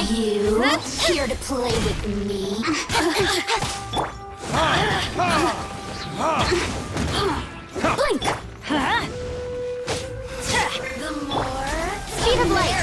You here to play with me? Blink! The more speed of light!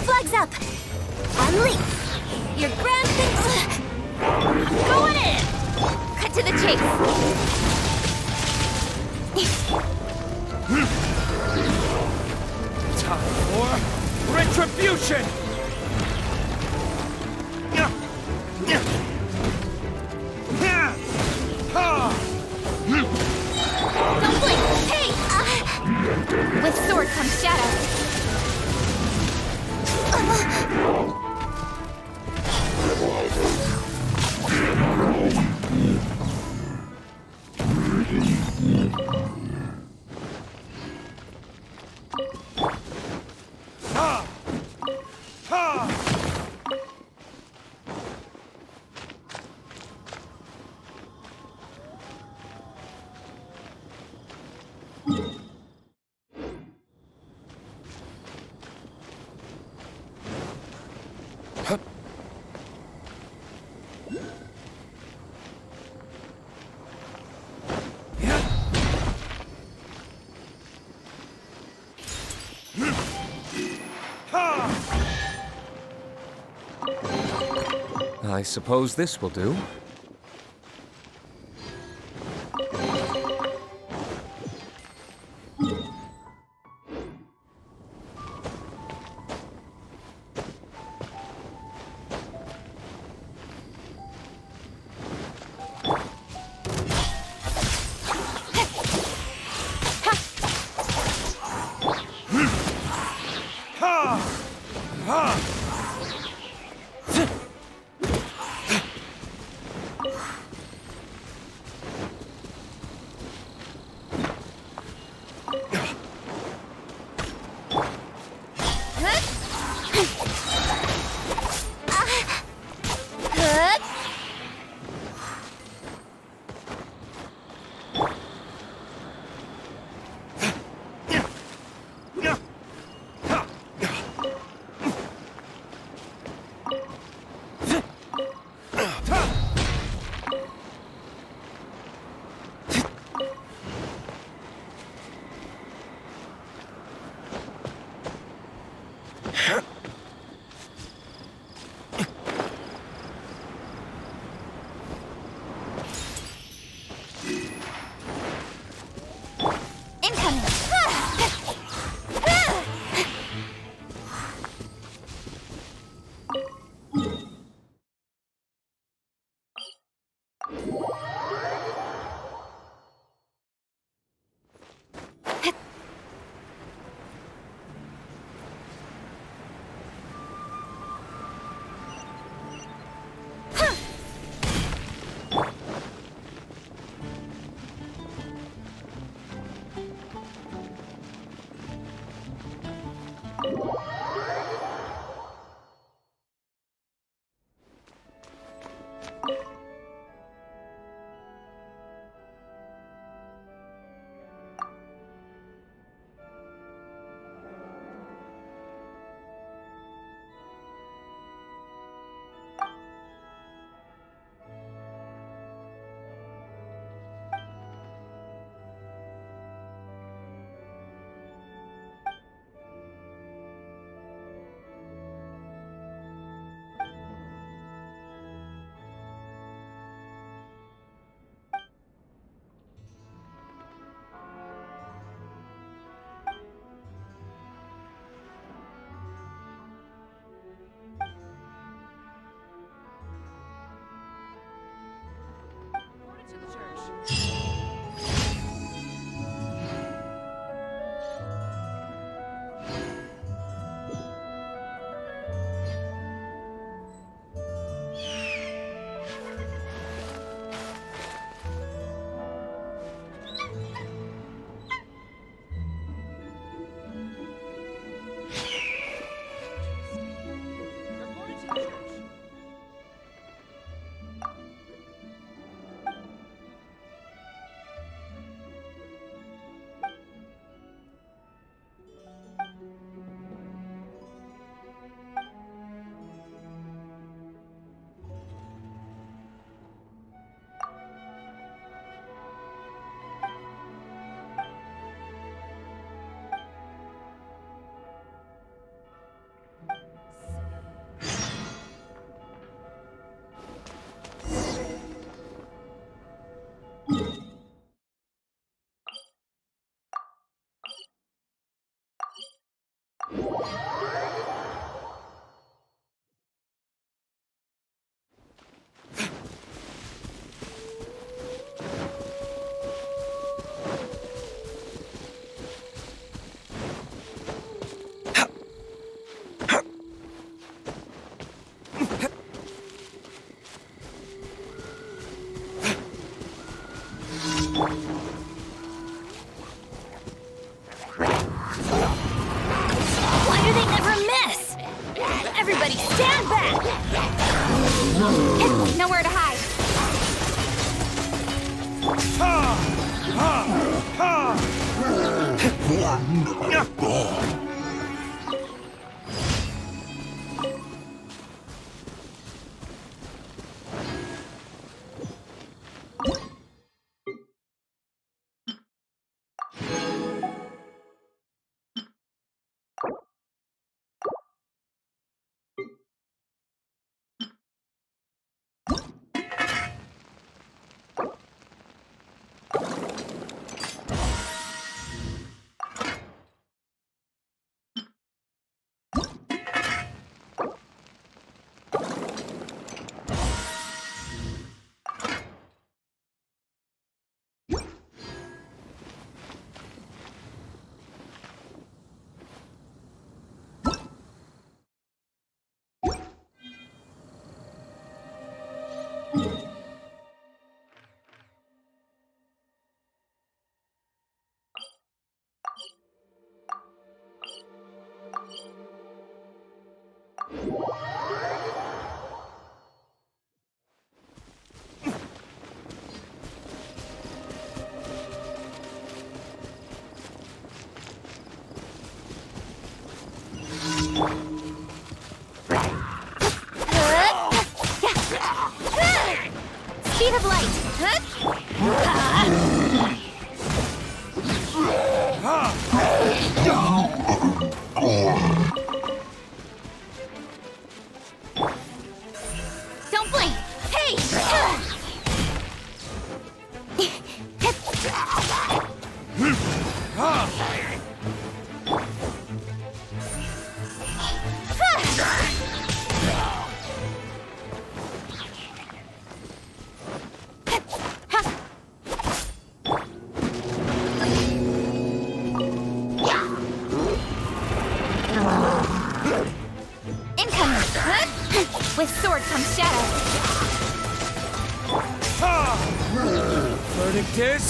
Flags up! Unleash! Your grand thing... Going in! Cut to the chase! Time for retribution! Don't blink! Hey! With sword comes shadow. I suppose this will do. Everybody stand back! Nowhere to hide. Speed of light. Don't blink. Hey! With sword comes shadow. Verdict is...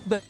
But...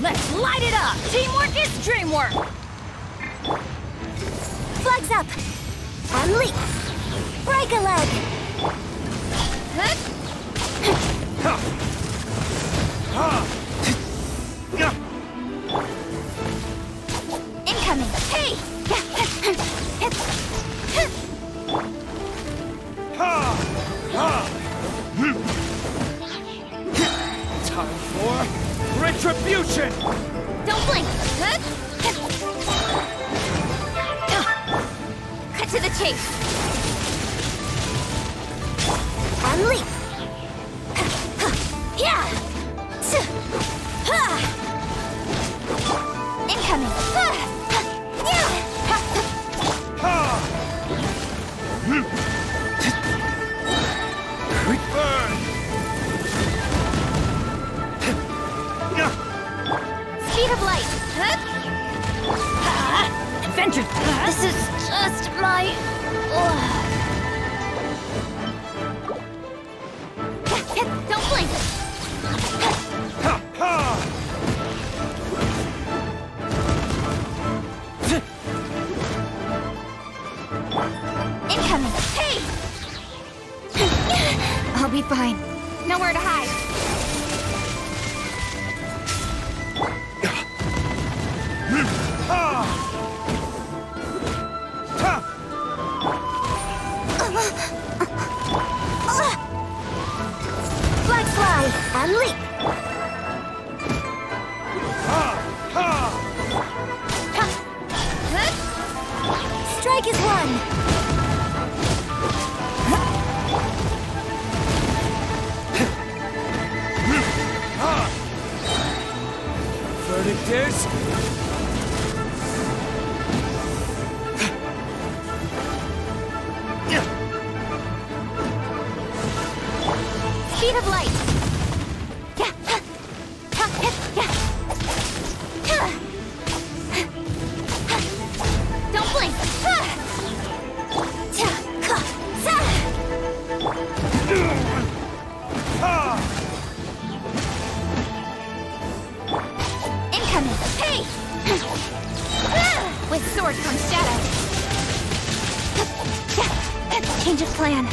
Let's light it up! Teamwork is dreamwork! Flags up! Unleash! Break a leg! Incoming! Hey! Time for retribution! Don't blink! Cut to the chase! Unleash! Yeah! Incoming! Speed of light! Adventure! This is just my... Don't blink! Incoming! Hey! I'll be fine. Nowhere to hide. Flag fly and leap. Strike is one. Verdict is... Speed of light. Don't blink. Incoming. Hey! With sword comes shadow. Change of plan.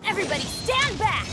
Everybody stand back!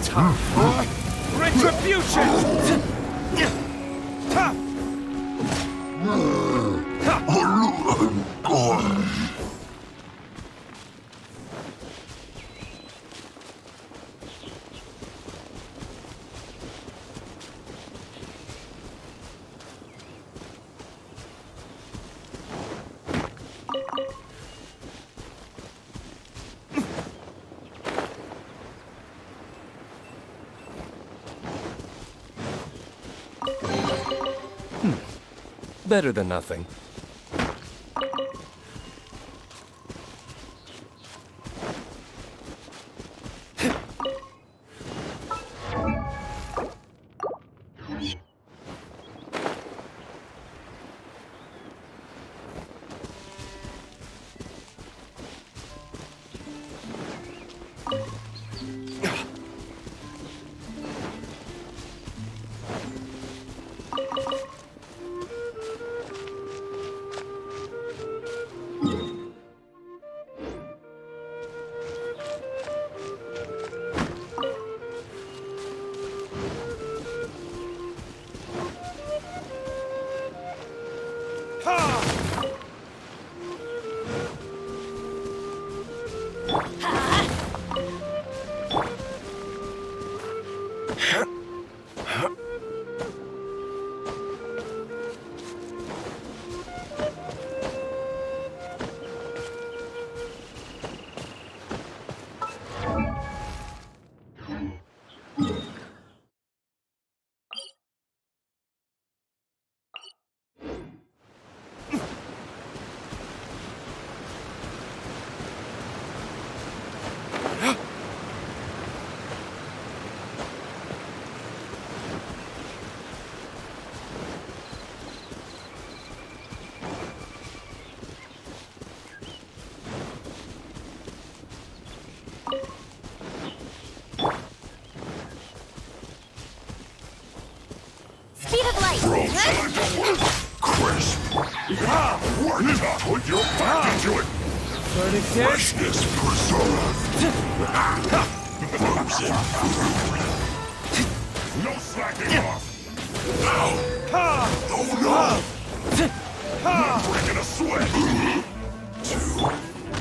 Time for retribution! Better than nothing. Speed of light! Crisp. Work it up. Put your back into it. Verdict is Freshness preserved. Frozen. No slacking off. Oh no. You're breaking a sweat.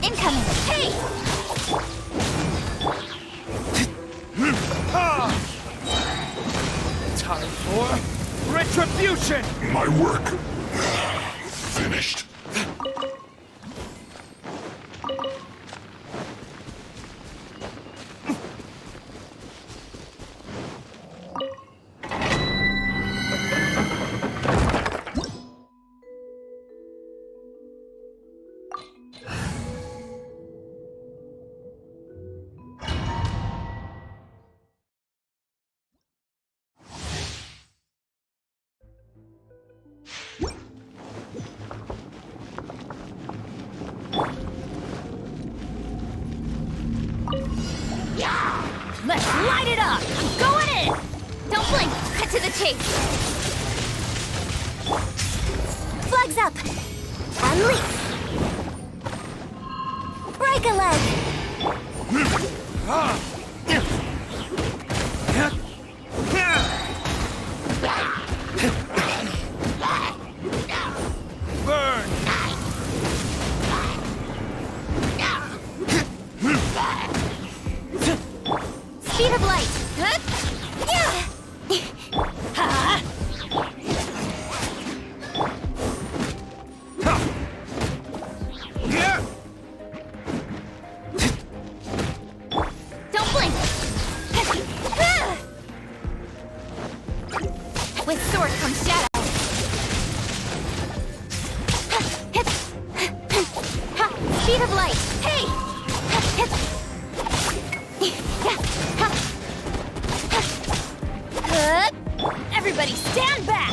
Incoming! Hey! time for retribution! My work finished. Let's light it up! I'm going in! Don't blink! Cut to the chase! Flags up! Unleash! Break a leg! Burn! Speed of light! Huh? Yeah! Ha! Yeah! Don't blink! With sword comes shadow. Speed of light! Hey! Everybody stand back!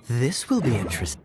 This will be interesting.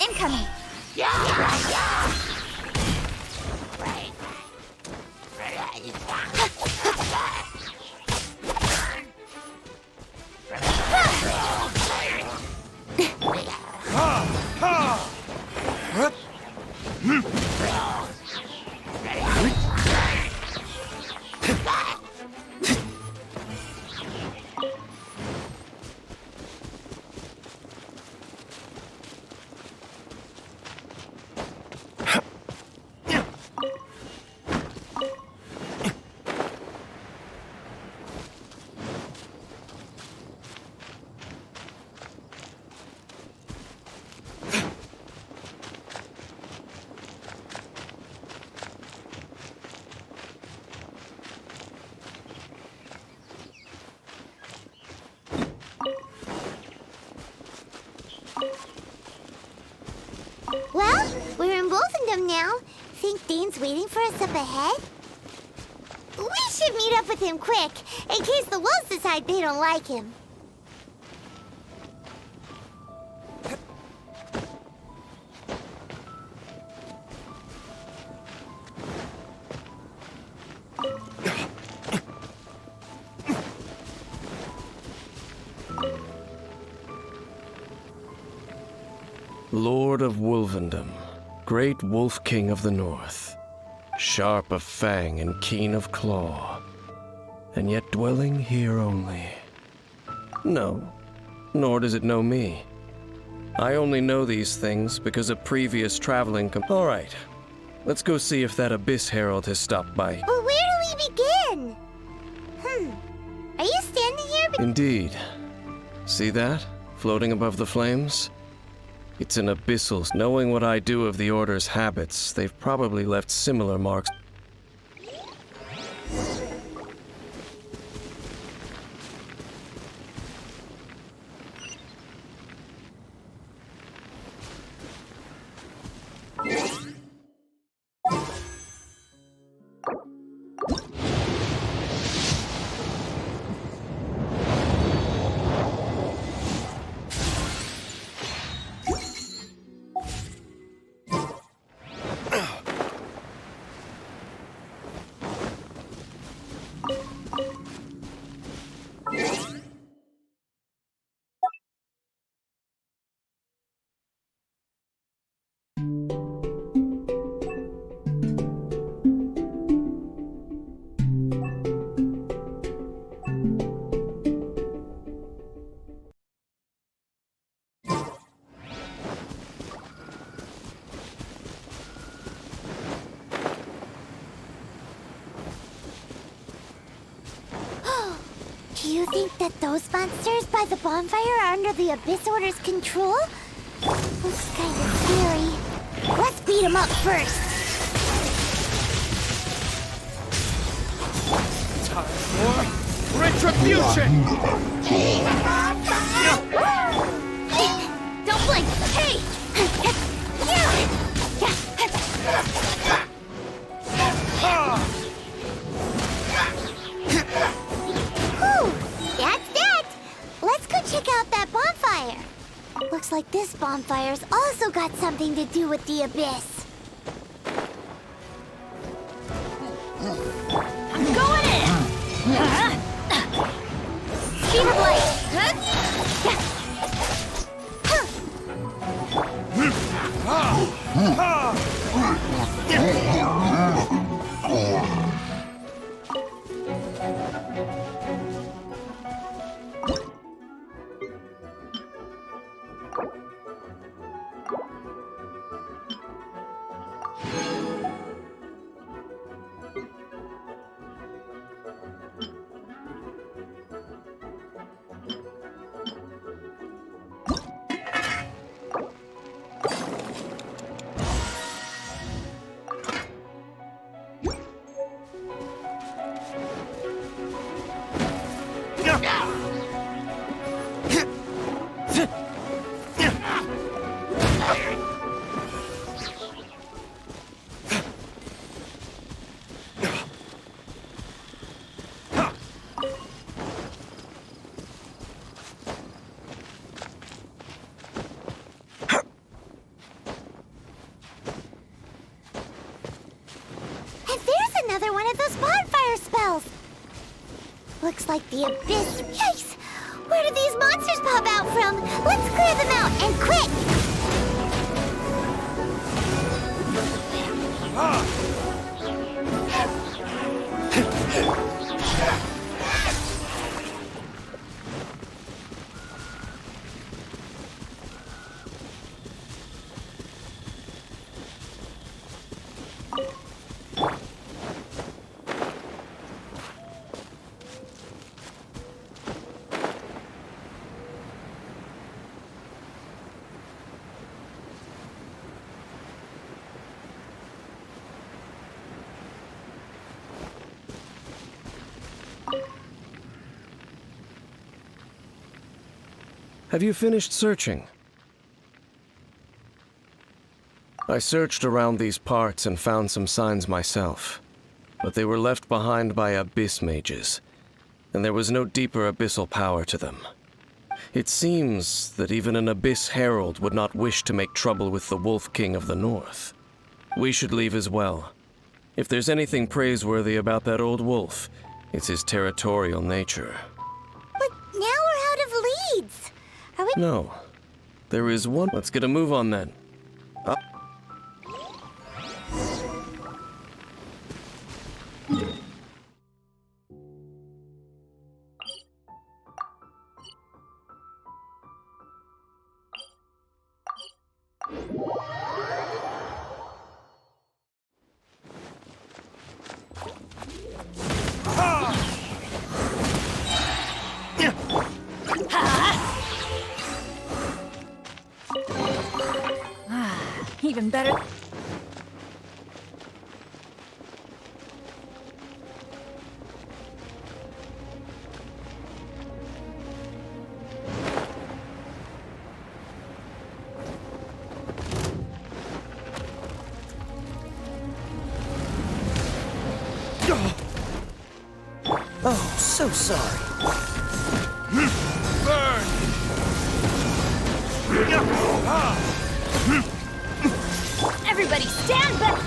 Incoming. Well, we're in Wolfendom now. Think Dane's waiting for us up ahead? We should meet up with him quick, in case the wolves decide they don't like him. Lord of Wolvendom, great wolf king of the north, sharp of fang and keen of claw, and yet dwelling here only. No, nor does it know me. I only know these things because of previous traveling All right, let's go see if that Abyss Herald has stopped by. But where do we begin? Are you standing here? Indeed. See that? Floating above the flames? It's an abyssal. Knowing what I do of the Order's habits, they've probably left similar marks. Do you think that those monsters by the bonfire are under the Abyss Order's control? Looks kind of scary. Let's beat them up first. Time for retribution! Don't blink! Hey! Whew, that's that! Let's go check out that bonfire. Looks like this bonfire's also got something to do with the Abyss. I'm going in! Fever blade! those bonfire spells. Looks like the abyss. Yikes! Where did these monsters pop out from? Let's clear them out, and quick! Have you finished searching? I searched around these parts and found some signs myself, but they were left behind by abyss mages, and there was no deeper abyssal power to them. It seems that even an abyss herald would not wish to make trouble with the Wolf King of the North. We should leave as well. If there's anything praiseworthy about that old wolf, it's his territorial nature. But now we're out of leads. Are we? No. There is one. Let's get a move on then. Up. Even better. Oh, so sorry. Burn! Everybody stand back!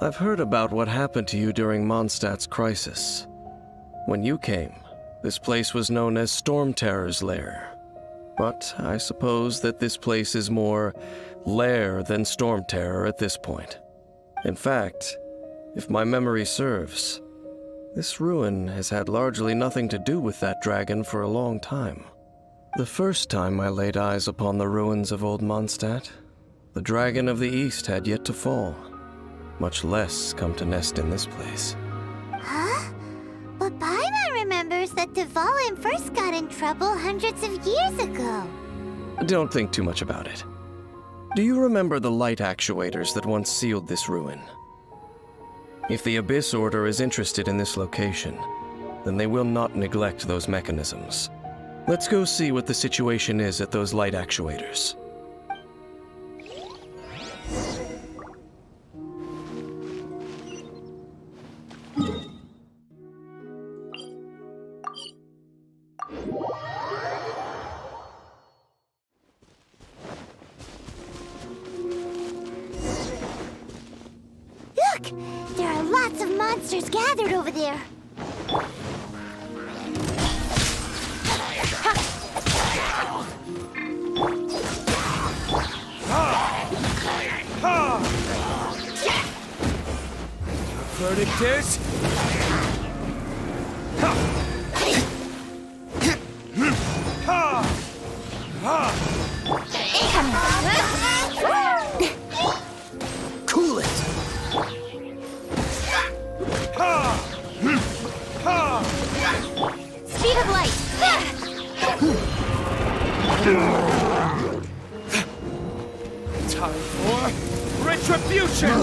I've heard about what happened to you during Mondstadt's crisis. When you came, this place was known as Storm Terror's Lair. But I suppose that this place is more lair than Storm Terror at this point. In fact, if my memory serves, this ruin has had largely nothing to do with that dragon for a long time. The first time I laid eyes upon the ruins of old Mondstadt, the dragon of the East had yet to fall, much less come to nest in this place. Huh? But Paimon remembers that Dvalin first got in trouble hundreds of years ago. Don't think too much about it. Do you remember the light actuators that once sealed this ruin? If the Abyss Order is interested in this location, then they will not neglect those mechanisms. Let's go see what the situation is at those light actuators. Look! There are lots of monsters gathered over there. Verdict is... Cool it! Speed of light! Time for retribution!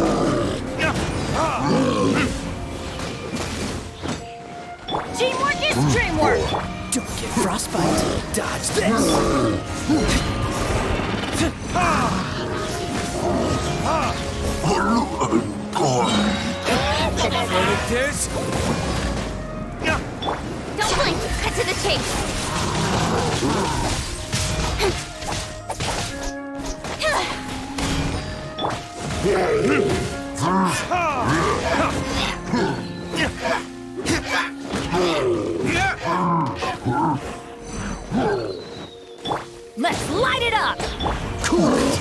Teamwork is dreamwork! Don't get frostbite. Dodge this. Verdict is... Don't blink! Cut to the chase! Let's light it up! Cool it.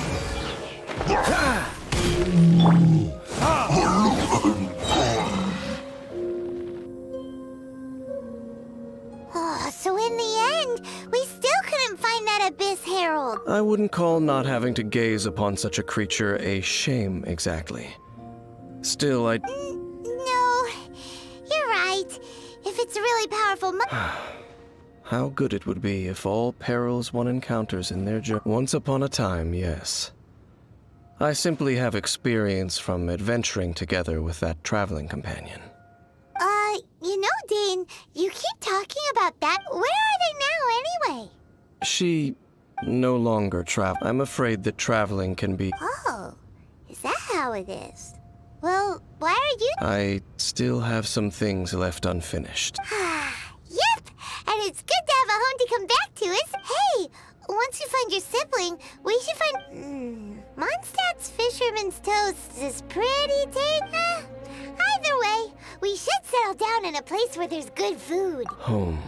Oh, so in the end, we still couldn't find that Abyss Herald. I wouldn't call not having to gaze upon such a creature a shame exactly. Still, No, you're right. If it's a really powerful how good it would be if all perils one encounters in their journey. Once upon a time, yes. I simply have experience from adventuring together with that traveling companion. You know, Dane, you keep talking about that. Where are they now, anyway? She no longer travel. I'm afraid that traveling can be... Oh, is that how it is? Well, why are you... I still have some things left unfinished. Yep, and it's good to have a home to come back to, Hey, once you find your sibling, we should find... Mondstadt's Fisherman's Toast is pretty tasty. Either way, we should settle down in a place where there's good food. Home.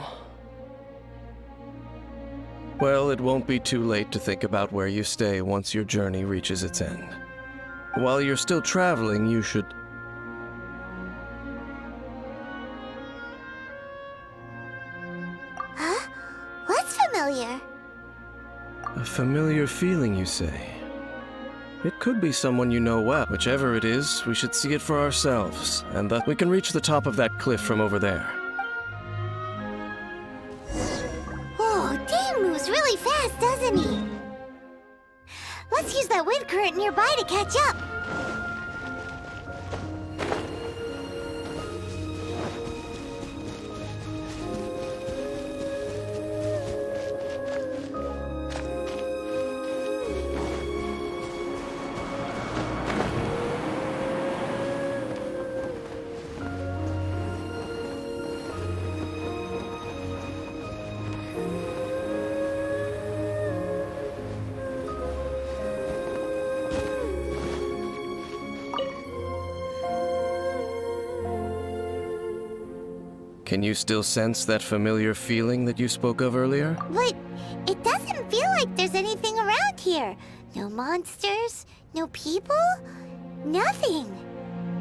Well, it won't be too late to think about where you stay once your journey reaches its end. While you're still traveling, you should... Huh? What's familiar? A familiar feeling, you say? It could be someone you know well. Whichever it is, we should see it for ourselves, and that we can reach the top of that cliff from over there. Whoa, Dane moves really fast, doesn't he? Let's use that wind current nearby to catch up. Can you still sense that familiar feeling that you spoke of earlier? But it doesn't feel like there's anything around here. No monsters, no people, nothing.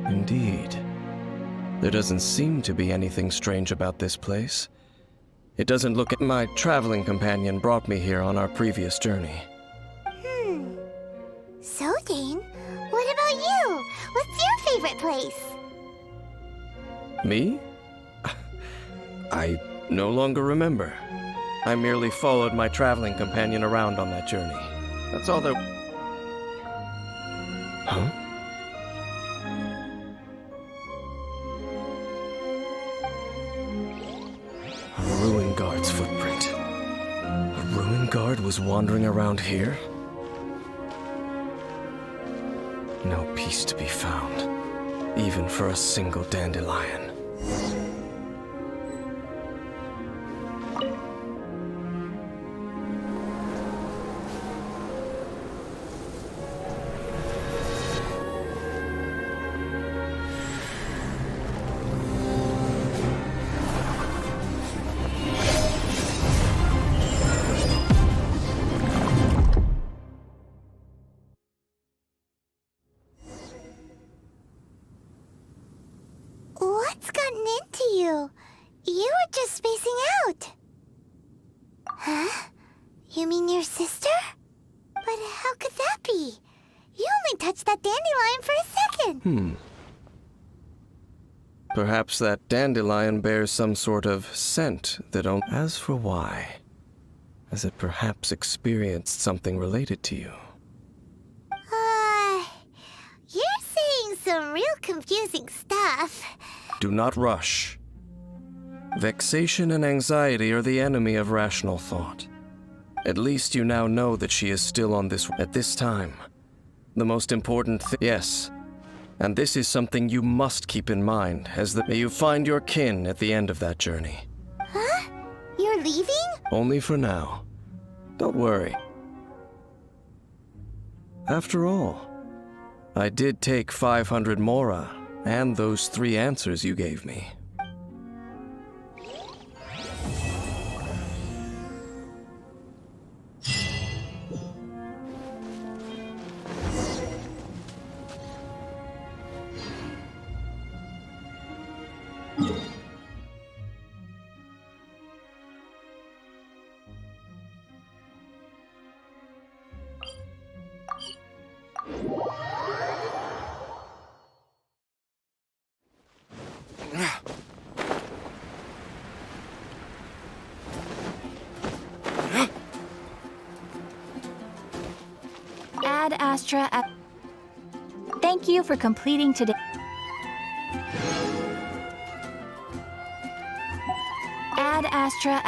Indeed. There doesn't seem to be anything strange about this place. It doesn't look... My traveling companion brought me here on our previous journey. So, Dane, what about you? What's your favorite place? Me? I no longer remember. I merely followed my traveling companion around on that journey. That's all there... Huh? A ruin guard's footprint. A ruin guard was wandering around here? No peace to be found, even for a single dandelion. What's gotten into you? You were just spacing out. Huh? You mean your sister? But how could that be? You only touched that dandelion for a second. Perhaps that dandelion bears some sort of scent that only... As for why, has it perhaps experienced something related to you? You're saying some real confusing stuff. Do not rush. Vexation and anxiety are the enemy of rational thought. At least you now know that she is still on this at this time. The most important thing, yes. And this is something you must keep in mind, as may you find your kin at the end of that journey. Huh? You're leaving? Only for now. Don't worry. After all, I did take 500 mora and those 3 answers you gave me. Ad Astra. Thank you for completing today. Ad Astra.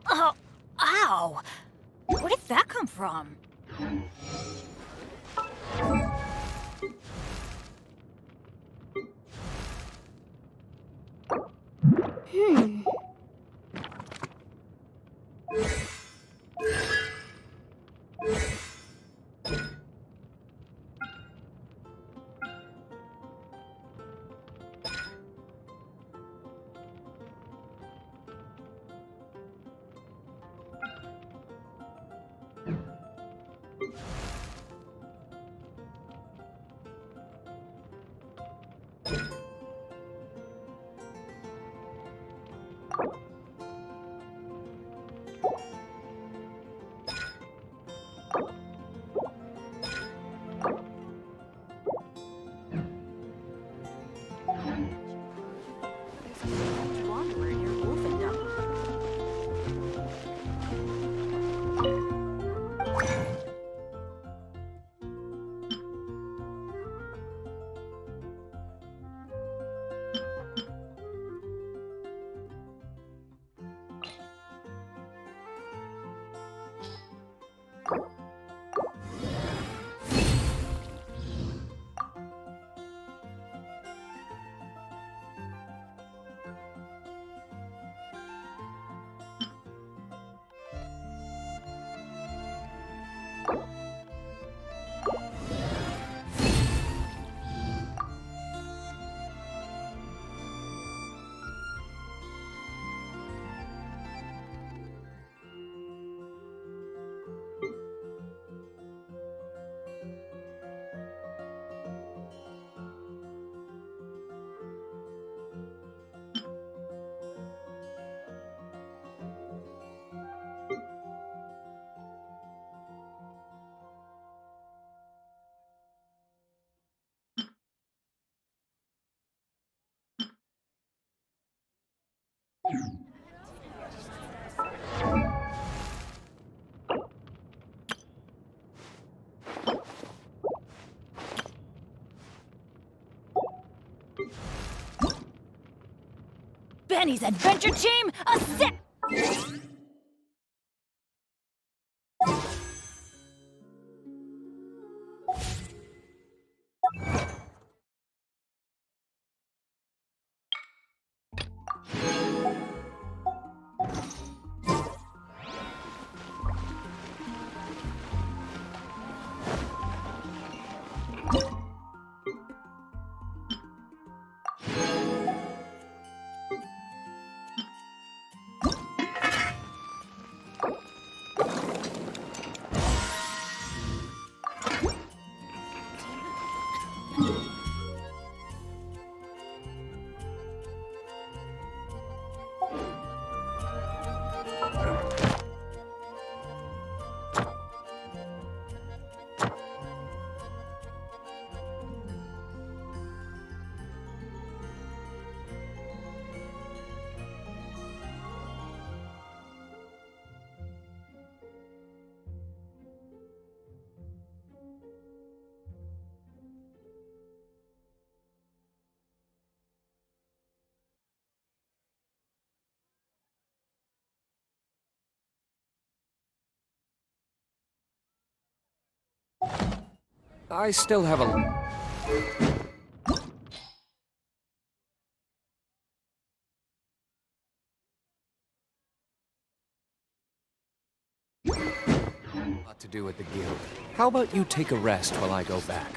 Oh, ow! Where did that come from? Benny's adventure team, a set! I still have a lot to do at the guild. How about you take a rest while I go back?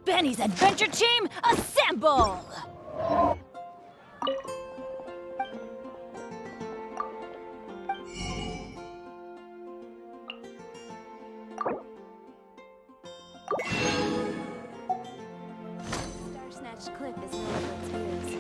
Benny's adventure team, assemble! Star-snatched clip is no longer its ears.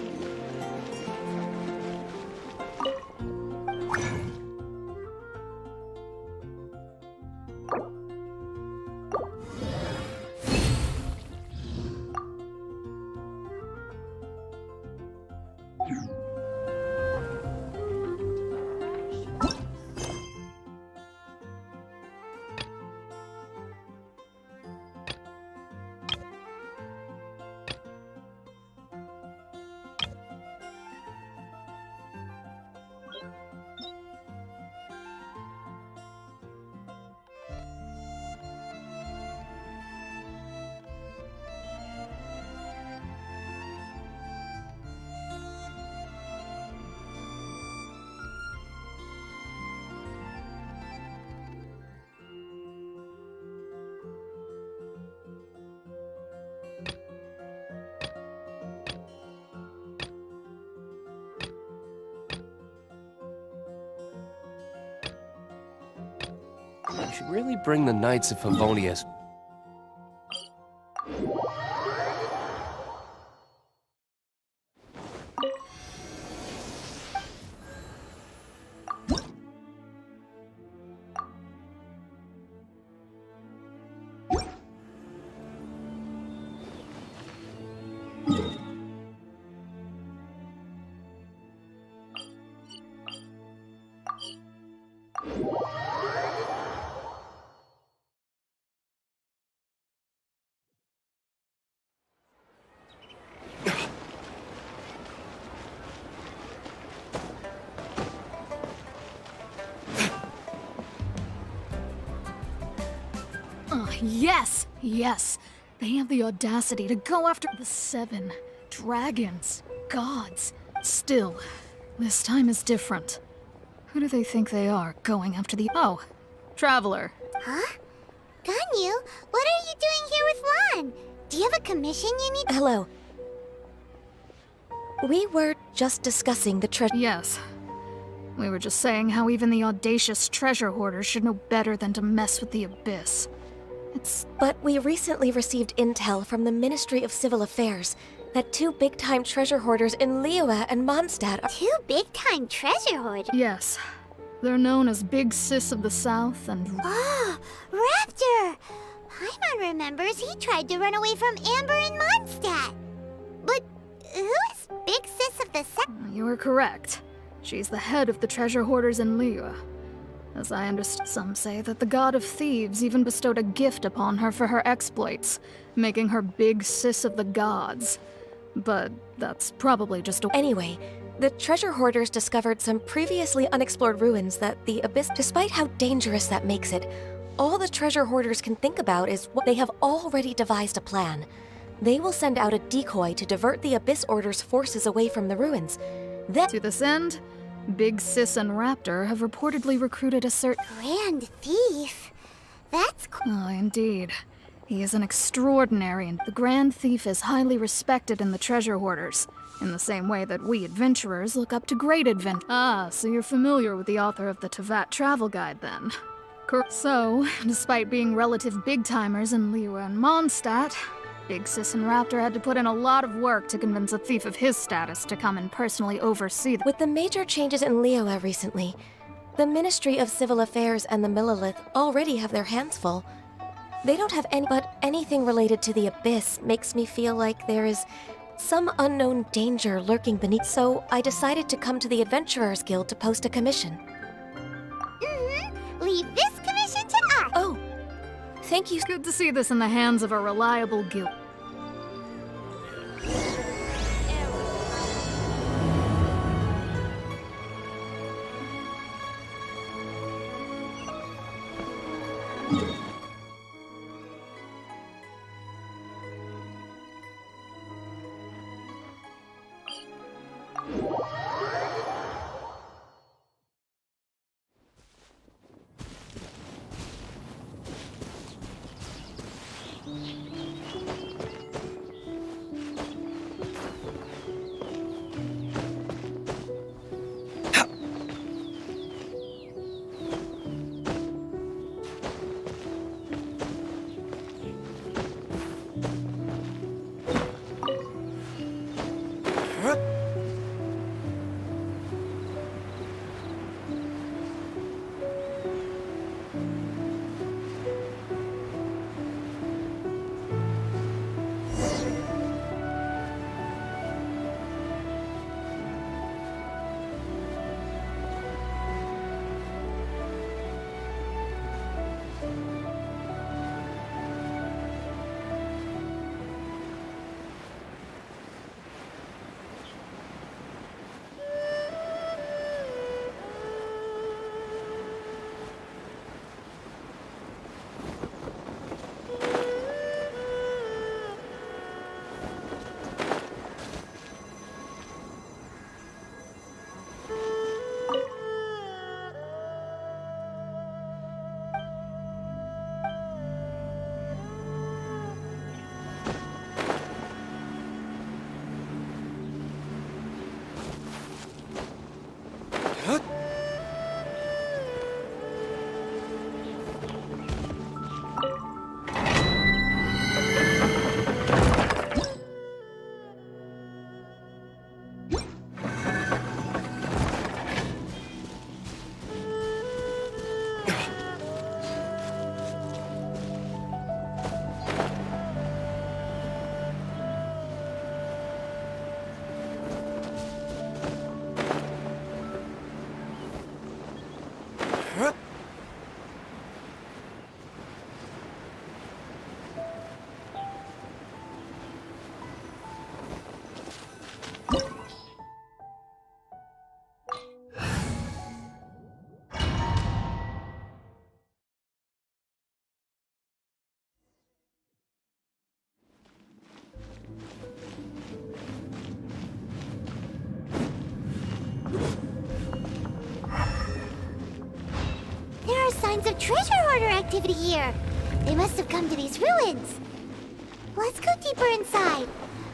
I should really bring the Knights of Favonius. Yes! Yes! They have the audacity to go after the 7 dragons, gods. Still, this time is different. Who do they think they are, going after the— Oh, Traveler. Huh? Ganyu, what are you doing here with Lan? Do you have a commission you need? Hello. We were just discussing the treasure. Yes. We were just saying how even the audacious treasure hoarders should know better than to mess with the Abyss. But we recently received intel from the Ministry of Civil Affairs that 2 big-time treasure hoarders in Liyue and Mondstadt are— 2 big-time treasure hoarders? Yes. They're known as Big Sis of the South and— Oh, Raptor! remembers, he tried to run away from Amber and Mondstadt. But who is Big Sis of the You are correct. She's the head of the treasure hoarders in Liyue. As I understand, some say that the god of thieves even bestowed a gift upon her for her exploits, making her Big Sis of the gods. But that's probably just a— Anyway, the treasure hoarders discovered some previously unexplored ruins that the Abyss— Despite how dangerous that makes it, all the treasure hoarders can think about is what they have already devised a plan. They will send out a decoy to divert the Abyss Order's forces away from the ruins. Then— To this end, Big Sis and Raptor have reportedly recruited a certain— Grand Thief? That's cool. Oh, indeed. He is an extraordinary, and the Grand Thief is highly respected in the treasure hoarders, in the same way that we adventurers look up to great adventurers. Ah, so you're familiar with the author of the Tevat travel guide, then. So, despite being relative big-timers in Liyue and Mondstadt, Big Sis and Raptor had to put in a lot of work to convince a thief of his status to come and personally oversee them. with the major changes in Liyue recently, the Ministry of Civil Affairs and the Millelith already have their hands full. They don't have any— but anything related to the Abyss makes me feel like there is some unknown danger lurking beneath. So I decided to come to the Adventurers Guild to post a commission. Leave this commission to us. Oh, thank you. It's good to see this in the hands of a reliable guild. Signs of treasure hoarder activity here. They must have come to these ruins. Let's go deeper inside.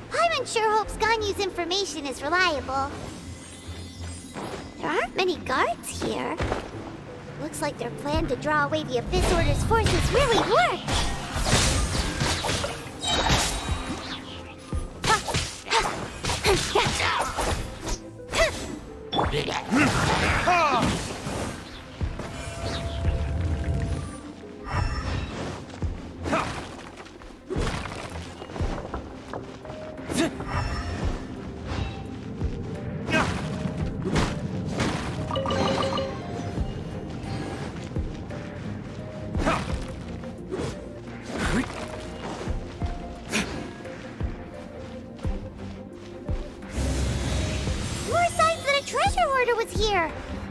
Paimon sure hopes Ganyu's information is reliable. There aren't many guards here. Looks like their plan to draw away the Abyss Order's forces really worked.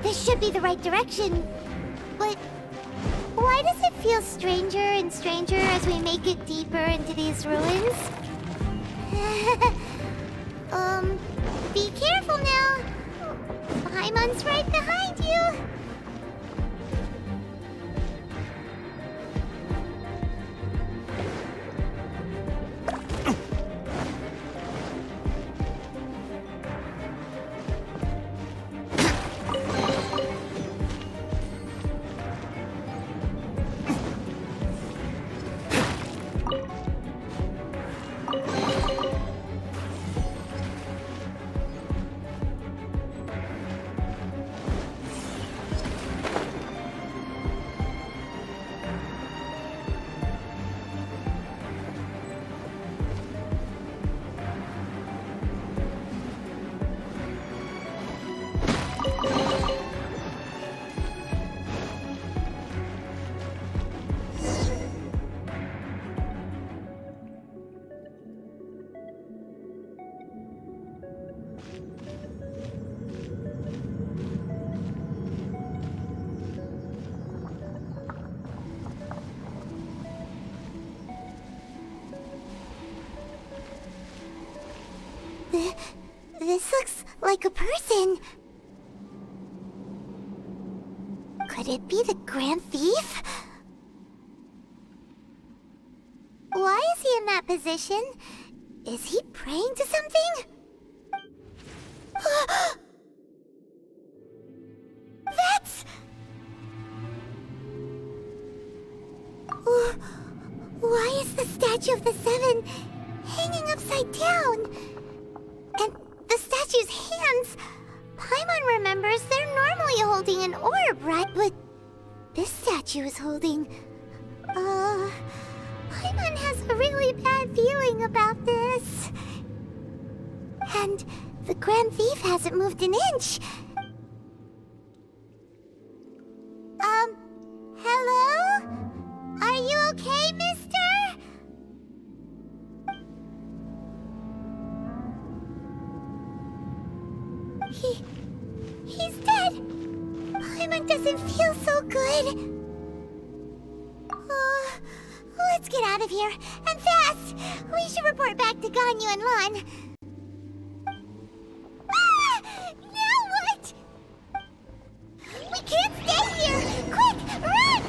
This should be the right direction. But why does it feel stranger and stranger as we make it deeper into these ruins? Be careful now. Paimon's right behind you. This looks like a person. Could it be the Grand Thief? Why is he in that position? Is he praying to something? That's... Why is the statue of the Seven hanging upside down? And the statue's hands... Paimon remembers they're normally holding an orb, right? But this statue is holding... Paimon has a really bad feeling about this. And the Grand Thief hasn't moved an inch. Hello? Are you okay, mister? He's dead. Paimon doesn't feel so good. Let's get out of here, and fast! We should report back to Ganyu and Lan. Ah! Now what? We can't stay here! Quick, run!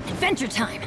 Adventure time!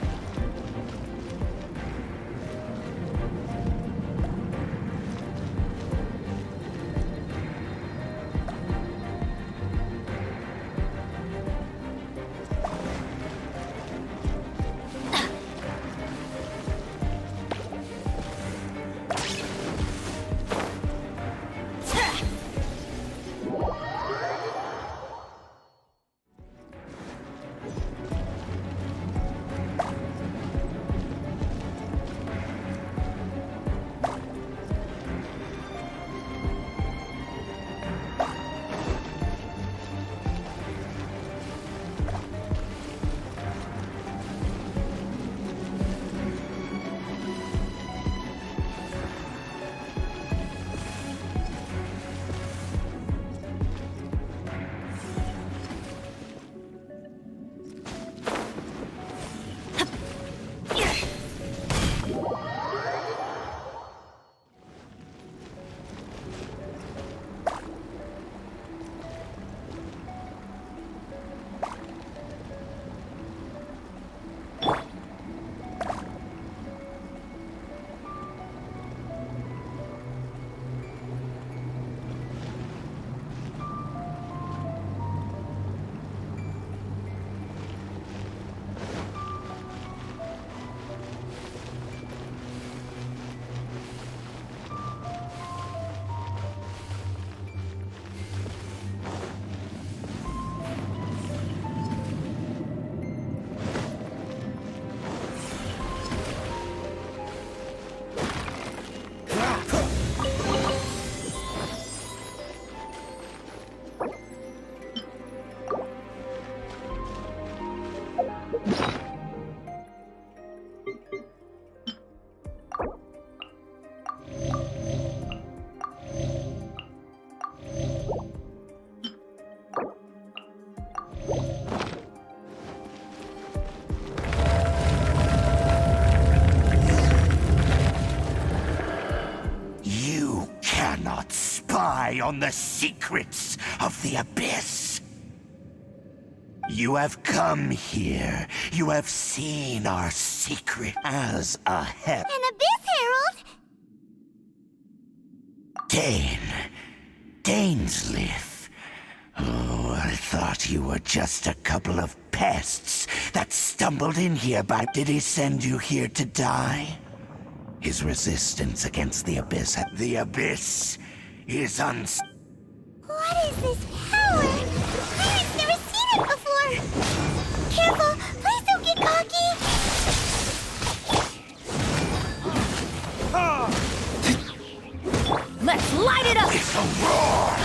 rely on the secrets of the Abyss. You have come here. You have seen our secret as a An Abyss Herald? Dainsleif. Oh, I thought you were just a couple of pests that stumbled in here, but did he send you here to die? His resistance against the Abyss is What is this power? I've never seen it before! Careful! Please don't get cocky! Let's light it up! It's a roar!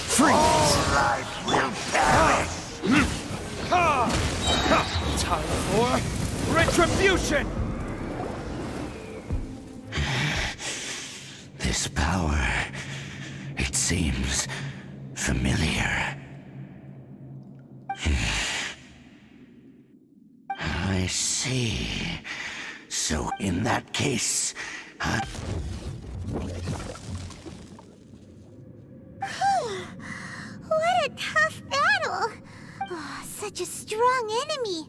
Freeze! All life will perish! Time for retribution! This power, it seems familiar. I see. So in that case, What a tough battle! Oh, such a strong enemy!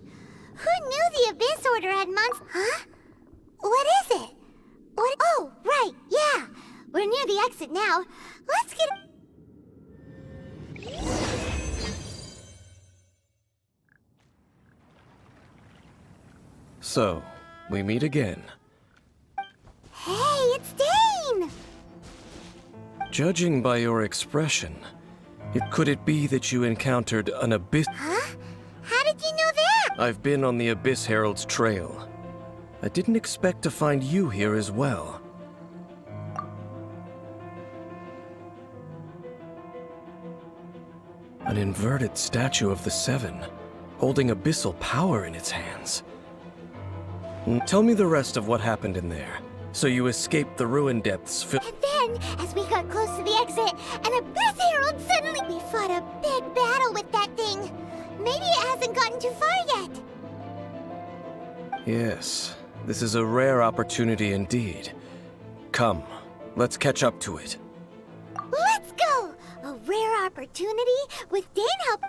Who knew the Abyss Order had monsters? Huh? What is it? What? Oh, right, yeah! We're near the exit now. Let's get... So, we meet again. Hey, it's Dane! Judging by your expression, could it be that you encountered an Abyss? Huh? How did you know that? I've been on the Abyss Herald's trail. I didn't expect to find you here as well. An inverted statue of the Seven, holding abyssal power in its hands. Tell me the rest of what happened in there. So you escaped the ruin depths. And then, as we got close to the exit, an Abyss Herald suddenly... We fought a big battle with that thing. Maybe it hasn't gotten too far yet. Yes, this is a rare opportunity indeed. Come, let's catch up to it. Let's go! A rare opportunity with Dane help...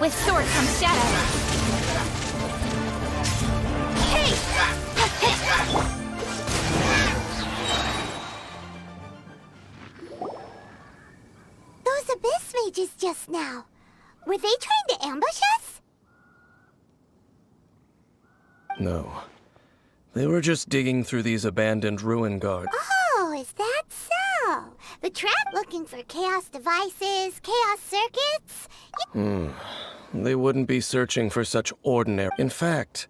With sword comes shadow. Hey! Those Abyss mages just now. Were they trying to ambush us? No. They were just digging through these abandoned ruin guards. Oh, is that so? the trap looking for chaos devices, chaos circuits. They wouldn't be searching for such ordinary. In fact,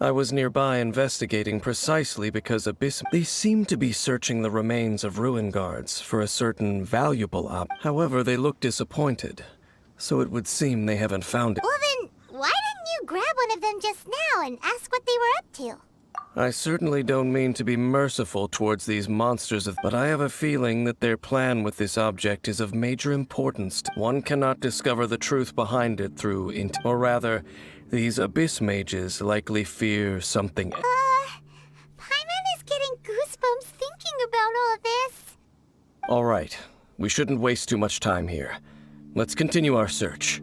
I was nearby investigating precisely because They seem to be searching the remains of ruin guards for a certain valuable However, they look disappointed, so it would seem they haven't found it. Well then, why didn't you grab one of them just now and ask what they were up to? I certainly don't mean to be merciful towards these monsters, but I have a feeling that their plan with this object is of major importance. One cannot discover the truth behind it through or rather, these abyss mages likely fear something. Paimon is getting goosebumps thinking about all of this. All right, we shouldn't waste too much time here. Let's continue our search.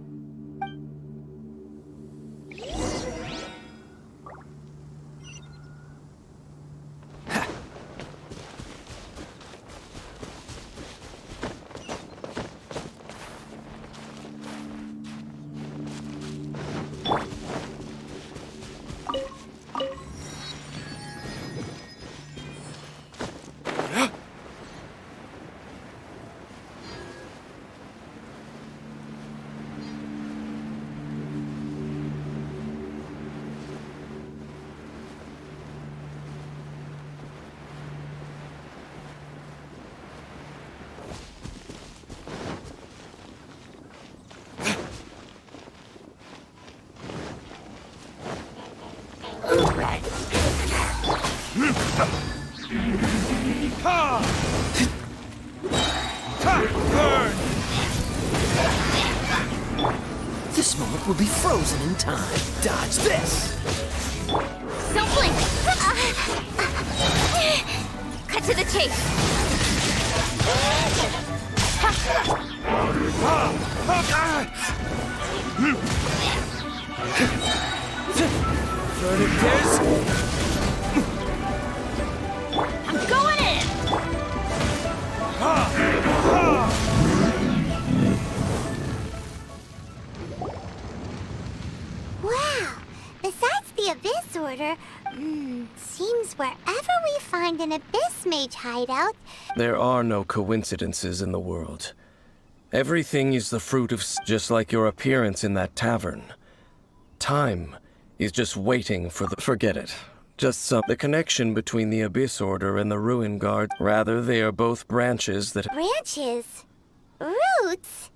This moment will be frozen in time. Dodge this! Don't blink! Cut to the chase! I'm going in! Wow! Besides the Abyss Order, seems wherever we find an Abyss Mage hideout... There are no coincidences in the world. Everything is the fruit of just like your appearance in that tavern. Time is just waiting for the... Forget it. Just the connection between the Abyss Order and the Ruin Guard. Rather, they are both branches that... Branches? Roots?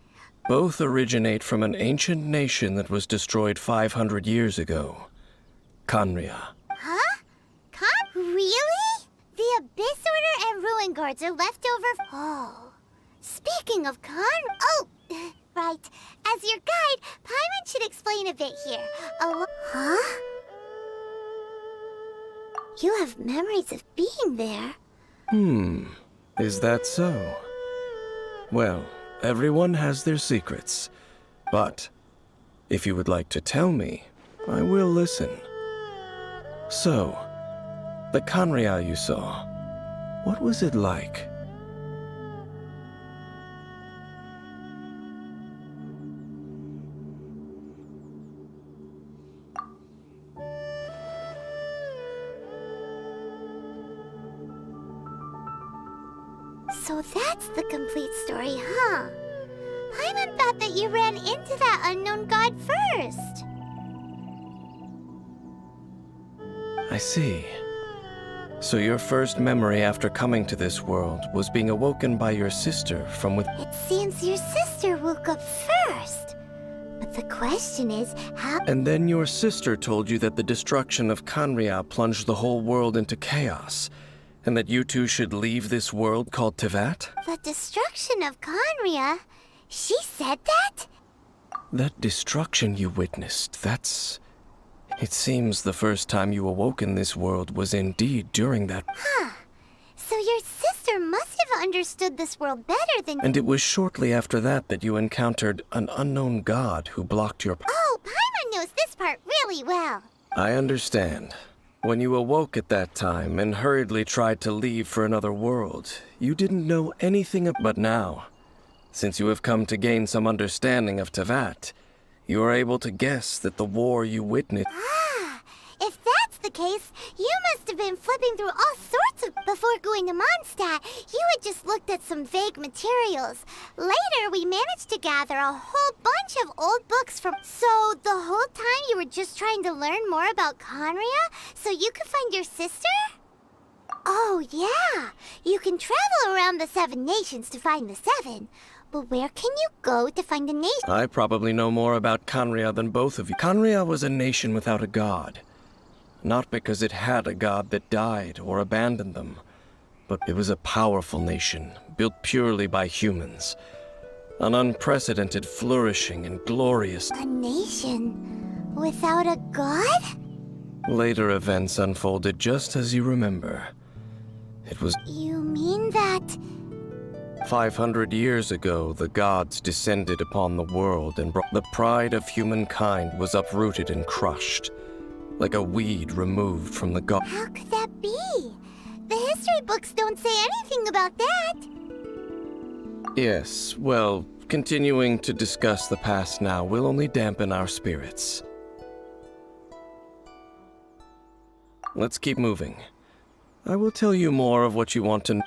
Both originate from an ancient nation that was destroyed 500 years ago. Khaenri'ah. Huh? Really? The Abyss Order and Ruin Guards are left over... Oh. Speaking of Oh, right. As your guide, Paimon should explain a bit here. Huh? You have memories of being there. Is that so? Well, everyone has their secrets. But, if you would like to tell me, I will listen. So, the Khaenri'ah you saw, what was it like? So that's the complete story, huh? Paimon thought that you ran into that unknown god first. I see. So your first memory after coming to this world was being awoken by your sister from within. It seems your sister woke up first. But the question is, how... And then your sister told you that the destruction of Khaenri'ah plunged the whole world into chaos, and that you two should leave this world called Teyvat? The destruction of Khaenri'ah? She said that? That destruction you witnessed, that's... It seems the first time you awoke in this world was indeed during that... Huh. So your sister must have understood this world better than... And it was shortly after that that you encountered an unknown god who blocked your... Oh, Paimon knows this part really well. I understand. When you awoke at that time and hurriedly tried to leave for another world, you didn't know anything but now. Since you have come to gain some understanding of Teyvat, you are able to guess that the war you witnessed... Ah, if that's the case, you must have been flipping through all sorts of... Before going to Mondstadt, you had just looked at some vague materials. Later, we managed to gather a whole bunch of old books from... So, the whole time you were just trying to learn more about Conria so you could find your sister? Oh, yeah. You can travel around the 7 nations to find the 7. But where can you go to find a nation? I probably know more about Conria than both of you. Conria was a nation without a god. Not because it had a god that died or abandoned them, but it was a powerful nation, built purely by humans. An unprecedented, flourishing, and glorious... A nation without a god? Later events unfolded just as you remember. It was... You mean that... 500 years ago, the gods descended upon the world and brought... The pride of humankind was uprooted and crushed, like a weed removed from the god... How could that be? The history books don't say anything about that. Yes, well, continuing to discuss the past now will only dampen our spirits. Let's keep moving. I will tell you more of what you want to know.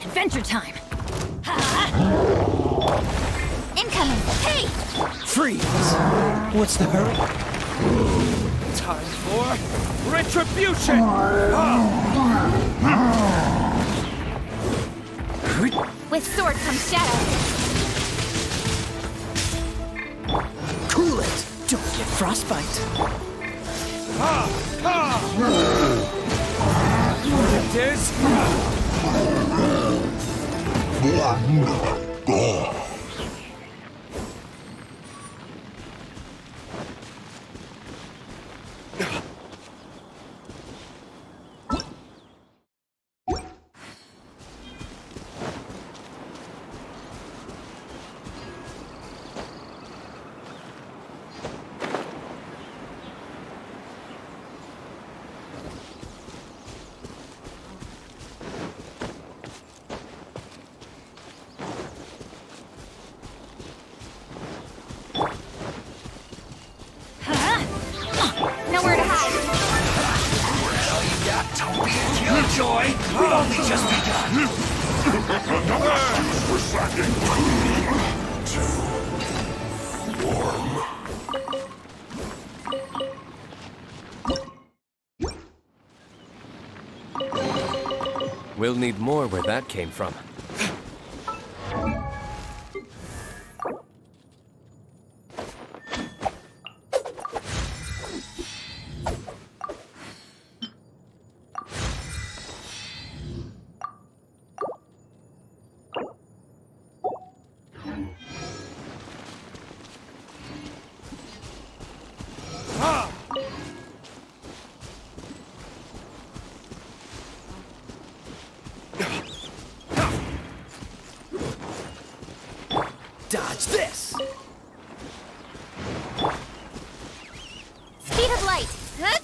Adventure time! Incoming! Hey! Freeze! What's the hurry? Time for retribution! With sword comes shadow. Cool it! Don't get frostbite. It is... Nowhere to hide. Well, you got tobii and killjoy. We've only just begun. We're slacking. Too warm. We'll need more where that came from. Dodge this! Speed of light. Huh?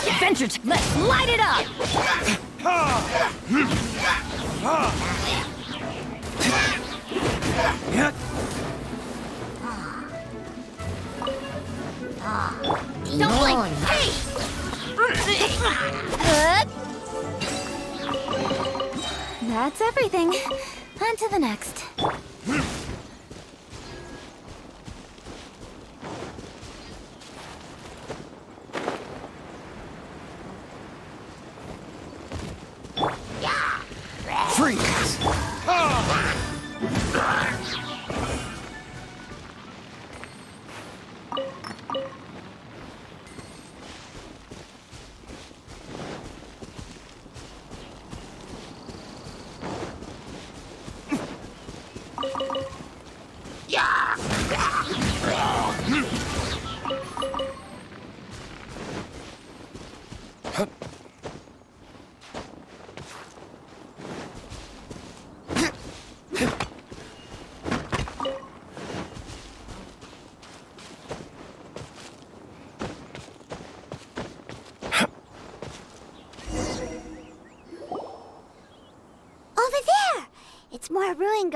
Adventure time! Let's light it up! Don't blink. Hey! That's everything. On to the next. Freeze!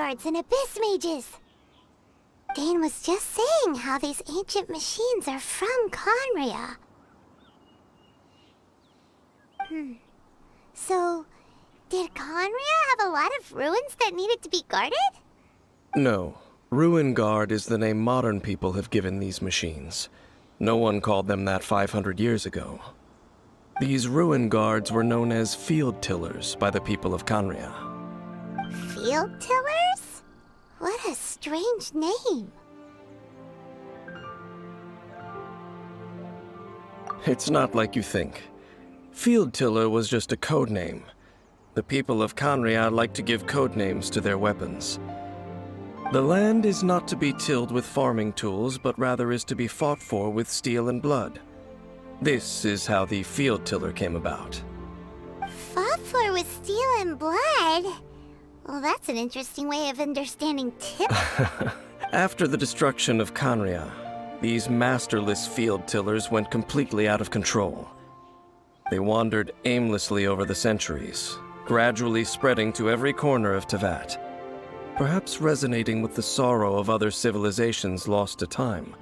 guards and abyss mages. Dane was just saying how these ancient machines are from Conria. So, did Conria have a lot of ruins that needed to be guarded? No. Ruin Guard is the name modern people have given these machines. No one called them that 500 years ago. These Ruin Guards were known as Field Tillers by the people of Conria. Field Tillers? What a strange name. It's not like you think. Field Tiller was just a code name. The people of Conria like to give code names to their weapons. The land is not to be tilled with farming tools, but rather is to be fought for with steel and blood. This is how the Field Tiller came about. Fought for with steel and blood? Well, that's an interesting way of understanding till. After the destruction of Conria, these masterless Field Tillers went completely out of control. They wandered aimlessly over the centuries, gradually spreading to every corner of Teyvat. Perhaps resonating with the sorrow of other civilizations lost to time,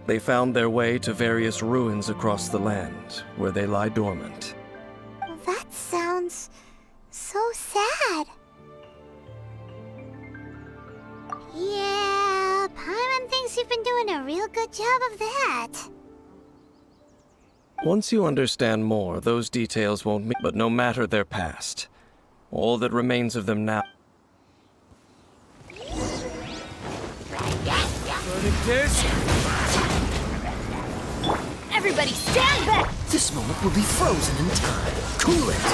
they found their way to various ruins across the land, where they lie dormant. That sounds so sad. Yeah, Paimon thinks you've been doing a real good job of that. Once you understand more, those details won't mean, but no matter their past, all that remains of them now. Everybody stand back! This moment will be frozen in time. Cool it!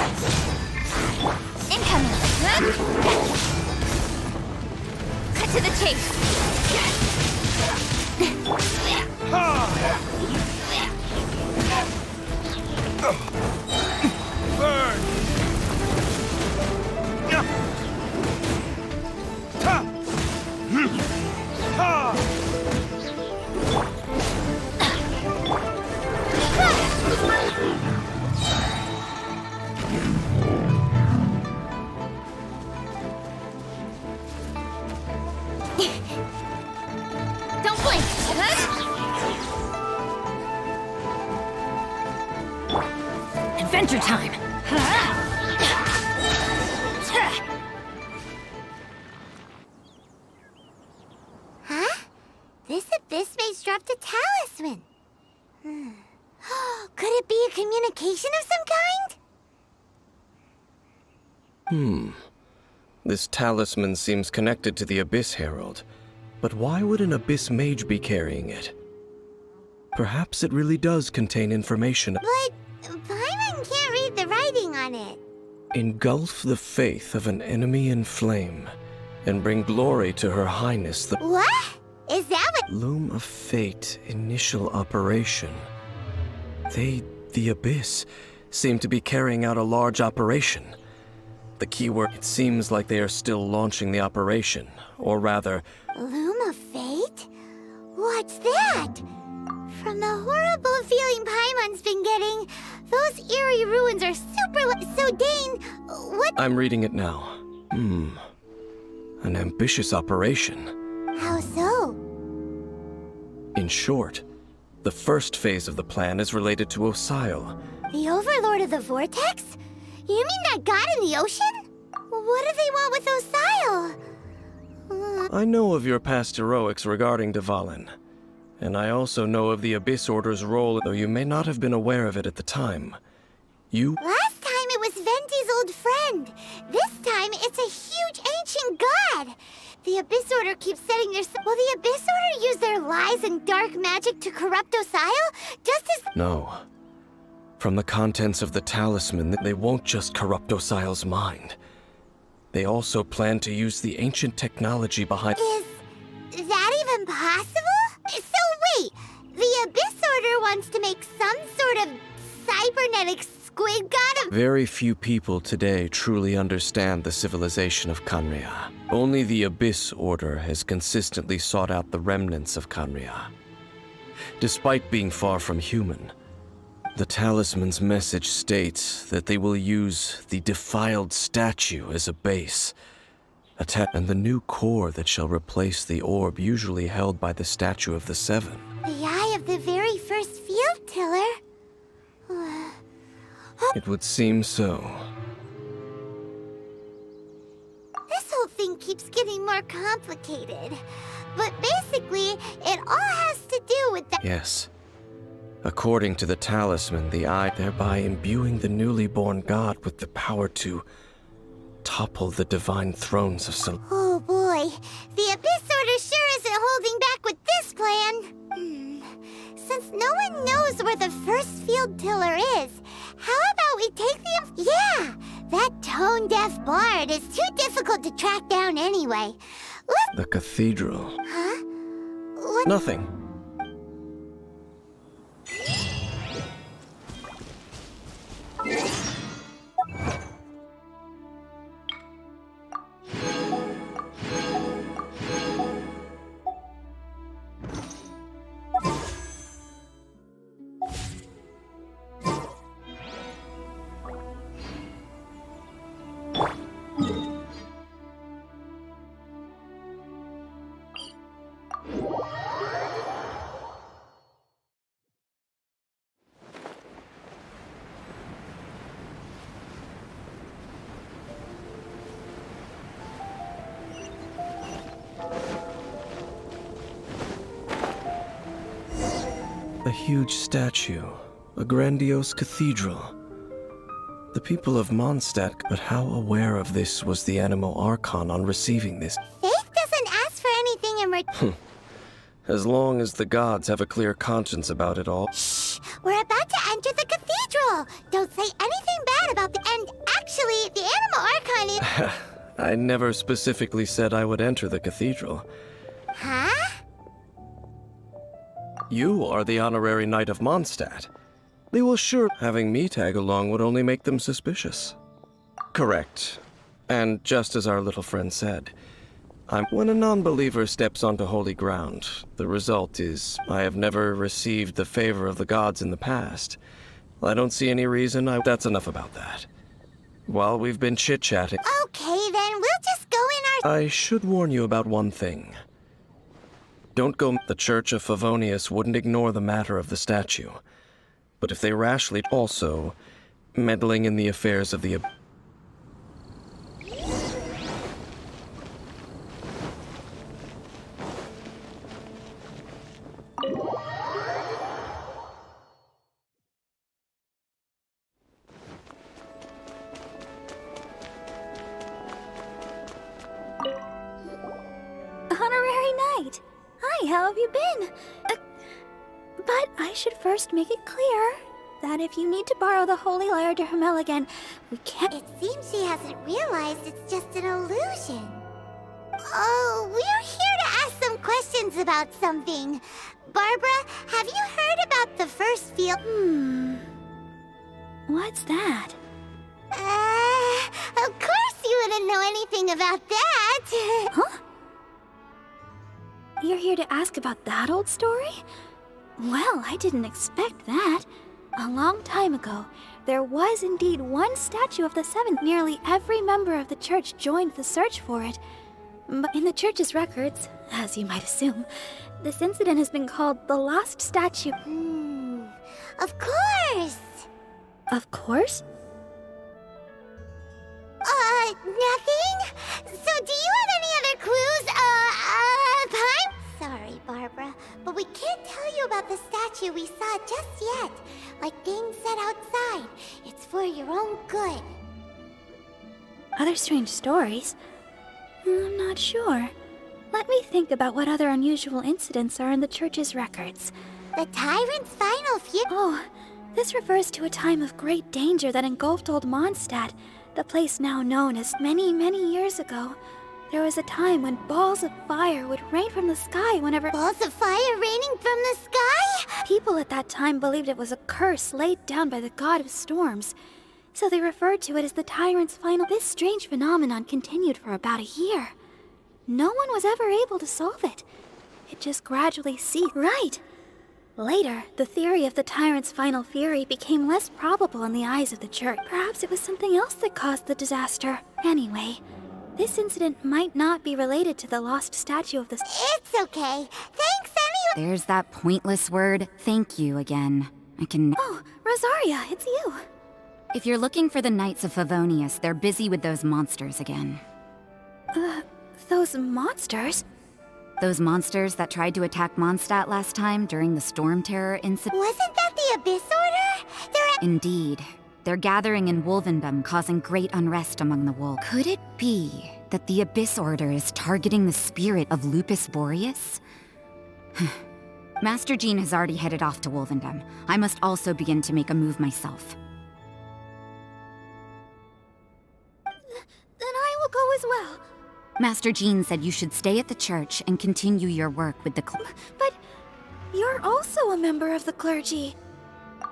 Incoming! Cut to the chase! Burn! Don't blink! Adventure time! Huh? This abyss mage dropped a talisman. Could it be a communication of some kind? This talisman seems connected to the Abyss Herald. But why would an Abyss Mage be carrying it? Perhaps it really does contain information. But Paimon can't read the writing on it. Engulf the faith of an enemy in flame, and bring glory to Her Highness the What? Is that what? Loom of Fate initial operation. The Abyss, seem to be carrying out a large operation. The keyword, it seems like they are still launching the operation, or rather... Loom of Fate? What's that? From the horrible feeling Paimon's been getting, those eerie ruins are so Dane, what? I'm reading it now. An ambitious operation. How so? In short, the first phase of the plan is related to Osile. The Overlord of the Vortex? You mean that god in the ocean? What do they want with Osile? I know of your past heroics regarding Dvalin, and I also know of the Abyss Order's role, though you may not have been aware of it at the time. Last time it was Venti's old friend. This time it's a huge ancient god. The Abyss Order keeps setting their... Will the Abyss Order use their lies and dark magic to corrupt Osile? Just as... No. From the contents of the talisman, they won't just corrupt Osile's mind. They also plan to use the ancient technology behind... Is that even possible? So wait, the Abyss Order wants to make some sort of cybernetic squid god of... Very few people today truly understand the civilization of Conria. Only the Abyss Order has consistently sought out the remnants of Conria. Despite being far from human, the talisman's message states that they will use the defiled statue as a base. and the new core that shall replace the orb usually held by the statue of the Seven. The eye of the very first field tiller? It would seem so. This whole thing keeps getting more complicated. But basically, it all has to do with the— Yes. According to the talisman, the eye, thereby imbuing the newly born god with the power to topple the divine thrones of Sol— Oh boy, the Abyss Order sure isn't holding back with this plan. Since no one knows where the first field tiller is, how about we take the— Yeah, that tone-deaf bard is too difficult to track down anyway. the cathedral. Huh? What? Nothing. A huge statue, a grandiose cathedral. The people of Mondstadt, but how aware of this was the Animo Archon on receiving this? Faith doesn't ask for anything in return. As long as the gods have a clear conscience about it all. Shh! We're about to enter the cathedral! Don't say anything bad about the— And actually, the Animo Archon is— I never specifically said I would enter the cathedral. Huh? You are the honorary knight of Mondstadt. They will sure— Having me tag along would only make them suspicious. Correct. And just as our little friend said, when a non-believer steps onto holy ground, the result is I have never received the favor of the gods in the past. I don't see any reason That's enough about that. While we've been chit-chatting— Okay, then we'll just go in our— I should warn you about one thing. Don't go— The Church of Favonius wouldn't ignore the matter of the statue. But if they rashly— Also, meddling in the affairs of the— Honorary Knight! Hi, how have you been? But I should first make it clear that if you need to borrow the Holy Lyre to Hermel again, we can't— It seems she hasn't realized it's just an illusion. Oh, we're here to ask some questions about something. Barbara, have you heard about the first field— What's that? Of course you wouldn't know anything about that. Huh? You're here to ask about that old story? Well, I didn't expect that. A long time ago, there was indeed one statue of the Seven. Nearly every member of the church joined the search for it. But in the church's records, as you might assume, this incident has been called the Lost Statue. Of course. Of course? Nothing? So do you have any other clues? Pine? Sorry, Barbara, but we can't tell you about the statue we saw just yet. Like things said outside. It's for your own good. Other strange stories? I'm not sure. Let me think about what other unusual incidents are in the church's records. The Tyrant's final few— Oh, this refers to a time of great danger that engulfed old Mondstadt, the place now known as many, many years ago. There was a time when balls of fire would rain from the sky whenever— Balls of fire raining from the sky? People at that time believed it was a curse laid down by the god of storms, so they referred to it as the Tyrant's final— This strange phenomenon continued for about a year. No one was ever able to solve it. It just gradually ceased. Right! Later, the theory of the Tyrant's final fury became less probable in the eyes of the church. Perhaps it was something else that caused the disaster. Anyway, This incident might not be related to the lost statue of the... It's okay. Thanks anyway. There's that pointless word, thank you again. I can... Oh, Rosaria, it's you. If you're looking for the Knights of Favonius, they're busy with those monsters again. Those monsters? Those monsters that tried to attack Mondstadt last time during the Storm Terror incident? Wasn't that the Abyss Order? Indeed. They're gathering in Wolvendom, causing great unrest among the wolves. Could it be that the Abyss Order is targeting the spirit of Lupus Boreas? Master Jean has already headed off to Wolvendom. I must also begin to make a move myself. Then I will go as well. Master Jean said you should stay at the church and continue your work with the But you're also a member of the clergy.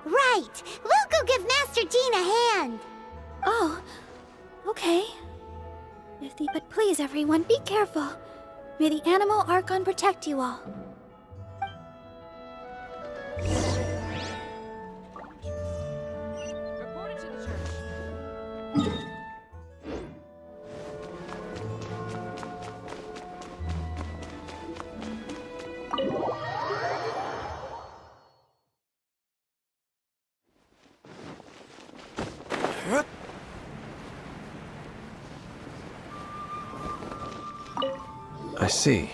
Right. We'll go give Master Jean a hand. Oh, okay. But please, everyone, be careful. May the Animal Archon protect you all. I see.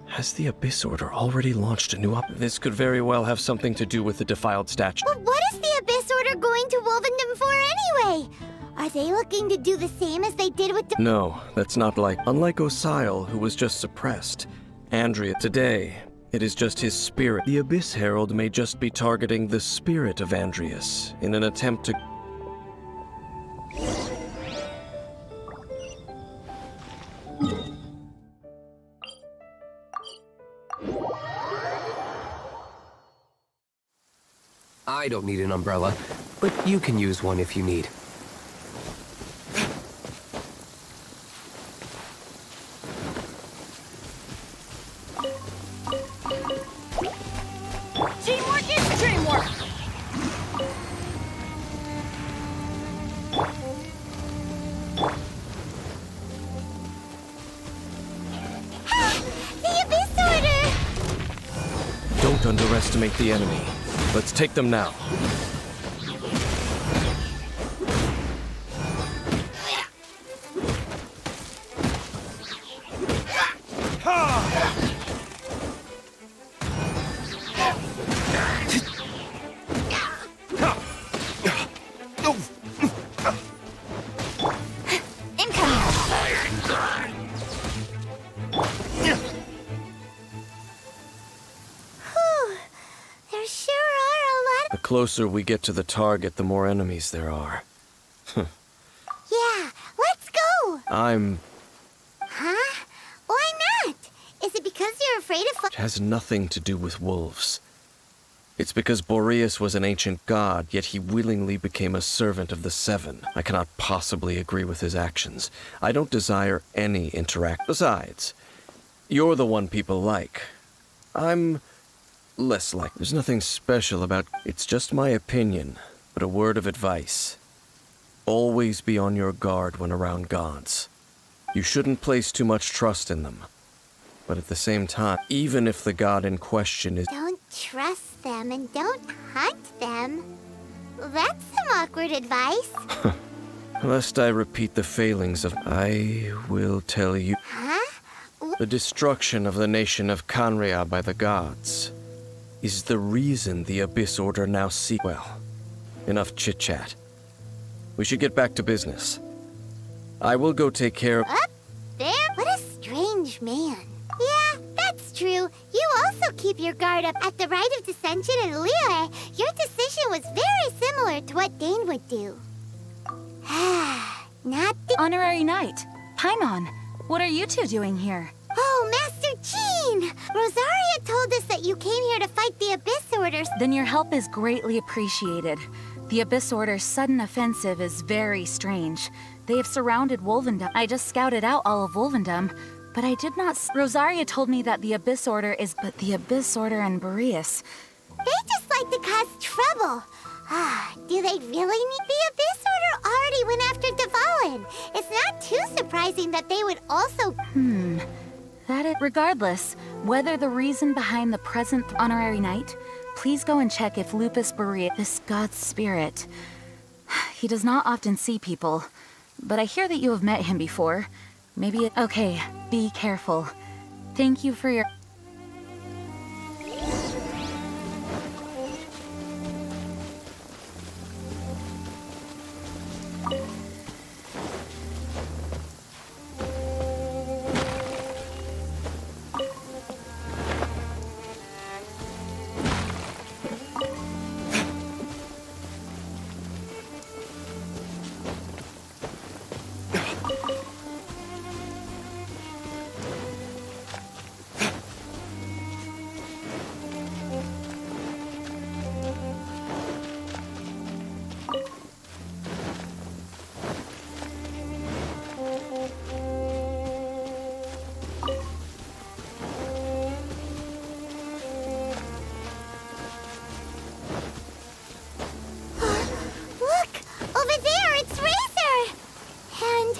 Has the Abyss Order already launched a new This could very well have something to do with the defiled statue. But what is the Abyss Order going to Wolvendom for anyway? Are they looking to do the same as they did with the... No, that's not like... Unlike Osile, who was just suppressed, Andrea, today, it is just his spirit. The Abyss Herald may just be targeting the spirit of Andreas in an attempt to... I don't need an umbrella, but you can use one if you need. Teamwork is dreamwork! The Abyss Order! Don't underestimate the enemy. Let's take them now. The closer we get to the target, the more enemies there are. Yeah, let's go! Huh? Why not? Is it because you're afraid of... It has nothing to do with wolves. It's because Boreas was an ancient god, yet he willingly became a servant of the Seven. I cannot possibly agree with his actions. I don't desire any interact. Besides, you're the one people like. I'm less like. There's nothing special about... It's just my opinion, but a word of advice. Always be on your guard when around gods. You shouldn't place too much trust in them. But at the same time, even if the god in question is... Don't trust them and don't hunt them. That's some awkward advice. Lest I repeat the failings of... I will tell you... Huh? The destruction of the nation of Canria by the gods is the reason the Abyss Order now seek... Well, enough chit-chat. We should get back to business. I will go take care of... Up there? What a strange man. Yeah, that's true. You also keep your guard up. At the Rite of Dissension in Liyue, your decision was very similar to what Dane would do. Not the... Honorary Knight, Paimon, what are you two doing here? Oh, Master Jean! Rosaria told us that you came here to fight the Abyss Orders. Then your help is greatly appreciated. The Abyss Order's sudden offensive is very strange. They have surrounded Wolvendom. I just scouted out all of Wolvendom, but I did not... Rosaria told me that the Abyss Order is... But the Abyss Order and Boreas... They just like to cause trouble. Do they really need the Abyss Order already went after the Fallen. It's not too surprising that they would also... Regardless, whether the reason behind the present honorary knight, please go and check if Lupus Boreas, this god's spirit. He does not often see people, but I hear that you have met him before. Maybe it... Okay, be careful. Thank you for your... Look! Over there, it's Razer! And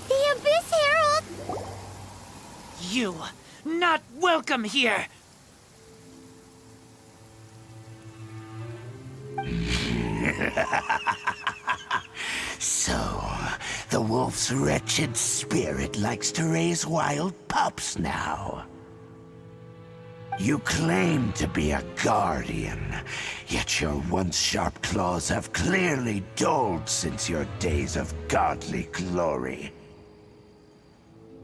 the Abyss Herald... You, not welcome here! So, the wolf's wretched spirit likes to raise wild pups now. You claim to be a guardian, yet your once sharp claws have clearly dulled since your days of godly glory.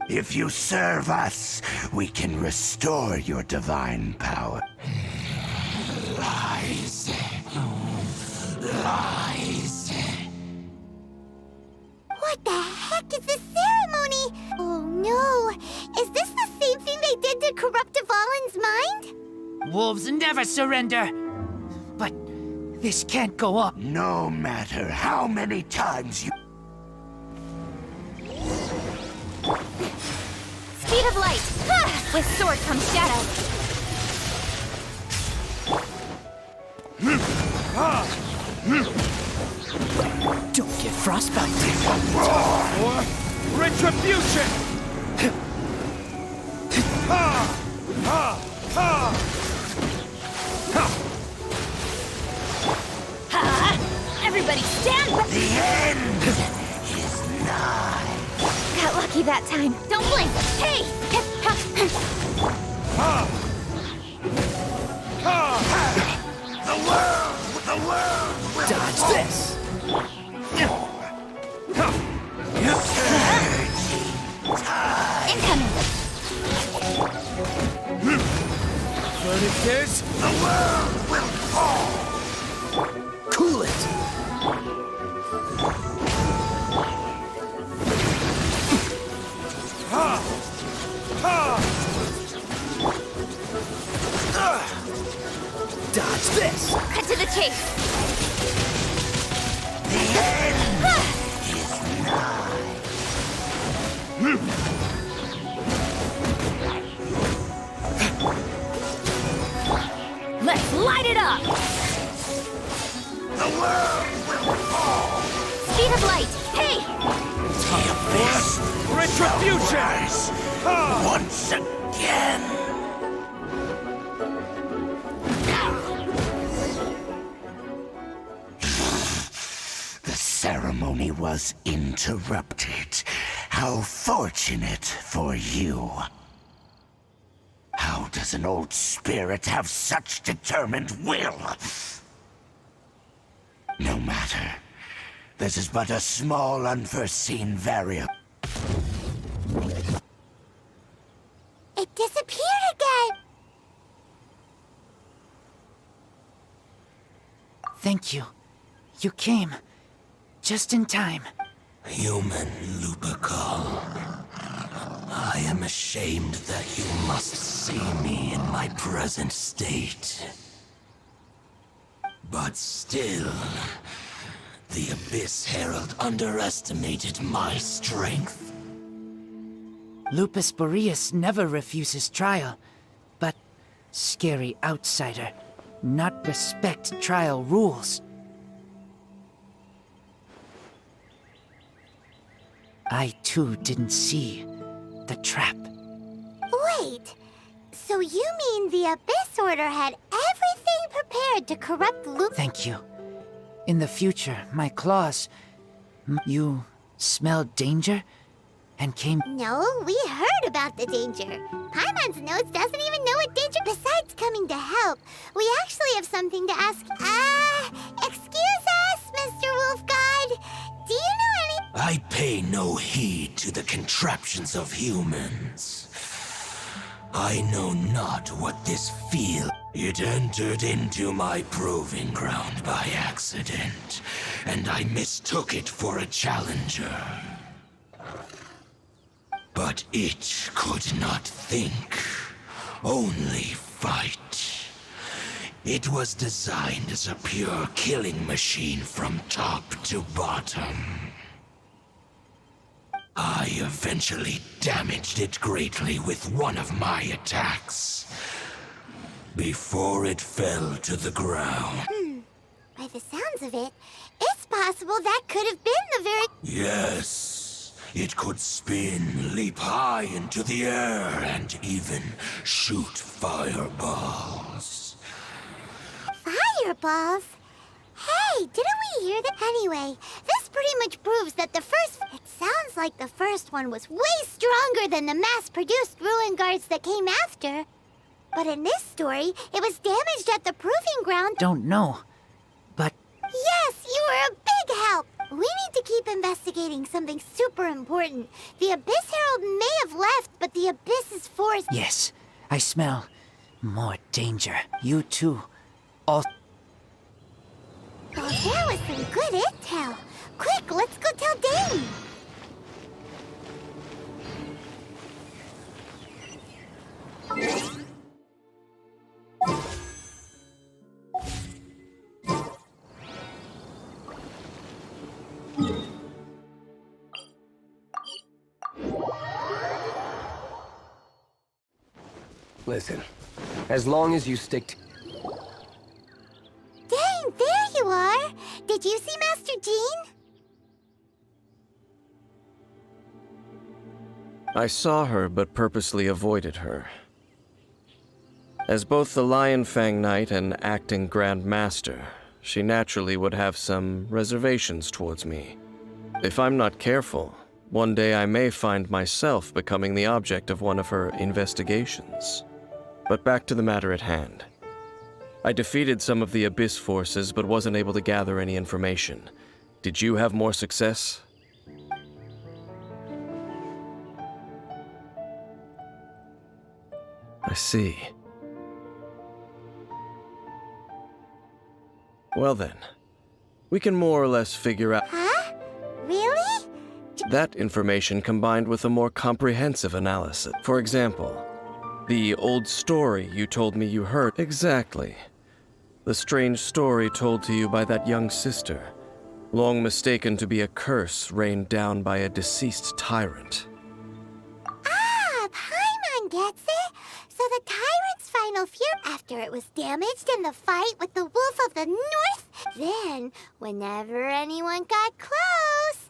If you serve us, we can restore your divine power. Lies. Lies. What the heck is this ceremony? Oh no! Is this the same thing they did to corrupt the Fallen's mind? Wolves never surrender! But this can't go up. No matter how many times you... Speed of light! Ha! With sword comes shadow. Don't get frostbite. Or retribution! Ha! Ha! Ha! Ha! Everybody stand back! The end is nigh. Got lucky that time. Don't blink! Hey! Ha! Ha! The world will Dodge this! Incoming! But if there's... The world will fall. Cool it! Ha! Ha! Dodge this! Cut to the chase! The end is nigh. Let's light it up! The world will fall. Speed of light! Hey! The abyss Retribution! rise Ha! once again. The ceremony was interrupted. How fortunate for you. How does an old spirit have such determined will? No matter. This is but a small, unforeseen variable. It disappeared again! Thank you. You came. Just in time. Human Lupercal. I am ashamed that you must see me in my present state. But still, the Abyss Herald underestimated my strength. Lupus Boreas never refuses trial, but scary outsider, not respect trial rules. I too didn't see the trap. Wait, so you mean the Abyss Order had everything prepared to corrupt Luke? Thank you. In the future, my claws... You smelled danger and came... No, we heard about the danger. Paimon's nose doesn't even know what danger. Besides coming to help, we actually have something to ask. Excuse us, Mr. Wolf God. Do you know any... I pay no heed to the contraptions of humans. I know not what this field... It entered into my proving ground by accident, and I mistook it for a challenger. But it could not think, only fight. It was designed as a pure killing machine from top to bottom. I eventually damaged it greatly with one of my attacks, before it fell to the ground. By the sounds of it, it's possible that could have been the very... Yes, it could spin, leap high into the air, and even shoot fireballs. Fireballs? Hey, didn't we hear that? Anyway, this pretty much proves that the first... It sounds like the first one was way stronger than the mass-produced ruin guards that came after. But in this story, it was damaged at the proving ground. Don't know, but... Yes, you were a big help! We need to keep investigating something super important. The Abyss Herald may have left, but the Abyss's force... Yes, I smell more danger. You too. All... Oh, there was some good intel. Quick, let's go tell Dane! Listen, as long as you stick to... Dane, there you are! Did you see Master Jean? I saw her, but purposely avoided her. As both the Lion Fang Knight and acting Grand Master, she naturally would have some reservations towards me. If I'm not careful, one day I may find myself becoming the object of one of her investigations. But back to the matter at hand. I defeated some of the Abyss forces, but wasn't able to gather any information. Did you have more success? I see. Well then, we can more or less figure out... Huh? Really? That information combined with a more comprehensive analysis. For example, the old story you told me you heard. Exactly. The strange story told to you by that young sister, long mistaken to be a curse rained down by a deceased tyrant. Ah, Paimon gets it! So the tyrant's final fear after it was damaged in the fight with the Wolf of the North, then, whenever anyone got close,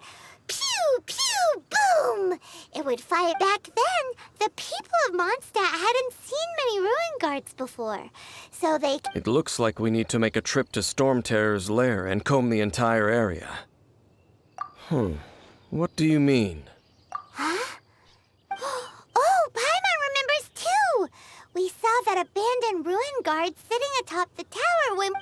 pew, pew, boom! It would fire. Back then, the people of Mondstadt hadn't seen many ruin guards before, so they... It looks like we need to make a trip to Storm Terror's lair and comb the entire area. What do you mean? Huh? Oh, Paimon remembers too! We saw that abandoned ruin guard sitting atop the tower when...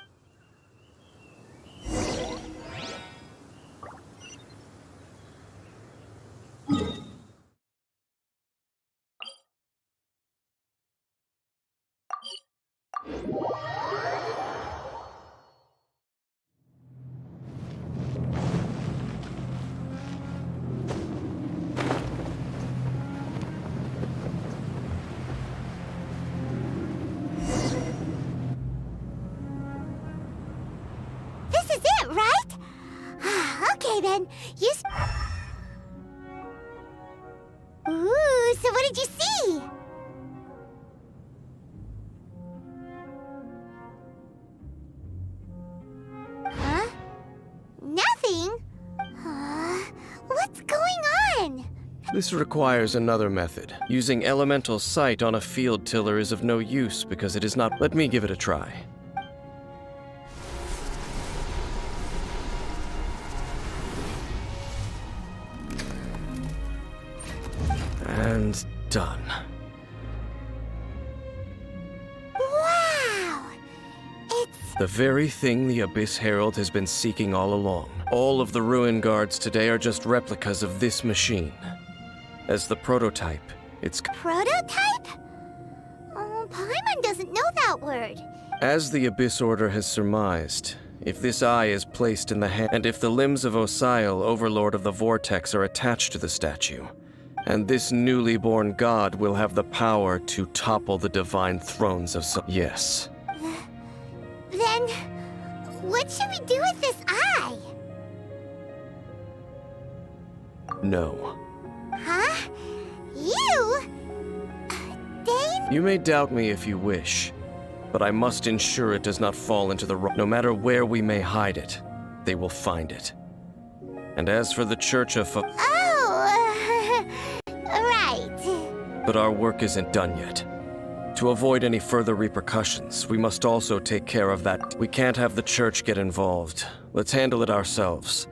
This is it, right? Okay then, Ooh, so what did you see? Huh? Nothing? What's going on? This requires another method. Using elemental sight on a field tiller is of no use because it is not. Let me give it a try. And done. Wow! It's... The very thing the Abyss Herald has been seeking all along. All of the ruin guards today are just replicas of this machine. As the prototype, it's... Prototype? Oh, Paimon doesn't know that word. As the Abyss Order has surmised, if this eye is placed in the hand, and if the limbs of Osiel, Overlord of the Vortex, are attached to the statue, and this newly born god will have the power to topple the divine thrones of some... Yes. Then, what should we do with this eye? No. Huh? You? Dane? You may doubt me if you wish, but I must ensure it does not fall into the wrong... No matter where we may hide it, they will find it. And as for the Church of... Oh, right. But our work isn't done yet. To avoid any further repercussions, we must also take care of that. We can't have the Church get involved. Let's handle it ourselves.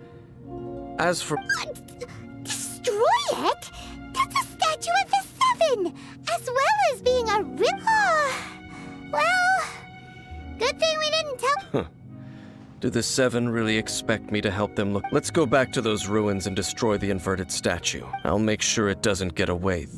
As for... Destroy it? That's a statue of the Seven, as well as being a well, good thing we didn't tell... Do the Seven really expect me to help them look? Let's go back to those ruins and destroy the inverted statue. I'll make sure it doesn't get away.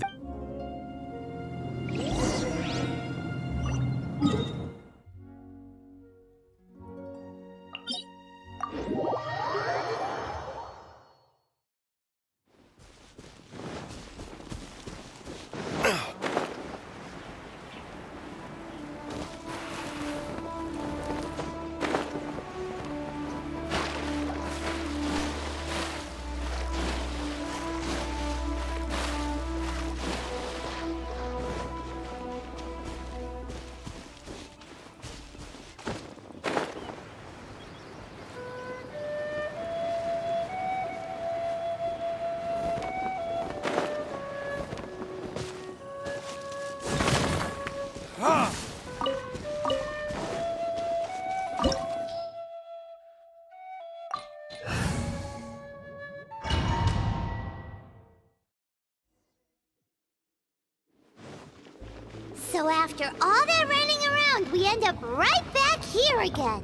So after all that running around, we end up right back here again.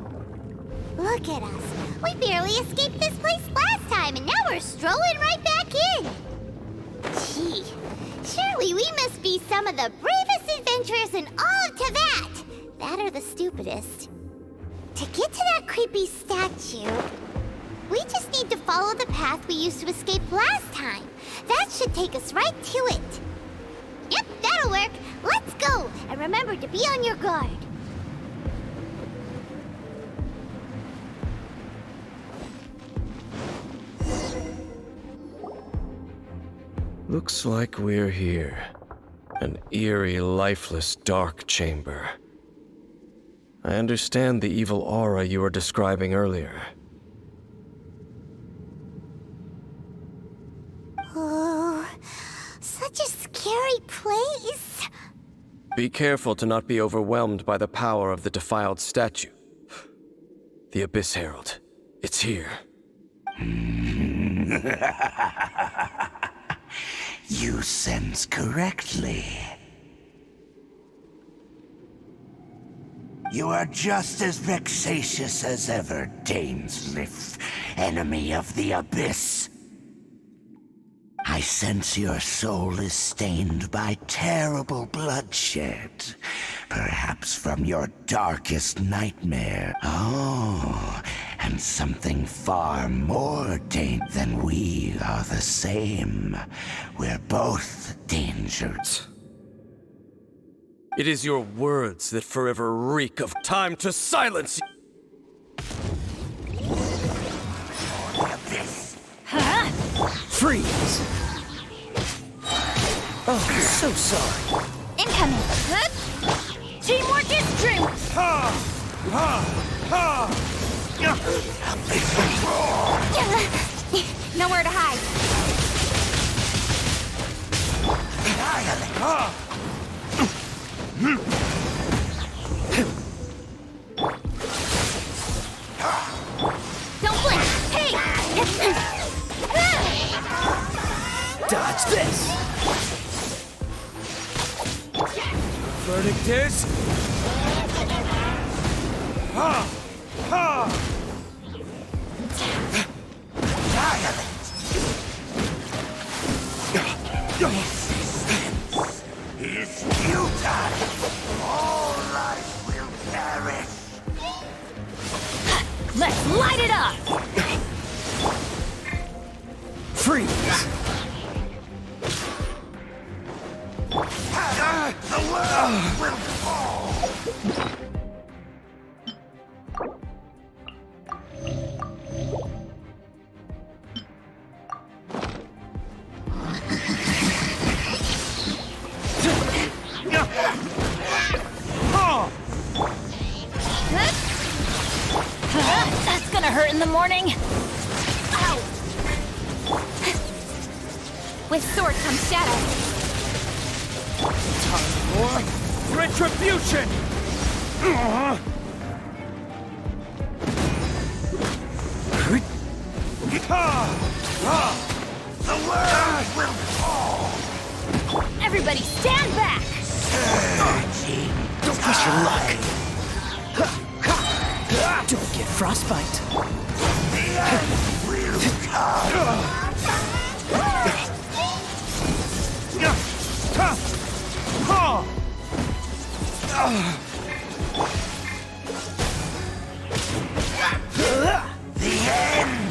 Look at us. We barely escaped this place last time, and now we're strolling right back in. Gee, surely we must be some of the bravest adventurers in all of Teyvat. That or the stupidest. To get to that creepy statue, we just need to follow the path we used to escape last time. That should take us right to it. Yep, that'll work. Let's go, and remember to be on your guard. Looks like we're here. An eerie, lifeless, dark chamber. I understand the evil aura you were describing earlier. Oh, such a scary place. Be careful to not be overwhelmed by the power of the defiled statue. The Abyss Herald. It's here. You sense correctly. You are just as vexatious as ever, Dainsleif, enemy of the Abyss. I sense your soul is stained by terrible bloodshed, perhaps from your darkest nightmare. Oh, and something far more than we are the same. We're both dangerous. It is your words that forever reek of time to silence you. Freeze! Oh, so sorry. Incoming! Teamwork is strength! Nowhere to hide. Don't blink! Hey! Dodge this! Verdict is... It's futile. All life will perish. Let's light it up! Freeze! The world will fall. That's gonna hurt in the morning. Ow! With sword comes shadow. Time for retribution! The world will fall. Everybody stand back! Don't push your luck. Don't get frostbite. The end will come. The end.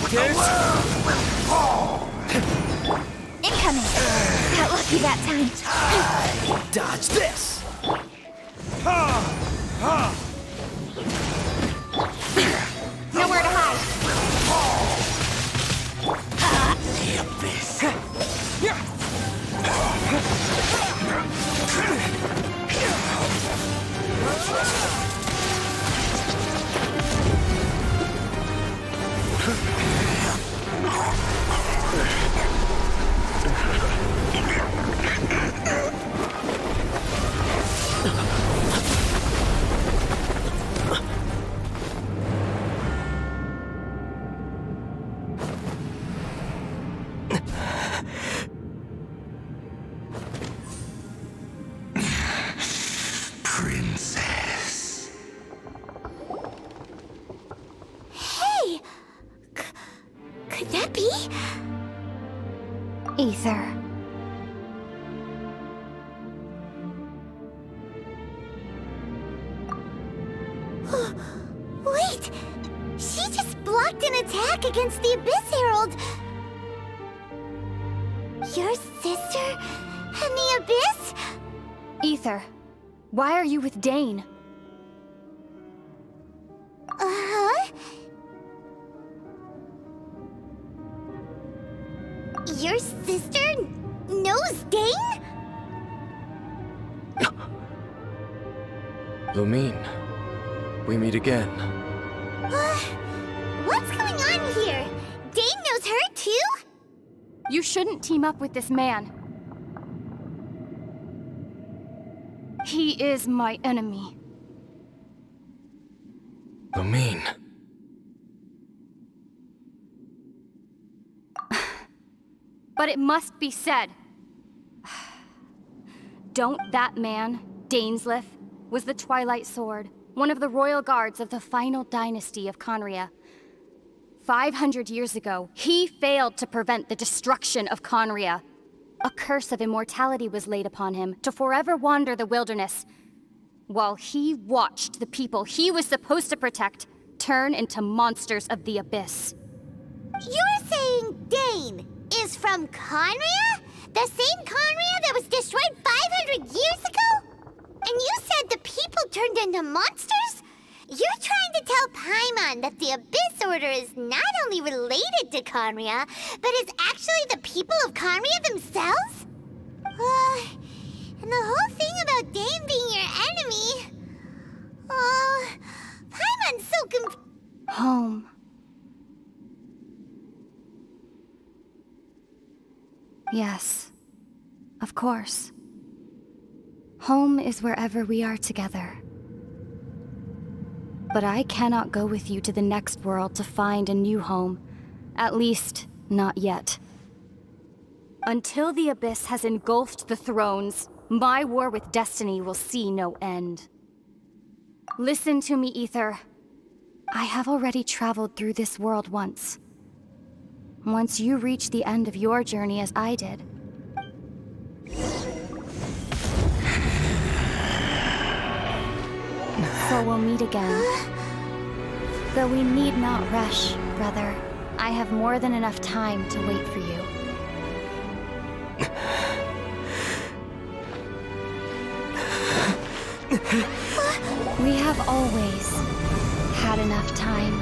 The world will fall. Incoming! Got lucky that time. Dodge this! Nowhere to hide. The abyss. Princess. Hey! Could that be? Ether. Wait! She just blocked an attack against the Abyss Herald! Your sister and the Abyss? Ether. Why are you with Dane? Uh-huh. Your sister knows Dane? Lumine, we meet again. What's going on here? Dane knows her too? You shouldn't team up with this man. He is my enemy. Lumine. But it must be said. Don't that man, Dainsleif, was the Twilight Sword, one of the royal guards of the final dynasty of Conria. 500 years ago, he failed to prevent the destruction of Conria. A curse of immortality was laid upon him to forever wander the wilderness, while he watched the people he was supposed to protect turn into monsters of the abyss. You're saying Dane is from Conria? The same Conria that was destroyed 500 years ago? And you said the people turned into monsters? You're trying to tell Paimon that the Abyss Order is not only related to Conria, but is actually the people of Conria themselves? And the whole thing about Dane being your enemy... Oh, Paimon's so Home. Yes, of course. Home is wherever we are together. But I cannot go with you to the next world to find a new home. At least, not yet. Until the Abyss has engulfed the thrones, my war with Destiny will see no end. Listen to me, Ether. I have already traveled through this world once. Once you reach the end of your journey as I did. So we'll meet again. Though we need not rush, brother. I have more than enough time to wait for you. We have always had enough time.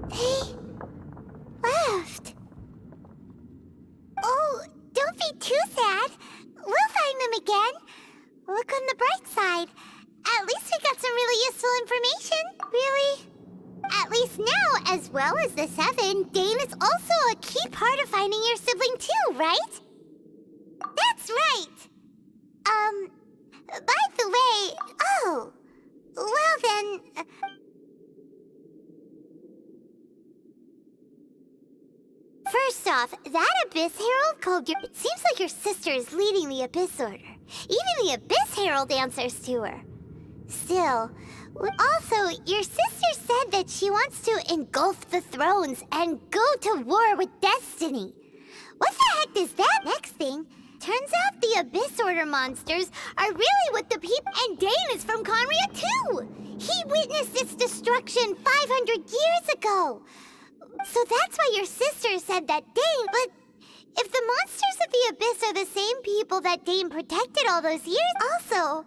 They left. Oh, don't be too sad. We'll find them again. Look on the bright side. At least we got some really useful information. Really? At least now, as well as the 7, Dane is also a key part of finding your sibling too, right? That's right! By the way, oh, well then... First off, that Abyss Herald called your... It seems like your sister is leading the Abyss Order. Even the Abyss Herald answers to her. Still... Also, your sister said that she wants to engulf the thrones and go to war with Destiny. What the heck is that next thing? Turns out the Abyss Order monsters are really what the people... And Dane is from Conria too! He witnessed its destruction 500 years ago! So that's why your sister said that Dane... But if the monsters of the Abyss are the same people that Dane protected all those years... Also,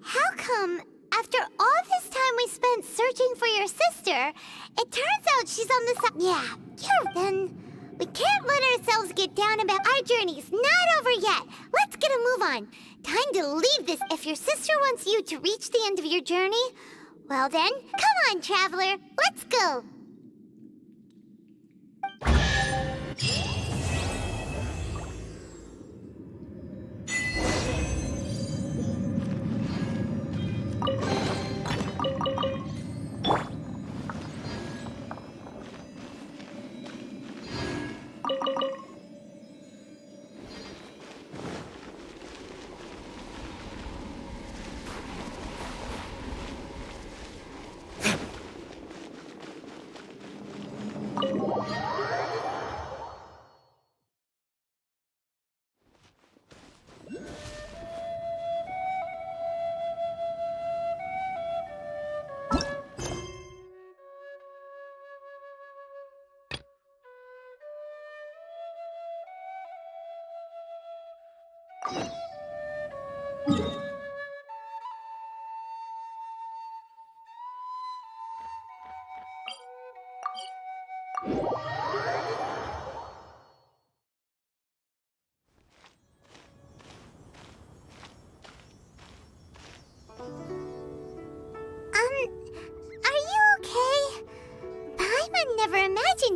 how come... After all this time we spent searching for your sister, it turns out she's on the side... Yeah, then we can't let ourselves get down about our journey's not over yet. Let's get a move on. Time to leave this. If your sister wants you to reach the end of your journey, well then, come on, traveler. Let's go.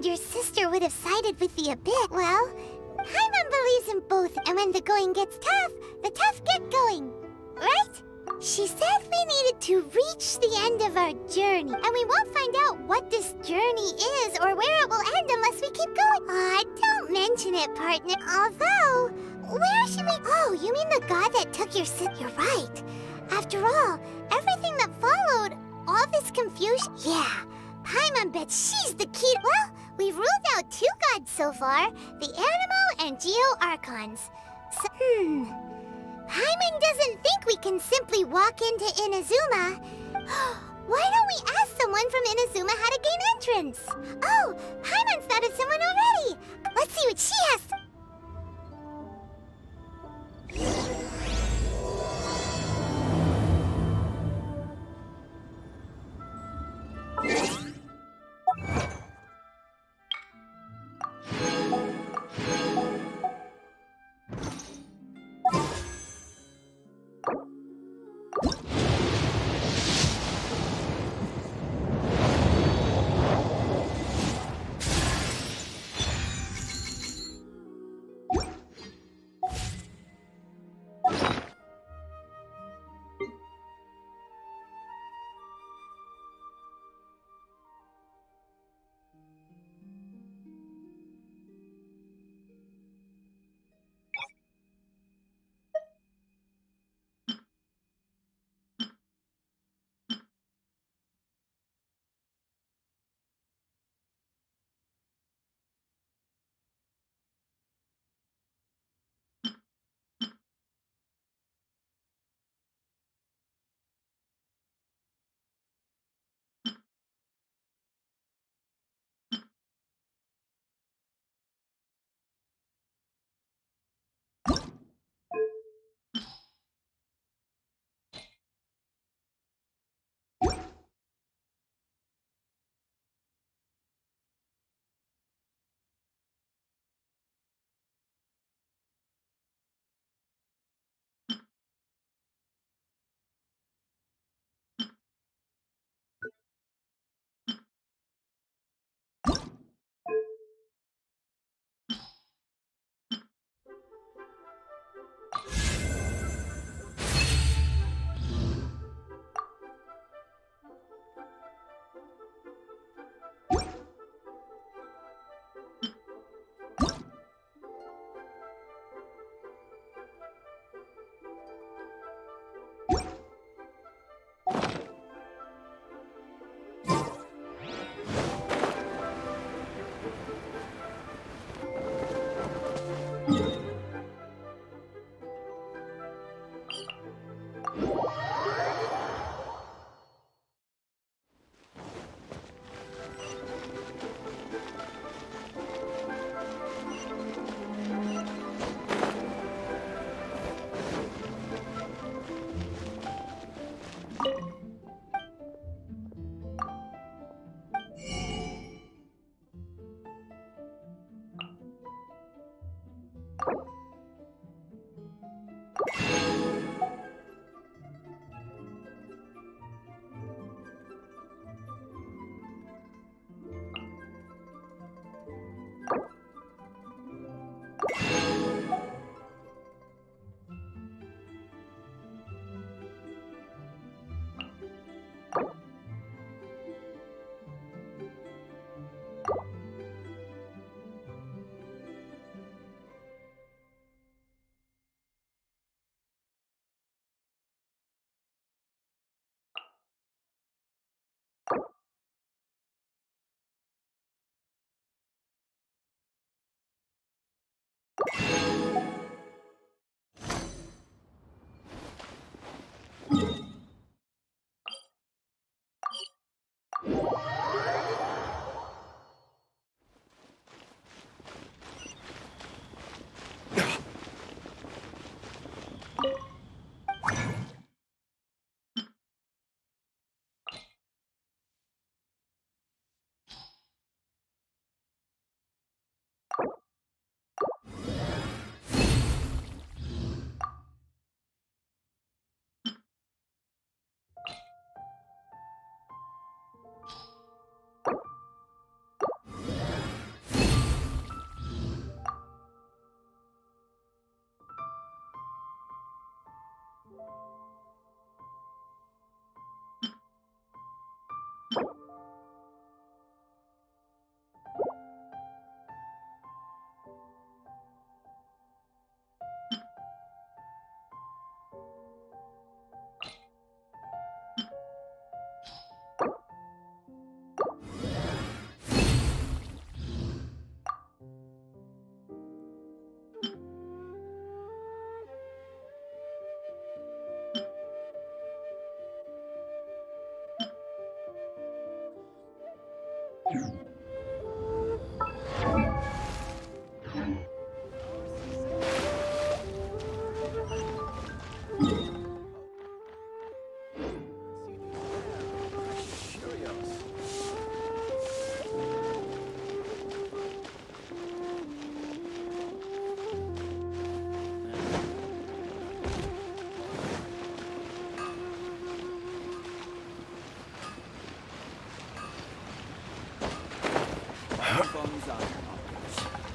Your sister would have sided with the Abyss. Well, Paimon believes in both, and when the going gets tough, the tough get going. Right? She said we needed to reach the end of our journey, and we won't find out what this journey is or where it will end unless we keep going. Aw, don't mention it, partner. Although, where should we... Oh, you mean the god that took your sister? You're right. After all, everything that followed, all this confusion... Yeah, Paimon bets she's the key... Well... We've ruled out 2 gods so far, the Animo and Geo Archons. So, Paimon doesn't think we can simply walk into Inazuma. Why don't we ask someone from Inazuma how to gain entrance? Oh, Paimon's thought of someone already. Let's see what she has to...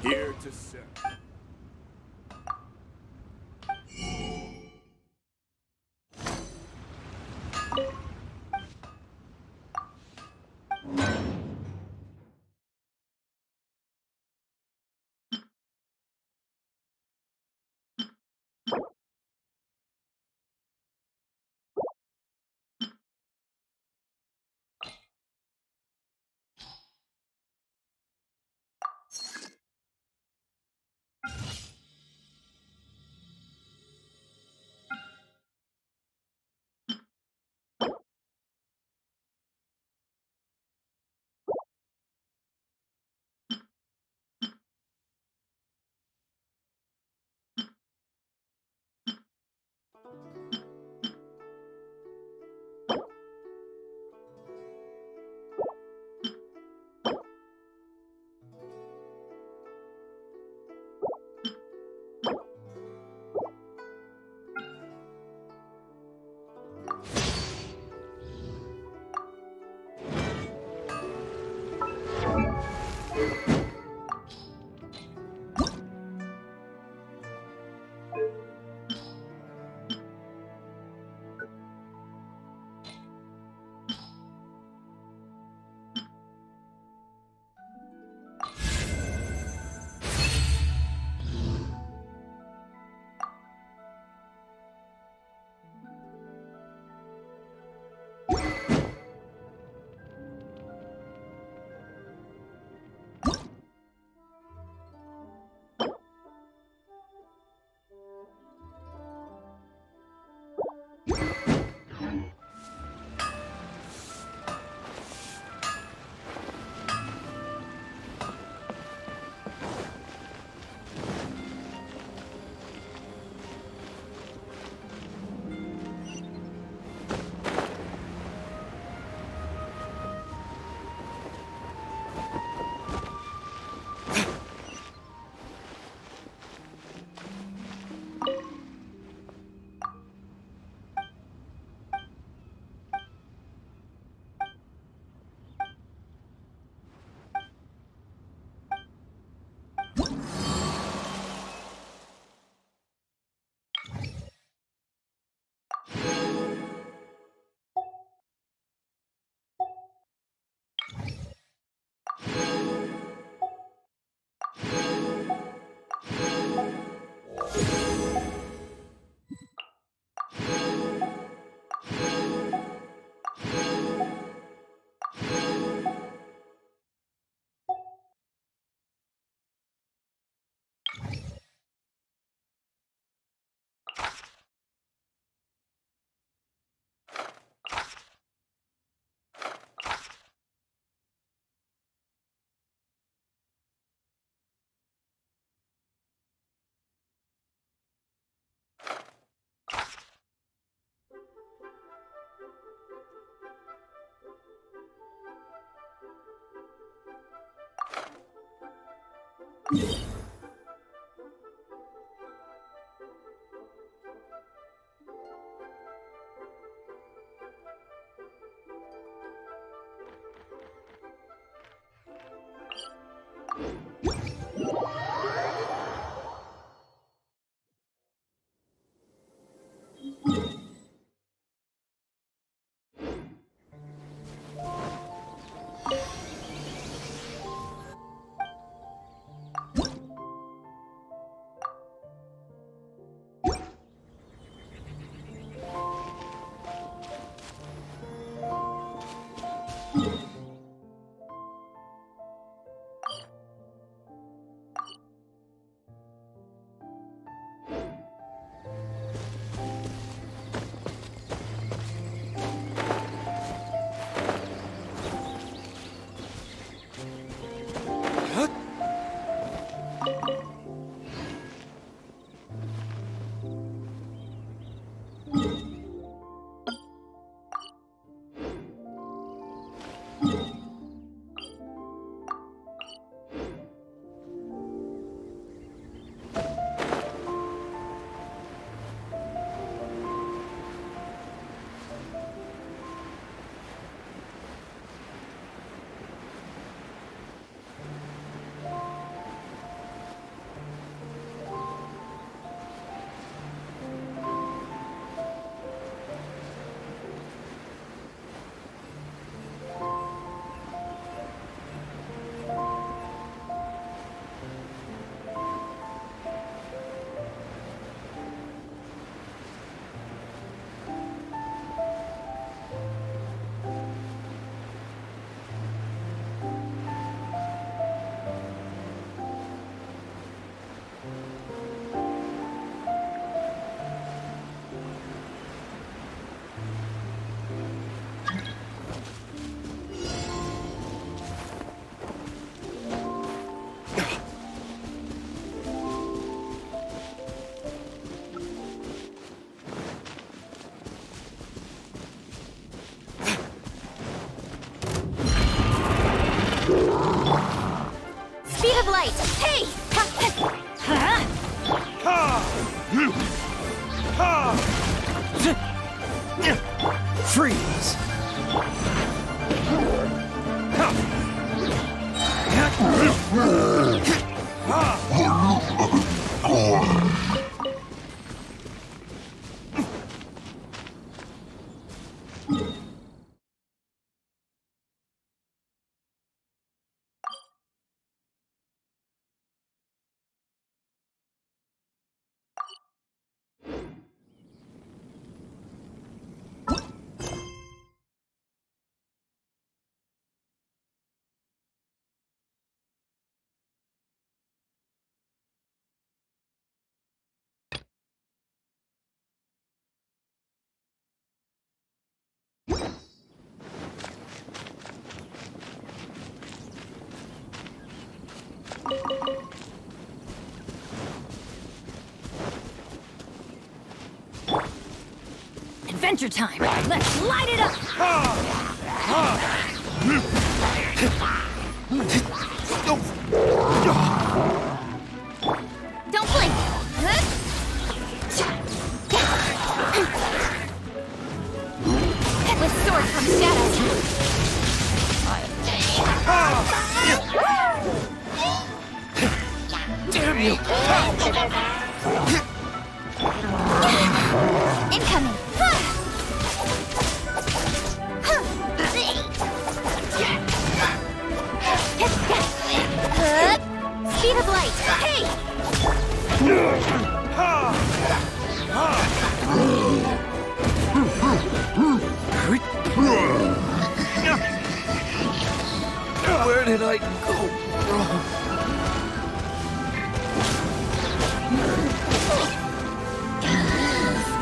Here to serve. blight! Hey! Freeze! Adventure time! Let's light it up! Don't blink! With sword from shadows! Damn you! Incoming! Speed of light! Hey! Where did I go wrong?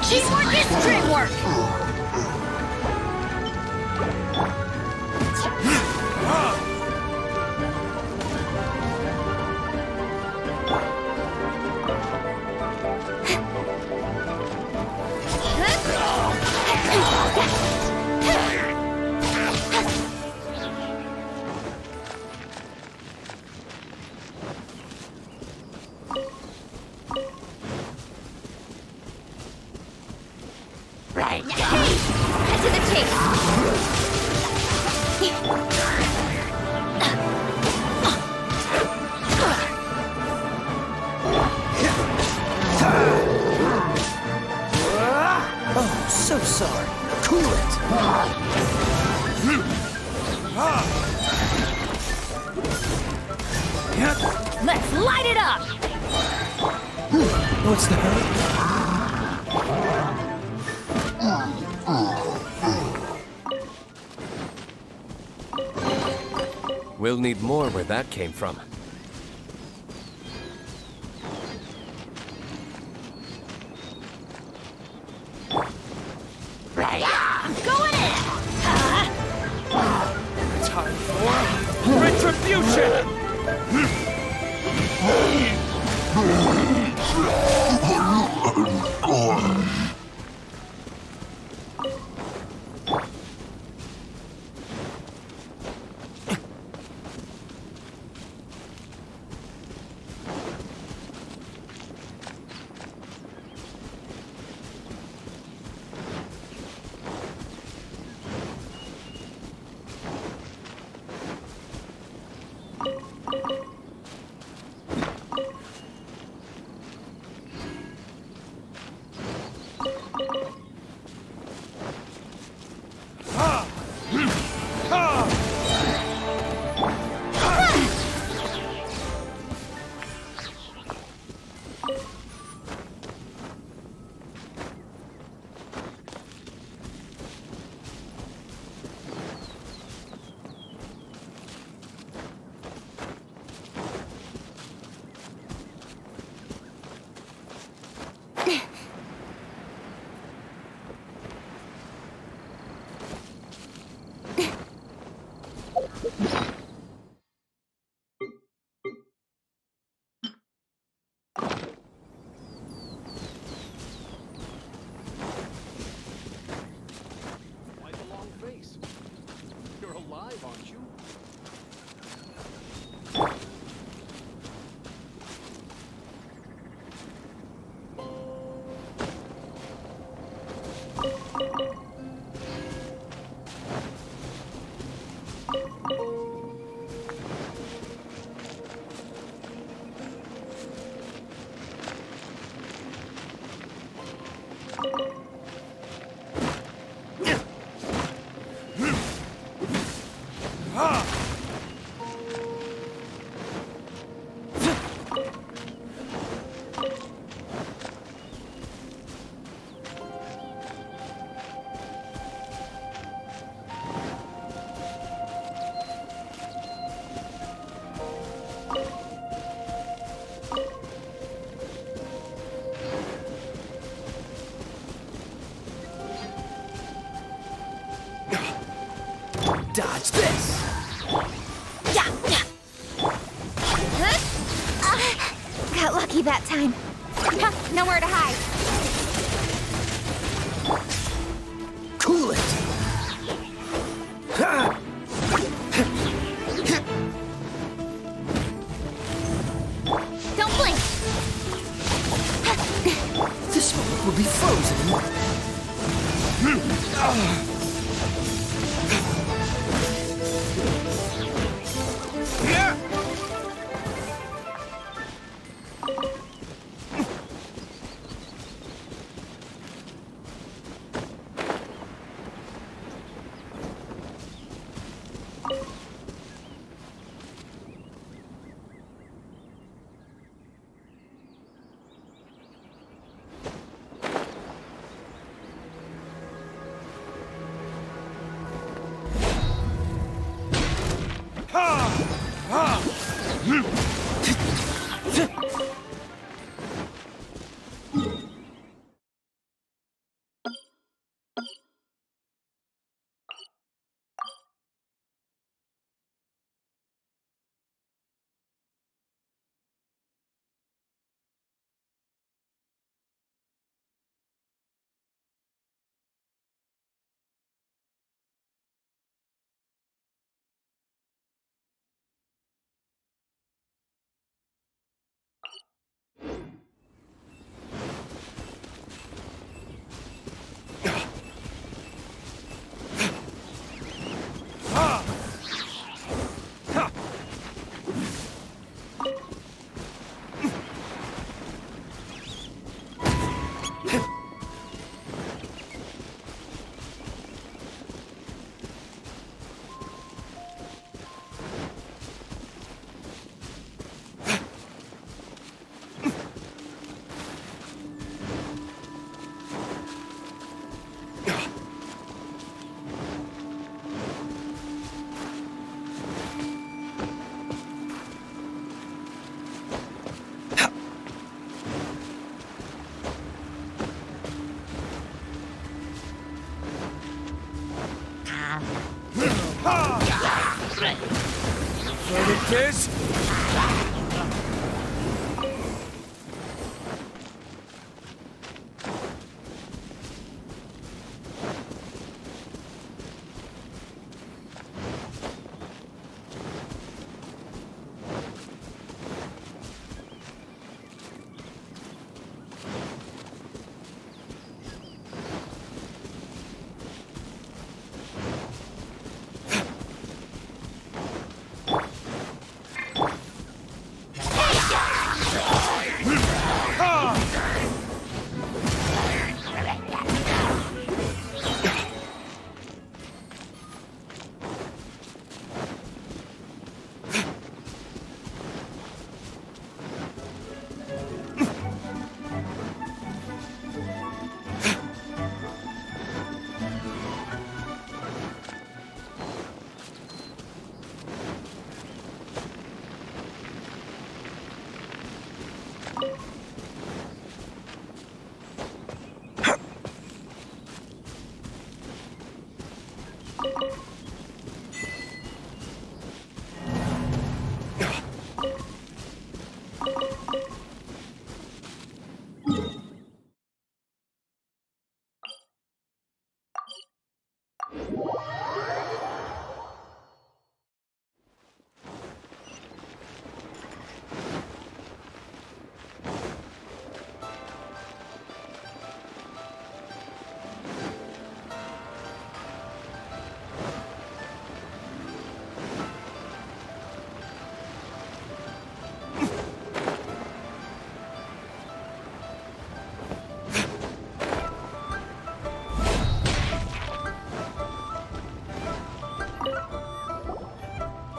Teamwork is dreamwork! Right. Hey! Cut to the chase! Oh, so sorry. Cool it. Let's light it up! What's the hurry? We'll need more where that came from. Going in! Time for retribution! Dodge this! Got lucky that time. Nowhere to hide. Cool it! Don't blink! This moment will be frozen. Kids?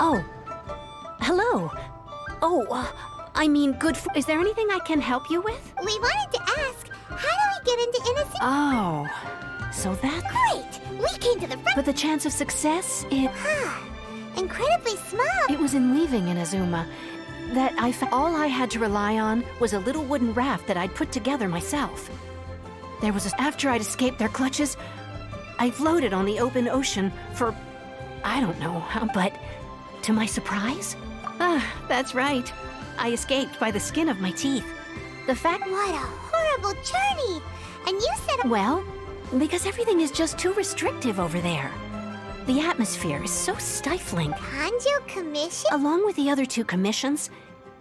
Oh. Hello. Oh, I mean, good for— Is there anything I can help you with? We wanted to ask, how do we get into Innocent? Oh. So that— Great! We came to the front. But the chance of success, it— Incredibly small. It was in leaving Inazuma that all I had to rely on was a little wooden raft that I'd put together myself. There was after I'd escaped their clutches, I floated on the open ocean for— I don't know, but to my surprise— that's right. I escaped by the skin of my teeth. The fact— What a horrible journey! And you said— Well, because everything is just too restrictive over there. The atmosphere is so stifling. Kanjo Commission? Along with the other 2 commissions,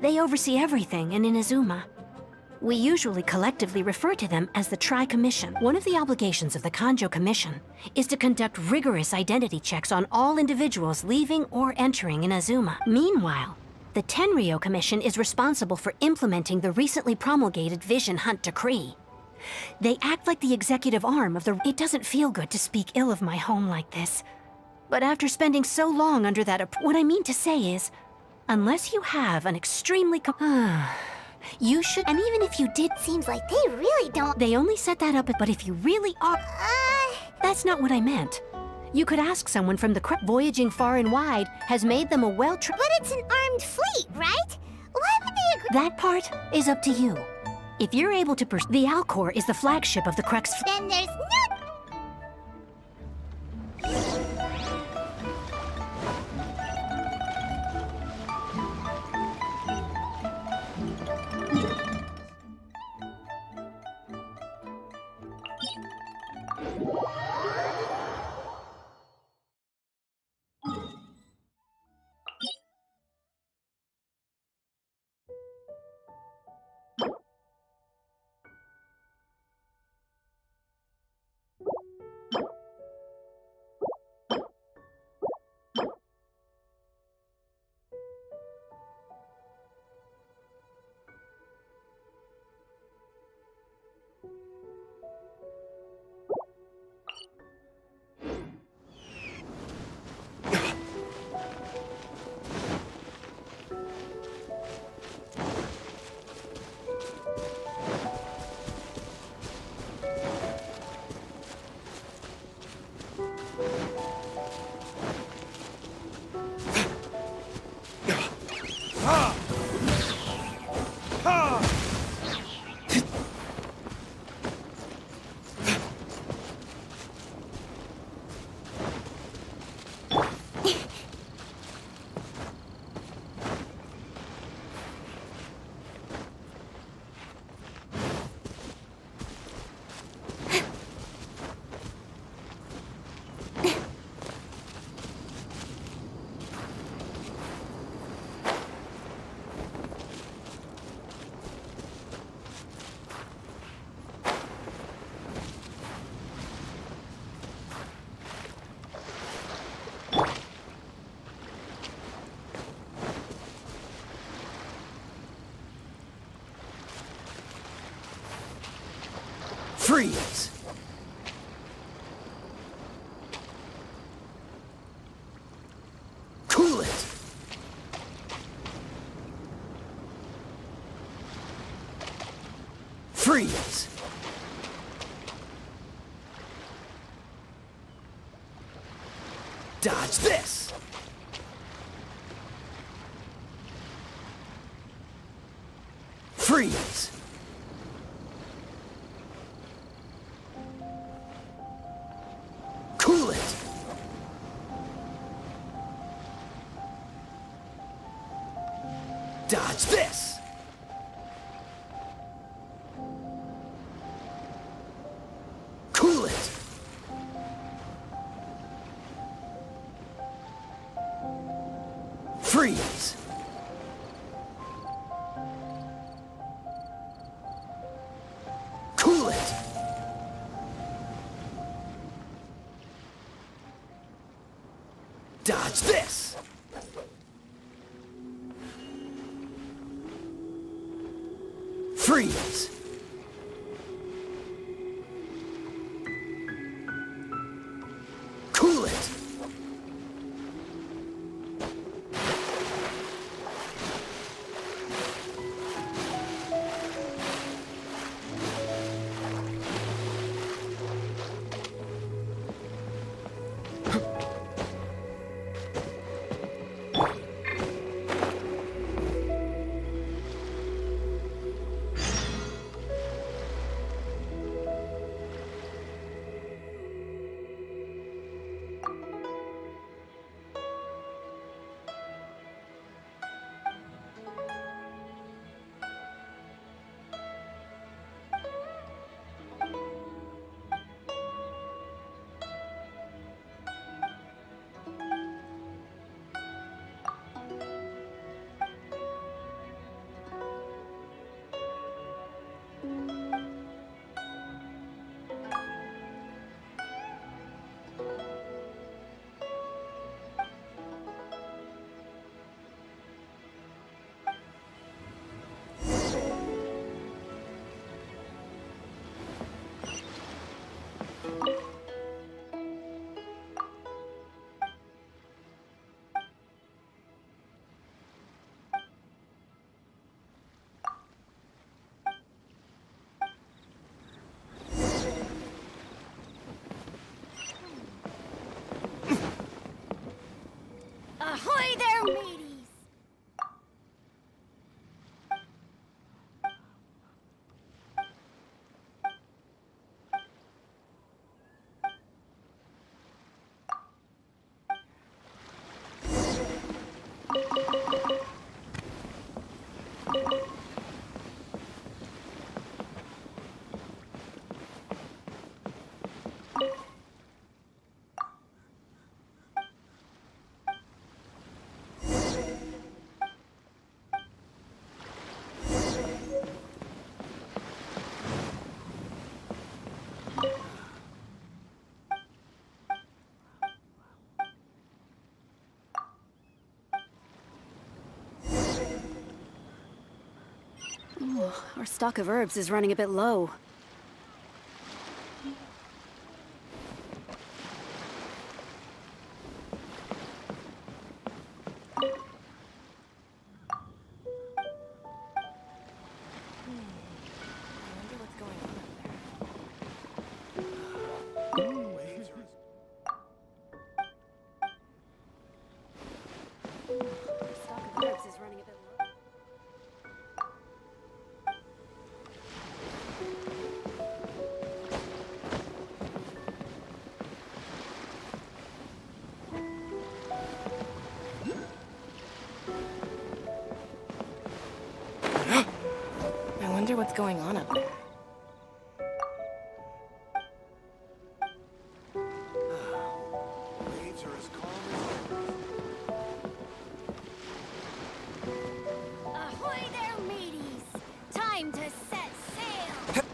they oversee everything in Inazuma. We usually collectively refer to them as the Tri-Commission. One of the obligations of the Kanjo Commission is to conduct rigorous identity checks on all individuals leaving or entering Inazuma. Meanwhile, the Tenryo Commission is responsible for implementing the recently promulgated Vision Hunt Decree. They act like the executive arm of the— It doesn't feel good to speak ill of my home like this. But after spending so long under that— What I mean to say is, unless you have an extremely— you should— And even if you did— Seems like they really don't— They only set that up— But if you really are— That's not what I meant. You could ask someone from the voyaging far and wide has made them a But it's an armed fleet, right? Why would they agree— That part is up to you. If you're able to the Alcor is the flagship of the Crux— Then there's no— Freeze! Cool it! Freeze! Dodge this! Freeze! Cool it! Dodge this! Cool it! Freeze! Cool it! Dodge this! Freeze! Cool it! Ahoy there, mateys! Ooh, our stock of herbs is running a bit low. I wonder what's going on up there. Waves are as calm as Ahoy there, mateys! Time to set sail!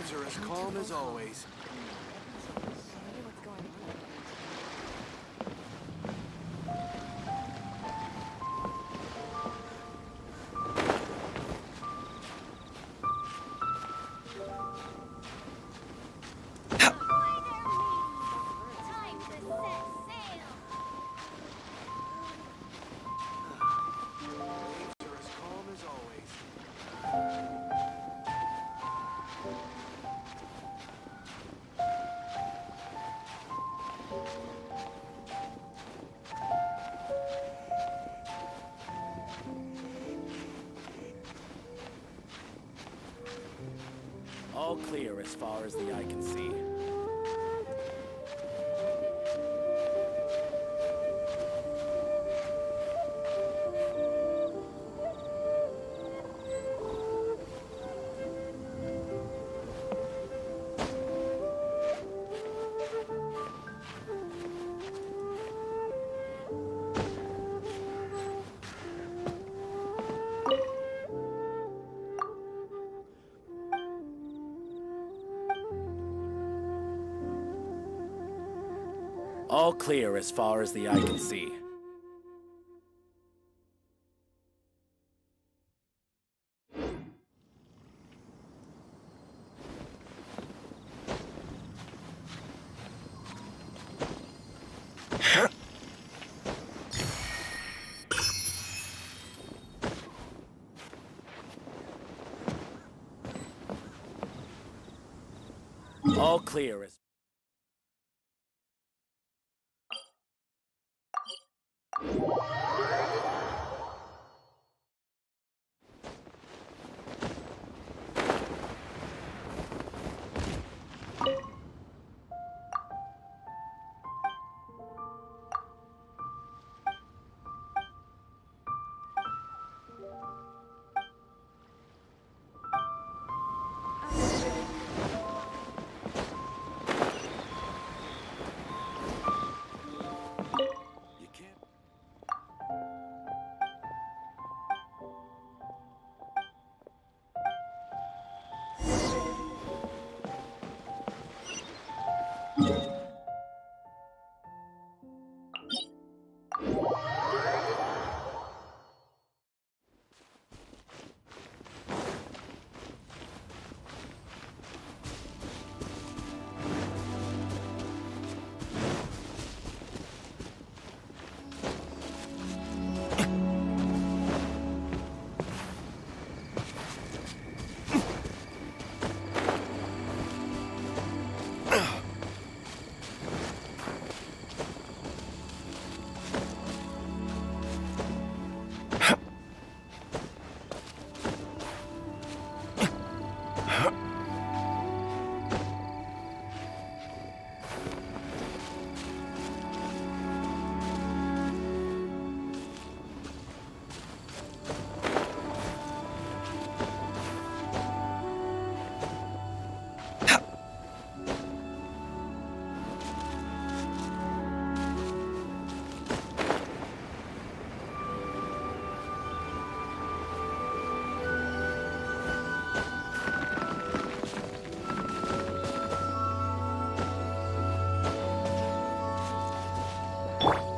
waves are as calm as always. All clear as far as the eye can see. All clear as far as the eye can see. All clear as...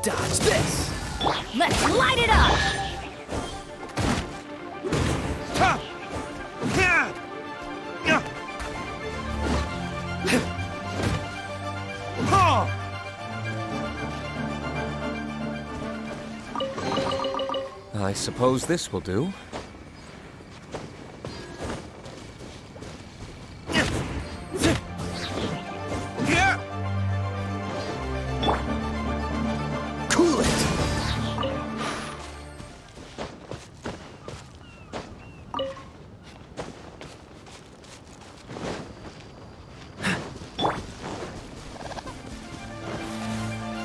Dodge this! Let's light it up! I suppose this will do. Cool it!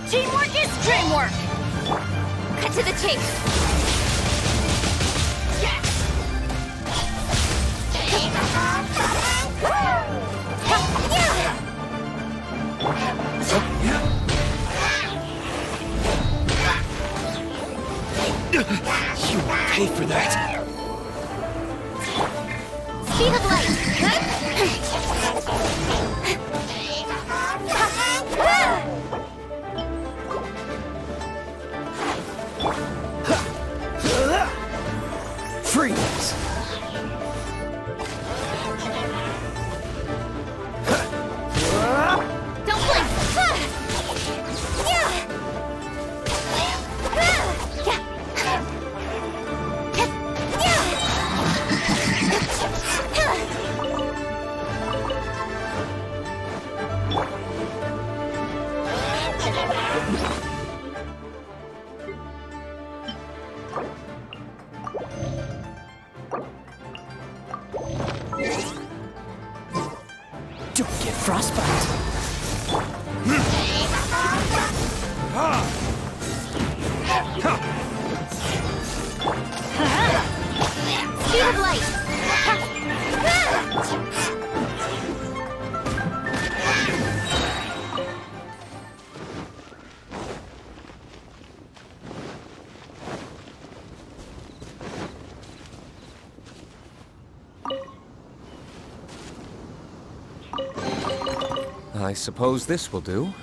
Teamwork is dreamwork! Cut to the chase! You will pay for that! Speed of light. Freeze! Don't blink. Don't get frostbite! Speed of light. I suppose this will do.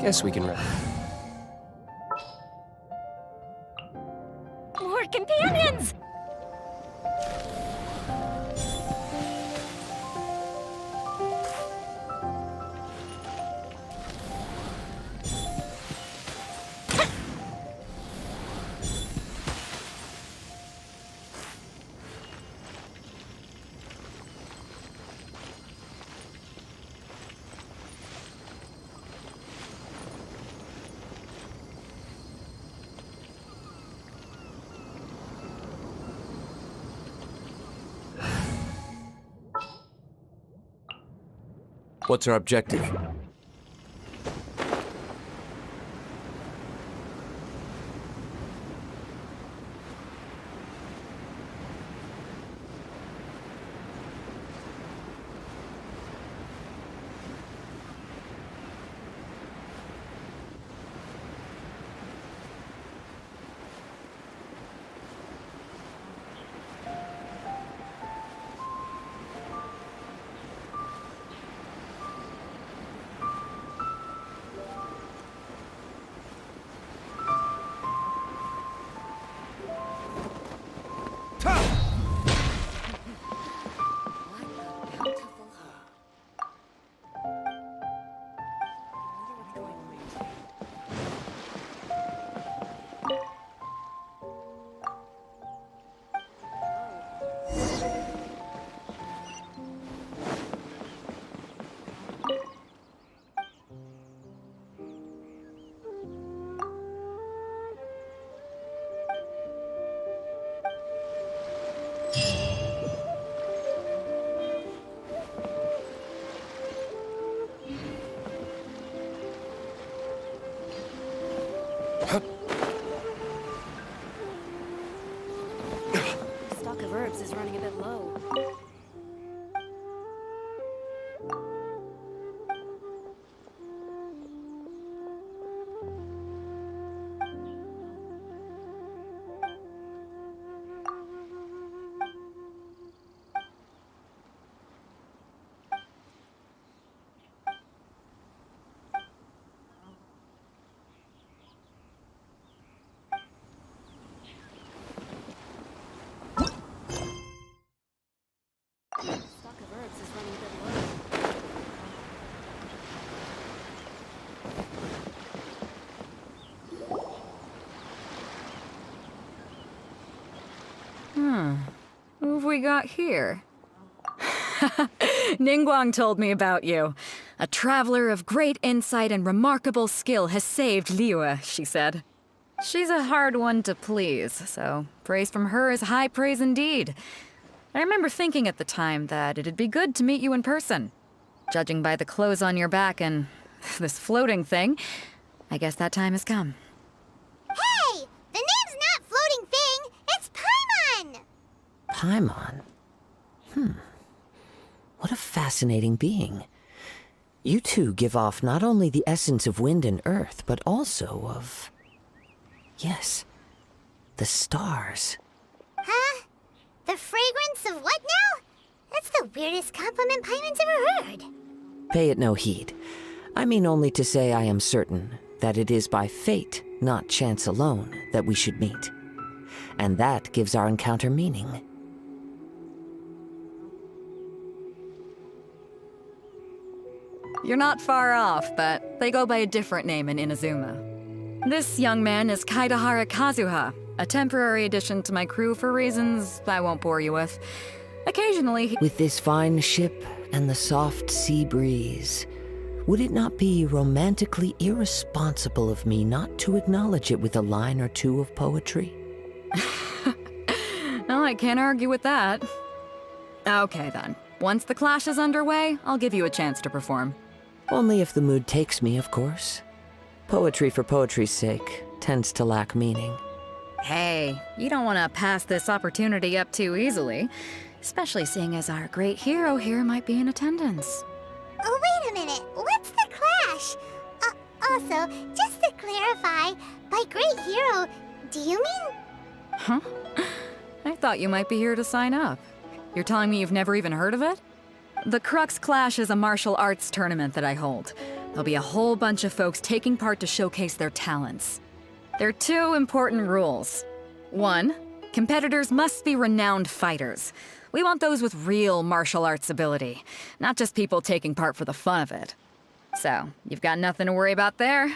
Guess we can run. More companions! What's our objective? Stock of herbs is running a bit low. Stock of herbs is running a bit low. Who have we got here? Ningguang told me about you. A traveler of great insight and remarkable skill has saved Liyue, she said. She's a hard one to please, so praise from her is high praise indeed. I remember thinking at the time that it'd be good to meet you in person. Judging by the clothes on your back and this floating thing, I guess that time has come. Hey! The name's not Floating Thing, it's Paimon! Paimon? What a fascinating being. You two give off not only the essence of wind and earth, but also of... yes, the stars. Huh? The fragrance of what now? That's the weirdest compliment Paimon's ever heard. Pay it no heed. I mean only to say I am certain that it is by fate, not chance alone, that we should meet. And that gives our encounter meaning. You're not far off, but they go by a different name in Inazuma. This young man is Kaidahara Kazuha, a temporary addition to my crew for reasons I won't bore you with. Occasionally he— With this fine ship and the soft sea breeze, would it not be romantically irresponsible of me not to acknowledge it with a line or two of poetry? No, I can't argue with that. Okay then. Once the clash is underway, I'll give you a chance to perform. Only if the mood takes me, of course. Poetry for poetry's sake tends to lack meaning. Hey, you don't want to pass this opportunity up too easily, especially seeing as our great hero here might be in attendance. Oh, wait a minute. What's the clash? Also, just to clarify, by great hero, do you mean... Huh? I thought you might be here to sign up. You're telling me you've never even heard of it? The Crux Clash is a martial arts tournament that I hold. There'll be a whole bunch of folks taking part to showcase their talents. There are two important rules. 1, competitors must be renowned fighters. We want those with real martial arts ability, not just people taking part for the fun of it. So, you've got nothing to worry about there.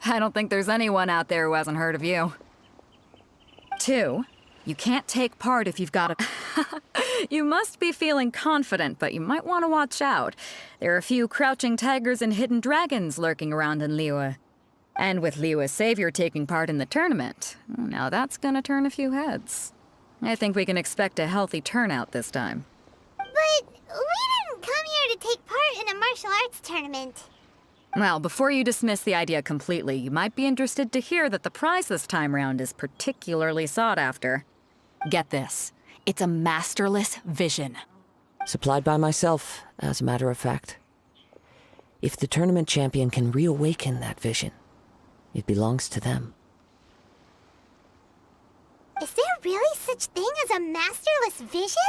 I don't think there's anyone out there who hasn't heard of you. 2, you can't take part if you've got a... You must be feeling confident, but you might want to watch out. There are a few crouching tigers and hidden dragons lurking around in Liyue. And with Liyue's savior taking part in the tournament, now that's gonna turn a few heads. I think we can expect a healthy turnout this time. But we didn't come here to take part in a martial arts tournament. Well, before you dismiss the idea completely, you might be interested to hear that the prize this time round is particularly sought after. Get this. It's a masterless vision. Supplied by myself, as a matter of fact. If the tournament champion can reawaken that vision, it belongs to them. Is there really such thing as a masterless vision?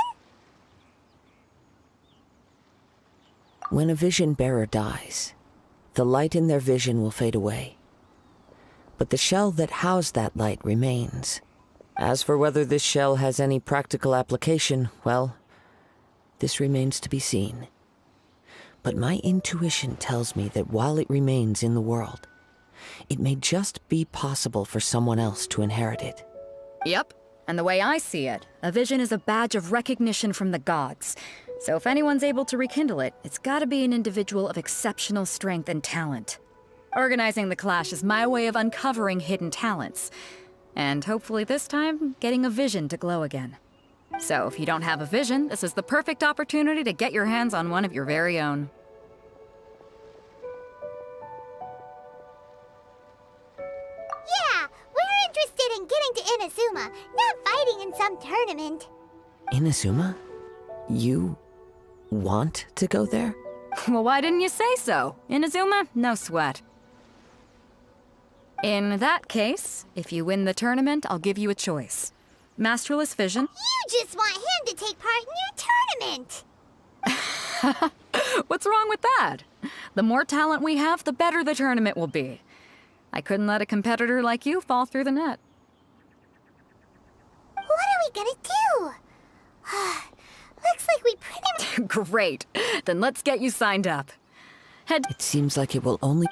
When a vision bearer dies, the light in their vision will fade away. But the shell that housed that light remains. As for whether this shell has any practical application, well, this remains to be seen. But my intuition tells me that while it remains in the world, it may just be possible for someone else to inherit it. Yep, and the way I see it, a vision is a badge of recognition from the gods. So if anyone's able to rekindle it, it's gotta be an individual of exceptional strength and talent. Organizing the clash is my way of uncovering hidden talents. And hopefully this time, getting a vision to glow again. So if you don't have a vision, this is the perfect opportunity to get your hands on one of your very own. Yeah, in getting to Inazuma, not fighting in some tournament. Inazuma? You want to go there? Well, why didn't you say so? Inazuma? No sweat. In that case, if you win the tournament, I'll give you a choice. Masterless Vision. You just want him to take part in your tournament! What's wrong with that? The more talent we have, the better the tournament will be. I couldn't let a competitor like you fall through the net. What are we gonna do? Looks like we pretty much... Great. Then let's get you signed up. It seems like it will only...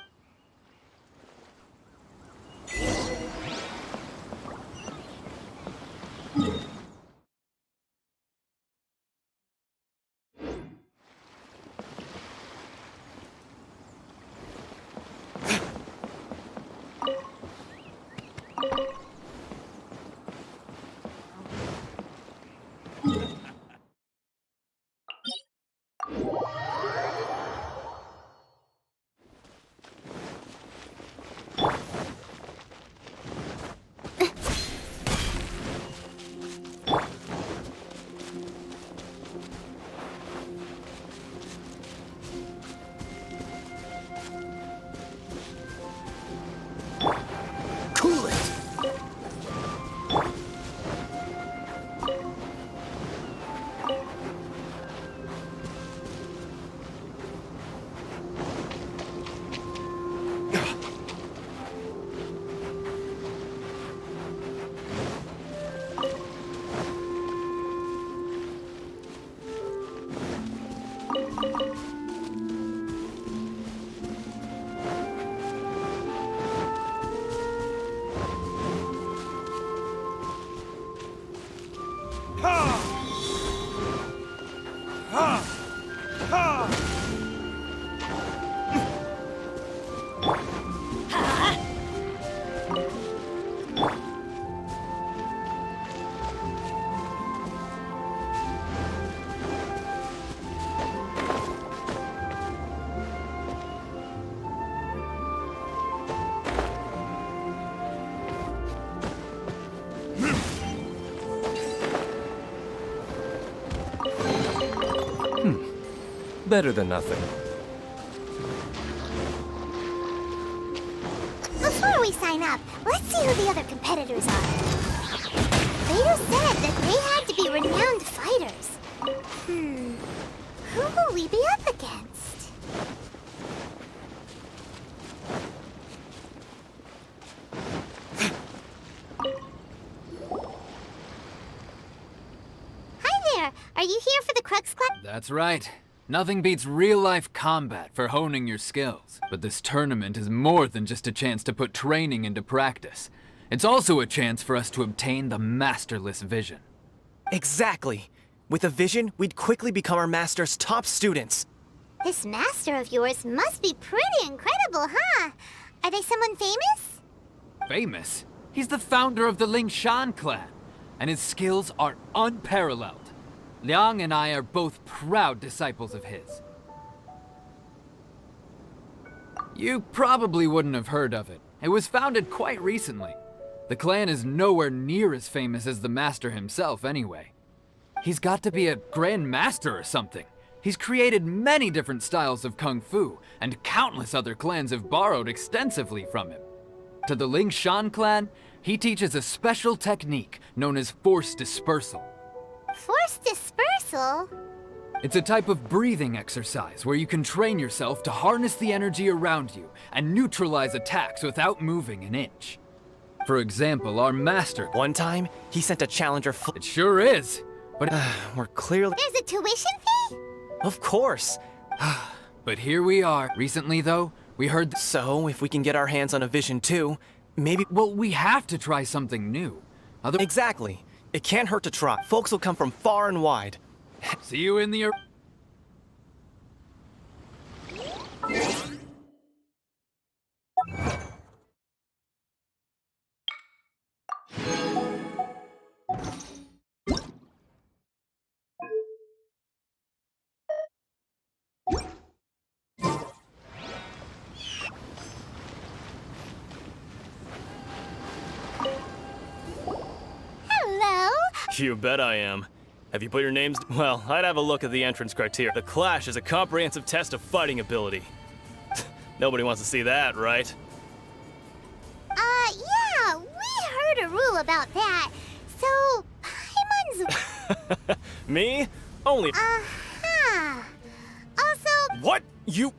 Cool it! Better than nothing. Before we sign up, let's see who the other competitors are. Vader said that they had to be renowned fighters. Who will we be up against? Hi there! Are you here for the Crux Club? That's right. Nothing beats real-life combat for honing your skills. But this tournament is more than just a chance to put training into practice. It's also a chance for us to obtain the Masterless Vision. Exactly. With a vision, we'd quickly become our master's top students. This master of yours must be pretty incredible, huh? Are they someone famous? Famous? He's the founder of the Ling Shan clan, and his skills are unparalleled. Liang and I are both proud disciples of his. You probably wouldn't have heard of it. It was founded quite recently. The clan is nowhere near as famous as the master himself anyway. He's got to be a grand master or something. He's created many different styles of kung fu, and countless other clans have borrowed extensively from him. To the Ling Shan clan, he teaches a special technique known as force dispersal. Force dispersal? It's a type of breathing exercise where you can train yourself to harness the energy around you and neutralize attacks without moving an inch. For example, our master... One time, he sent a challenger It sure is, but... we're clearly... There's a tuition fee? Of course. But here we are. Recently, though, we heard... So, if we can get our hands on a vision too, maybe... Well, we have to try something new. Exactly. It can't hurt to try. Folks will come from far and wide. See you in the... You bet I am. Have you put your names? Well, I'd have a look at the entrance criteria. The Clash is a comprehensive test of fighting ability. Nobody wants to see that, right? Yeah, we heard a rule about that. So, Paimon's... Me? Only... Uh-huh. Also... What? You...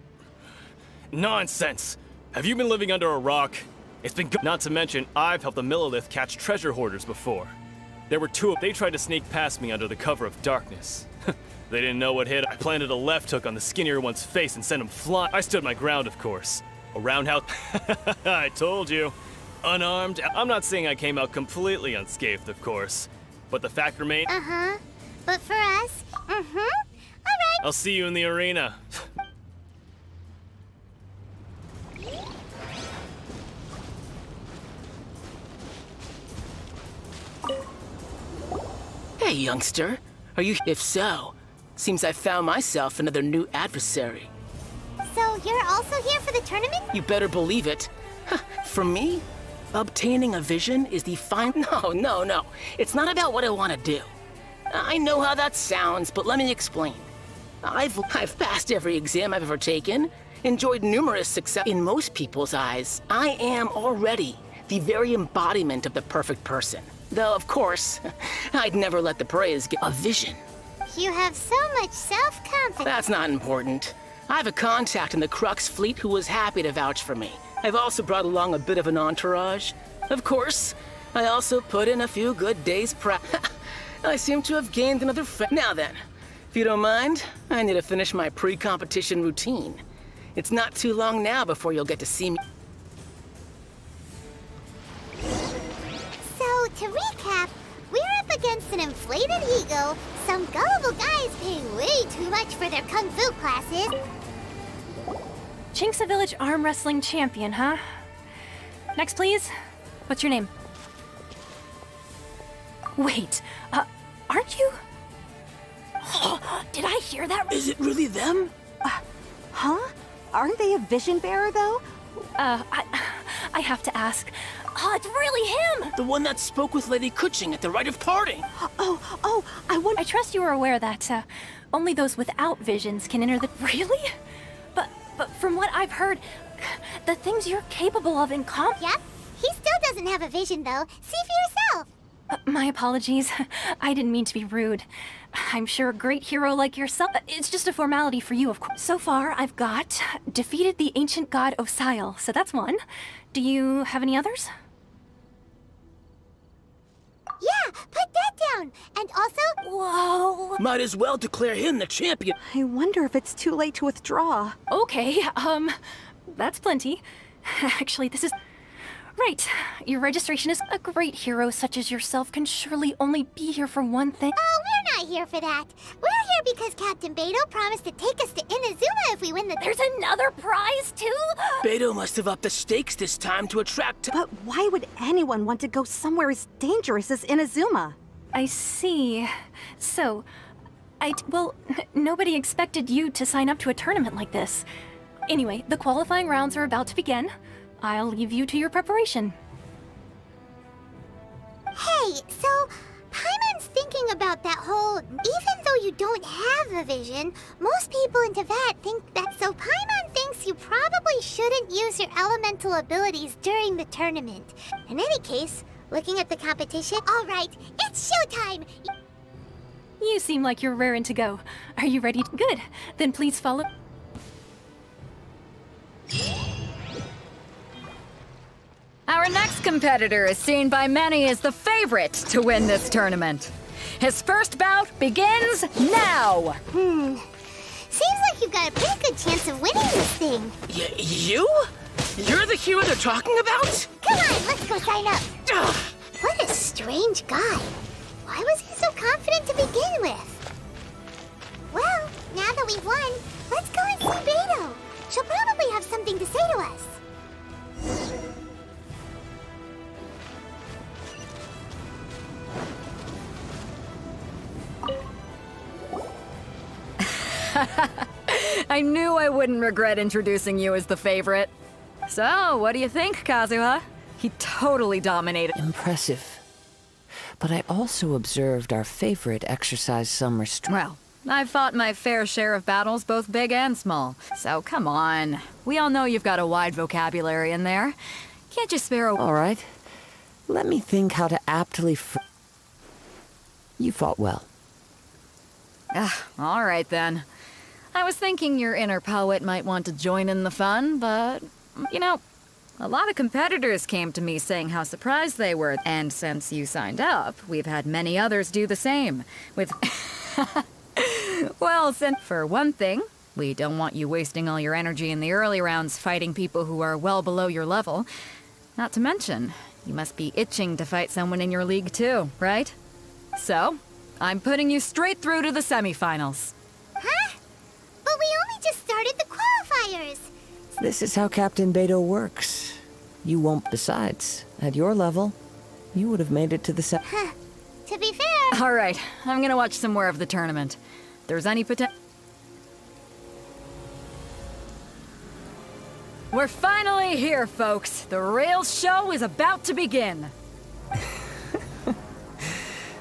Nonsense. Have you been living under a rock? It's been good. Not to mention, I've helped the Millilith catch treasure hoarders before. There were two. They tried to sneak past me under the cover of darkness. They didn't know what hit. I planted a left hook on the skinnier one's face and sent him flying. I stood my ground, of course. A roundhouse. I told you. Unarmed. I'm not saying I came out completely unscathed, of course. But the fact remains. Uh-huh. But for us, all right. I'll see you in the arena. Hey, youngster. Are you? If so, seems I found myself another new adversary. So you're also here for the tournament? You better believe it. For me, obtaining a vision is the No. It's not about what I want to do. I know how that sounds, but let me explain. I've passed every exam I've ever taken, enjoyed numerous success. In most people's eyes, I am already the very embodiment of the perfect person. Though, of course, I'd never let the praise get a vision. You have so much self-confidence. That's not important. I have a contact in the Crux fleet who was happy to vouch for me. I've also brought along a bit of an entourage. Of course, I also put in a few good days I seem to have gained another Now then, if you don't mind, I need to finish my pre-competition routine. It's not too long now before you'll get to see me. So, to recap, we're up against an inflated ego, some gullible guys paying way too much for their kung fu classes. Chink's a village arm wrestling champion, huh? Next, please. What's your name? Wait, aren't you? Did I hear that? Is it really them? Huh? Aren't they a vision bearer, though? I have to ask. It's really him! The one that spoke with Lady Kuching at the rite of parting. I trust you are aware that, only those without visions can enter the... Really? But from what I've heard, the things you're capable of in Yep, he still doesn't have a vision, though. See for yourself. My apologies. I didn't mean to be rude. I'm sure a great hero like yourself... It's just a formality for you, of course. So far, I've got defeated the ancient god Osile, so that's one. Do you have any others? Yeah, put that down. And also... Whoa! Might as well declare him the champion. I wonder if it's too late to withdraw. Okay, that's plenty. Actually, this is... Right. Your registration is a great hero such as yourself can surely only be here for one thing. Oh, we're not here for that. We're here because Captain Beto promised to take us to Inazuma if we win the... There's another prize, too? Beto must have upped the stakes this time to attract... But why would anyone want to go somewhere as dangerous as Inazuma? I see. So, well, nobody expected you to sign up to a tournament like this. Anyway, the qualifying rounds are about to begin. I'll leave you to your preparation. Hey, so Paimon's thinking about that whole, even though you don't have a vision, most people in Teyvat think that, so Paimon thinks you probably shouldn't use your elemental abilities during the tournament. In any case, looking at the competition, all right, it's showtime! You seem like you're raring to go. Are you ready? Good. Then please follow... Our next competitor is seen by many as the favorite to win this tournament. His first bout begins now! Seems like you've got a pretty good chance of winning this thing. You? You're the hero they're talking about? Come on, let's go sign up. What a strange guy. Why was he so confident to begin with? Well, now that we've won, let's go and see Beto. She'll probably have something to say to us. I knew I wouldn't regret introducing you as the favorite. So, what do you think, Kazuha? He totally dominated. Impressive. but I also observed our favorite exercise some restraint. Well, I've fought my fair share of battles, both big and small. So come on. We all know you've got a wide vocabulary in there. Can't you spare a... All right. Let me think how to aptly You fought well. All right then. I was thinking your inner poet might want to join in the fun, but, you know, a lot of competitors came to me saying how surprised they were. And since you signed up, we've had many others do the same. With... Well, since for one thing, we don't want you wasting all your energy in the early rounds fighting people who are well below your level. Not to mention, you must be itching to fight someone in your league too, right? So, I'm putting you straight through to the semifinals. Huh? But we only just started the qualifiers. This is how Captain Beto works. You won't. Besides, at your level, you would have made it to the To be fair... All right, I'm gonna watch some more of the tournament. If there's any potential... We're finally here, folks. The real show is about to begin.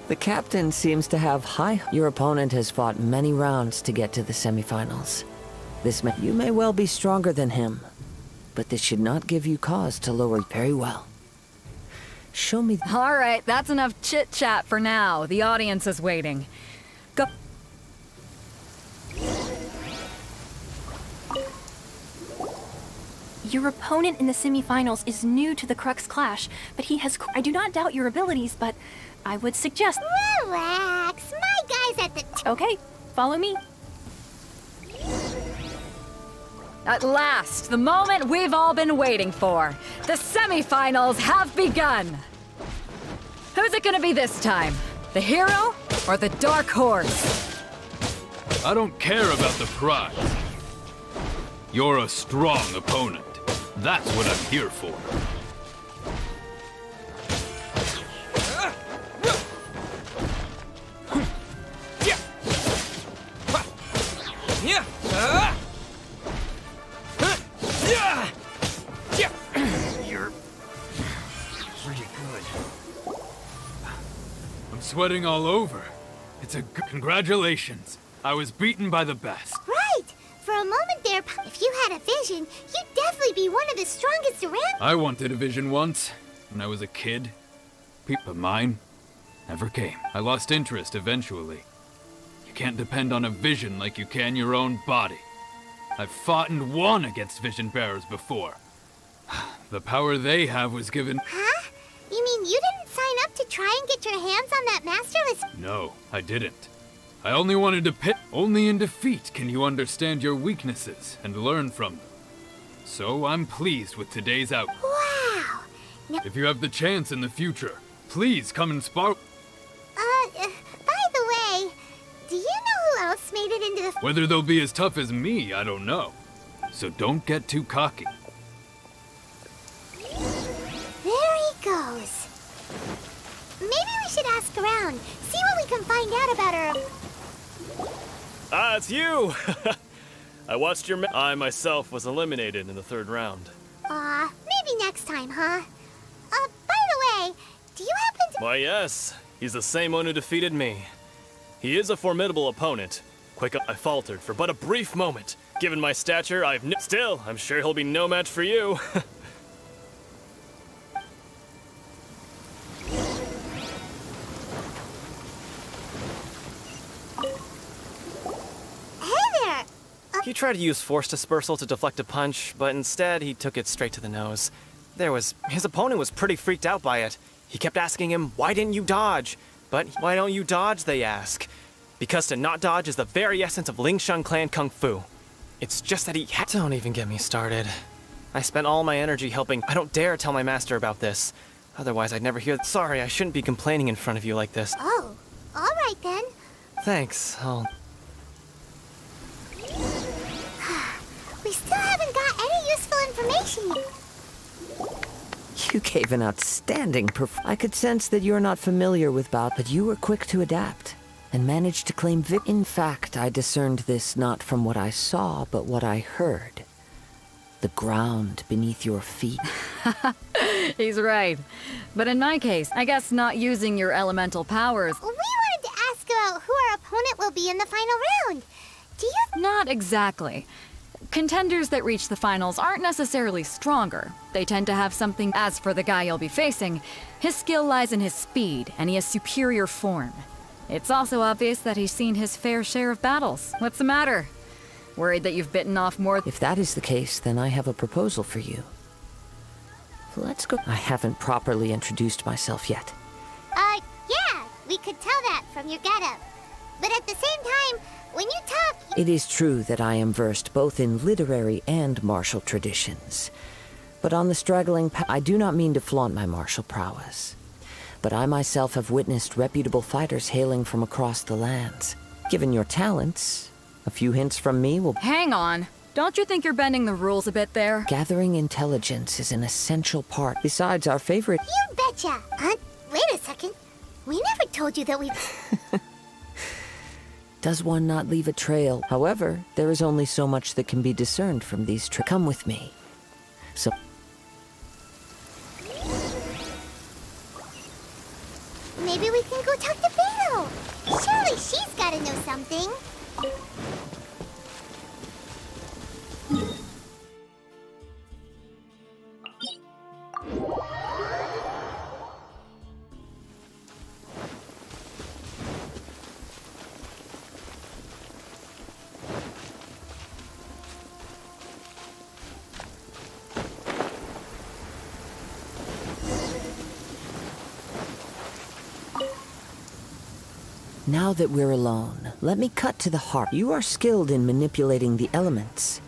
The captain seems to have high... Your opponent has fought many rounds to get to the semifinals. You may well be stronger than him, but this should not give you cause to lower very well. Show me... All right, that's enough chit-chat for now. The audience is waiting. Go... Your opponent in the semifinals is new to the Crux Clash, but he has... I do not doubt your abilities, but I would suggest... Relax, my guy's at the... Okay, follow me. At last, the moment we've all been waiting for. The semifinals have begun. Who's it gonna be this time? The hero or the dark horse? I don't care about the prize. You're a strong opponent. That's what I'm here for. You're pretty good. I'm sweating all over. It's a congratulations. I was beaten by the best. Right! For a moment there, if you had a vision, you'd definitely be one of the strongest around. I wanted a vision once, when I was a kid. But mine never came. I lost interest eventually. You can't depend on a vision like you can your own body. I've fought and won against vision bearers before. The power they have was given... Huh? You mean you didn't sign up to try and get your hands on that master list? No, I didn't. I only wanted to pit. Only in defeat can you understand your weaknesses and learn from them. So I'm pleased with today's out. Wow! Now, if you have the chance in the future, please come and spar... by the way, do you know who else made it into the... Whether they'll be as tough as me, I don't know. So don't get too cocky. There he goes. Maybe we should ask around, see what we can find out about her... Ah, it's you! I watched your I myself was eliminated in the third round. Maybe next time, huh? By the way, do you happen to... Why, yes. He's the same one who defeated me. He is a formidable opponent. Quick, I faltered for but a brief moment. Given my stature, Still, I'm sure he'll be no match for you. He tried to use force dispersal to deflect a punch, but instead he took it straight to the nose. His opponent was pretty freaked out by it. He kept asking him, why didn't you dodge? But why don't you dodge, they ask. Because to not dodge is the very essence of Lingsheng clan kung fu. It's just that Don't even get me started. I spent all my energy helping. I don't dare tell my master about this. Otherwise I'd never hear. Sorry, I shouldn't be complaining in front of you like this. Oh, alright then. Thanks, We still haven't got any useful information yet. You gave an outstanding I could sense that you're not familiar with bout, but you were quick to adapt and managed to claim In fact, I discerned this not from what I saw, but what I heard. The ground beneath your feet. He's right. But in my case, I guess not using your elemental powers... We wanted to ask about who our opponent will be in the final round. Do you... Not exactly. Contenders that reach the finals aren't necessarily stronger. They tend to have something... As for the guy you'll be facing, his skill lies in his speed, and he has superior form. It's also obvious that he's seen his fair share of battles. What's the matter? Worried that you've bitten off more... If that is the case, then I have a proposal for you. Let's go. I haven't properly introduced myself yet. Yeah, we could tell that from your getup. But at the same time, when you talk... It is true that I am versed both in literary and martial traditions. But on the straggling path, I do not mean to flaunt my martial prowess. But I myself have witnessed reputable fighters hailing from across the lands. Given your talents, a few hints from me will... Hang on. Don't you think you're bending the rules a bit there? Gathering intelligence is an essential part. Besides, our favorite... You betcha! Wait a second. We never told you that we... Does one not leave a trail? However, there is only so much that can be discerned from these Come with me. So... Maybe we can go talk to Beto. Surely she's gotta know something. Now that we're alone, let me cut to the heart. You are skilled in manipulating the elements,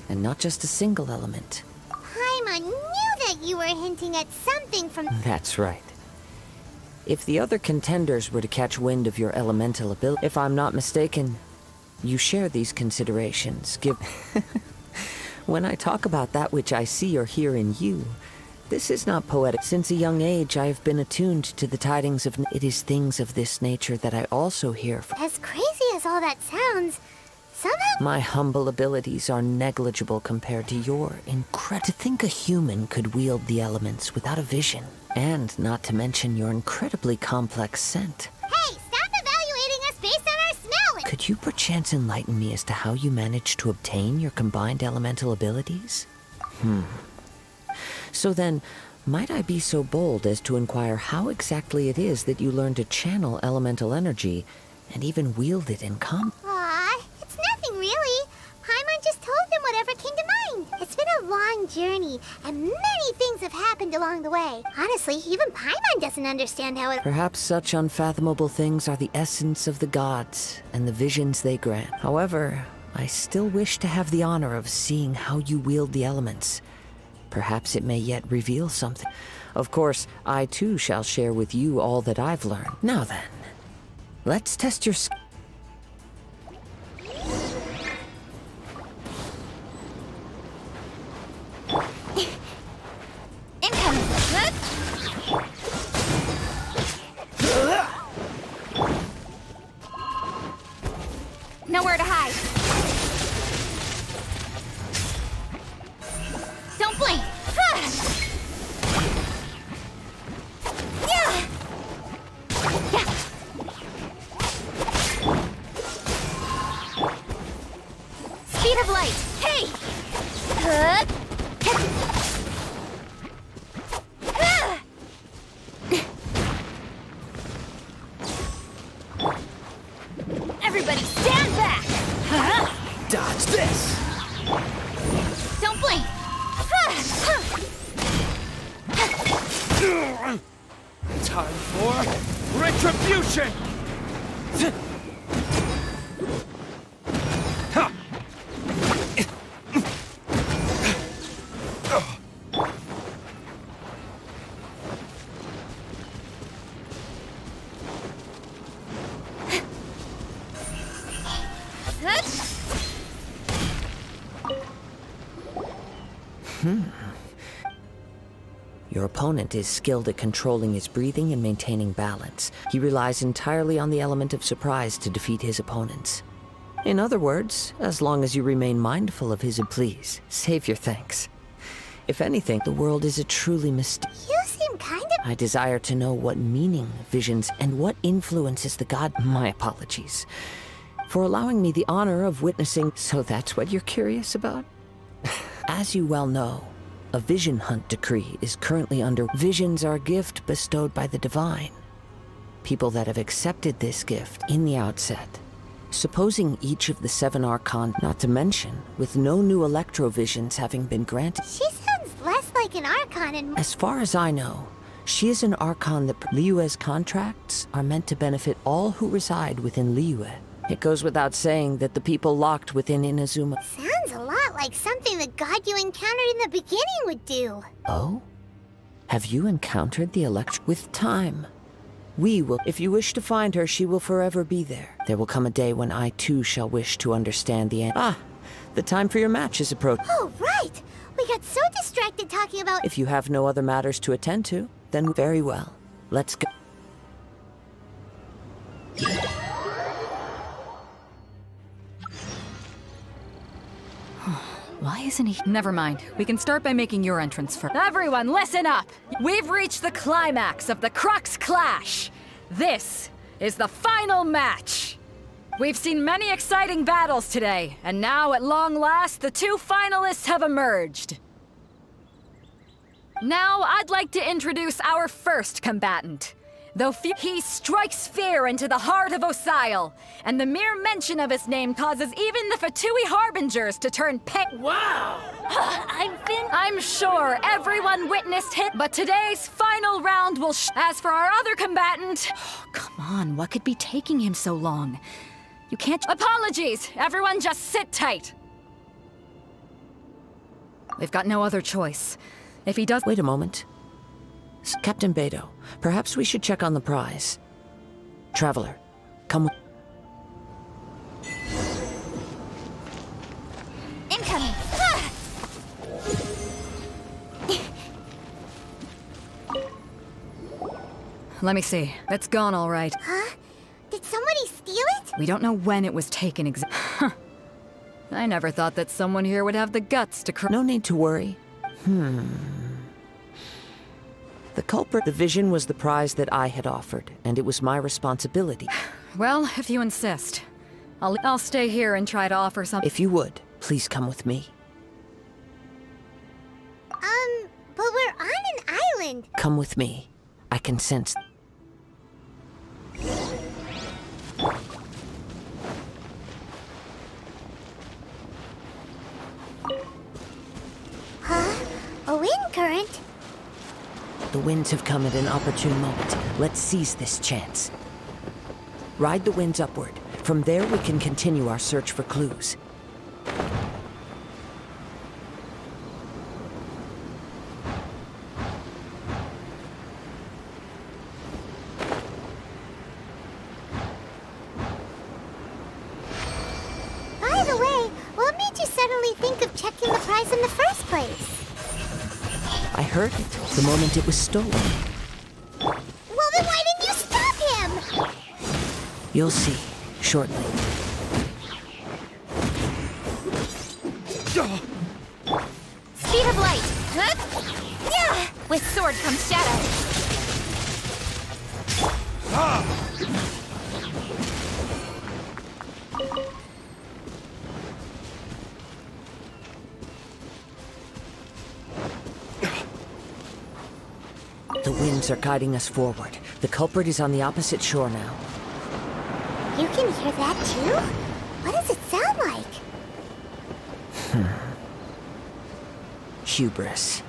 and not just a single element. Paimon knew that you were hinting at something from... That's right. If the other contenders were to catch wind of your elemental ability, if I'm not mistaken, you share these considerations. When I talk about that which I see or hear in you, this is not poetic. Since a young age, I have been attuned to the tidings of... It is things of this nature that I also hear from... As crazy as all that sounds, somehow... My humble abilities are negligible compared to your incredible... To think a human could wield the elements without a vision, and not to mention your incredibly complex scent. Hey, stop evaluating us based on our smell! Could you perchance enlighten me as to how you managed to obtain your combined elemental abilities? So then, might I be so bold as to inquire how exactly it is that you learned to channel elemental energy and even wield it in Aw, it's nothing really. Paimon just told them whatever came to mind. It's been a long journey, and many things have happened along the way. Honestly, even Paimon doesn't understand how it... Perhaps such unfathomable things are the essence of the gods and the visions they grant. However, I still wish to have the honor of seeing how you wield the elements. Perhaps it may yet reveal something. Of course, I too shall share with you all that I've learned. Now then, let's test your skill. Incoming! Nowhere to hide. Don't blink! Speed of light! Hey! Everybody stand back! Dodge this! Don't blink! Time for retribution! Your opponent is skilled at controlling his breathing and maintaining balance. He relies entirely on the element of surprise to defeat his opponents. In other words, as long as you remain mindful of his... Please, save your thanks. If anything, the world is a truly mysterious. You seem kind of... I desire to know what meaning visions and what influences the god. My apologies for allowing me the honor of witnessing. So that's what you're curious about? As you well know, a vision hunt decree is currently under. Visions are a gift bestowed by the divine. People that have accepted this gift in the outset. Supposing each of the 7 archon, not to mention, with no new electrovisions having been granted. She sounds less like an archon and... As far as I know, she is an archon that Liyue's contracts are meant to benefit all who reside within Liyue. It goes without saying that the people locked within Inazuma... Sounds a lot like something the god you encountered in the beginning would do. Oh? Have you encountered the With time, we will... If you wish to find her, she will forever be there. There will come a day when I too shall wish to understand the end. Ah! The time for your match is approaching. Oh, right! We got so distracted talking about... If you have no other matters to attend to, then very well. Let's go. Why isn't he? Never mind. We can start by making your entrance first. Everyone, listen up! We've reached the climax of the Crux Clash! This is the final match! We've seen many exciting battles today, and now, at long last, the 2 finalists have emerged. Now, I'd like to introduce our first combatant. Though he strikes fear into the heart of Osile, and the mere mention of his name causes even the Fatui Harbingers to turn pale. Wow! I'm sure everyone witnessed it, but today's final round will As for our other combatant... Come on, what could be taking him so long? You can't... Apologies! Everyone just sit tight! We've got no other choice. If he does... Wait a moment. Captain Beto, perhaps we should check on the prize. Traveler, come with... Incoming! Let me see. It's gone all right. Huh? Did somebody steal it? We don't know when it was taken I never thought that someone here would have the guts to No need to worry. The culprit, the vision, was the prize that I had offered, and it was my responsibility. Well, if you insist. I'll stay here and try to offer some... If you would, please come with me. But we're on an island. Come with me. I can sense... Huh? A wind current? The winds have come at an opportune moment. Let's seize this chance. Ride the winds upward. From there, we can continue our search for clues. By the way, what made you suddenly think of checking the prize in the first place? I heard it the moment it was stolen. Well, then why didn't you stop him? You'll see, shortly. Speed of light. Yeah. With sword comes shadow. The winds are guiding us forward. The culprit is on the opposite shore now. You can hear that too? What does it sound like? Hubris.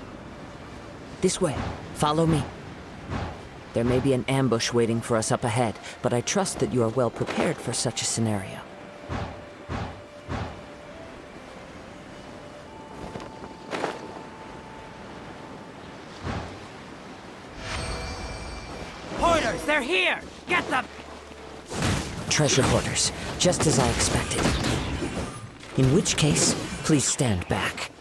This way. Follow me. There may be an ambush waiting for us up ahead, but I trust that you are well prepared for such a scenario. Hoarders, they're here! Get them! Treasure hoarders, just as I expected. In which case, please stand back.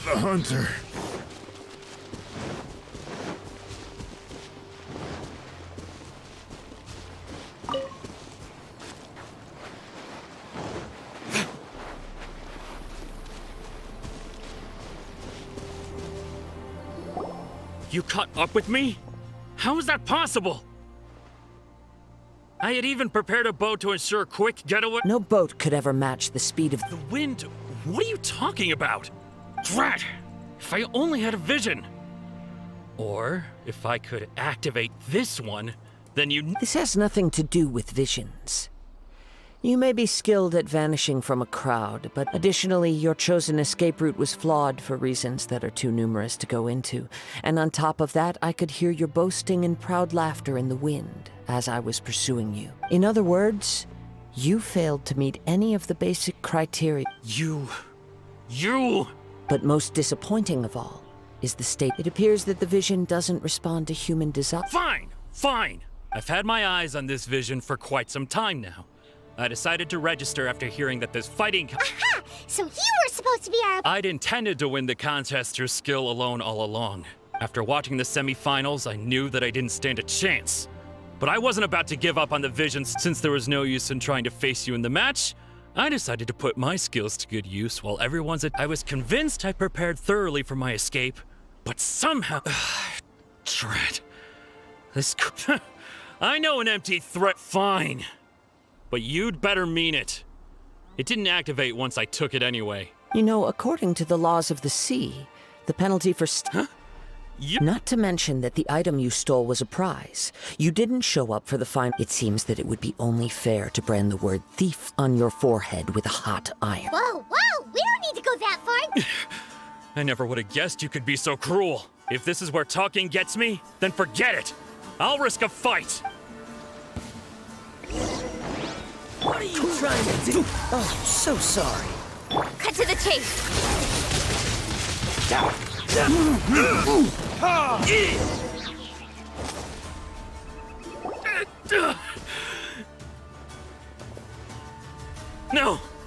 The hunter. You caught up with me? How is that possible? I had even prepared a boat to ensure a quick getaway. No boat could ever match the speed of The wind? What are you talking about? Drat! If I only had a vision. Or, if I could activate this one, then you... This has nothing to do with visions. You may be skilled at vanishing from a crowd, but additionally, your chosen escape route was flawed for reasons that are too numerous to go into. And on top of that, I could hear your boasting and proud laughter in the wind as I was pursuing you. In other words, you failed to meet any of the basic criteria. You... But most disappointing of all is the state. It appears that the vision doesn't respond to human desire. Fine! I've had my eyes on this vision for quite some time now. I decided to register after hearing that this fighting... Aha! So you were supposed to be our... I'd intended to win the contest through skill alone all along. After watching the semifinals, I knew that I didn't stand a chance. But I wasn't about to give up on the visions since there was no use in trying to face you in the match. I decided to put my skills to good use while everyone's I was convinced I prepared thoroughly for my escape, but somehow... Drat. This... I know an empty threat, fine. But you'd better mean it. It didn't activate once I took it anyway. You know, according to the laws of the sea, the penalty for Not to mention that the item you stole was a prize. You didn't show up for the fine. It seems that it would be only fair to brand the word thief on your forehead with a hot iron. Whoa! We don't need to go that far! I never would have guessed you could be so cruel. If this is where talking gets me, then forget it. I'll risk a fight. What are you trying to do? Oh, I'm so sorry. Cut to the chase!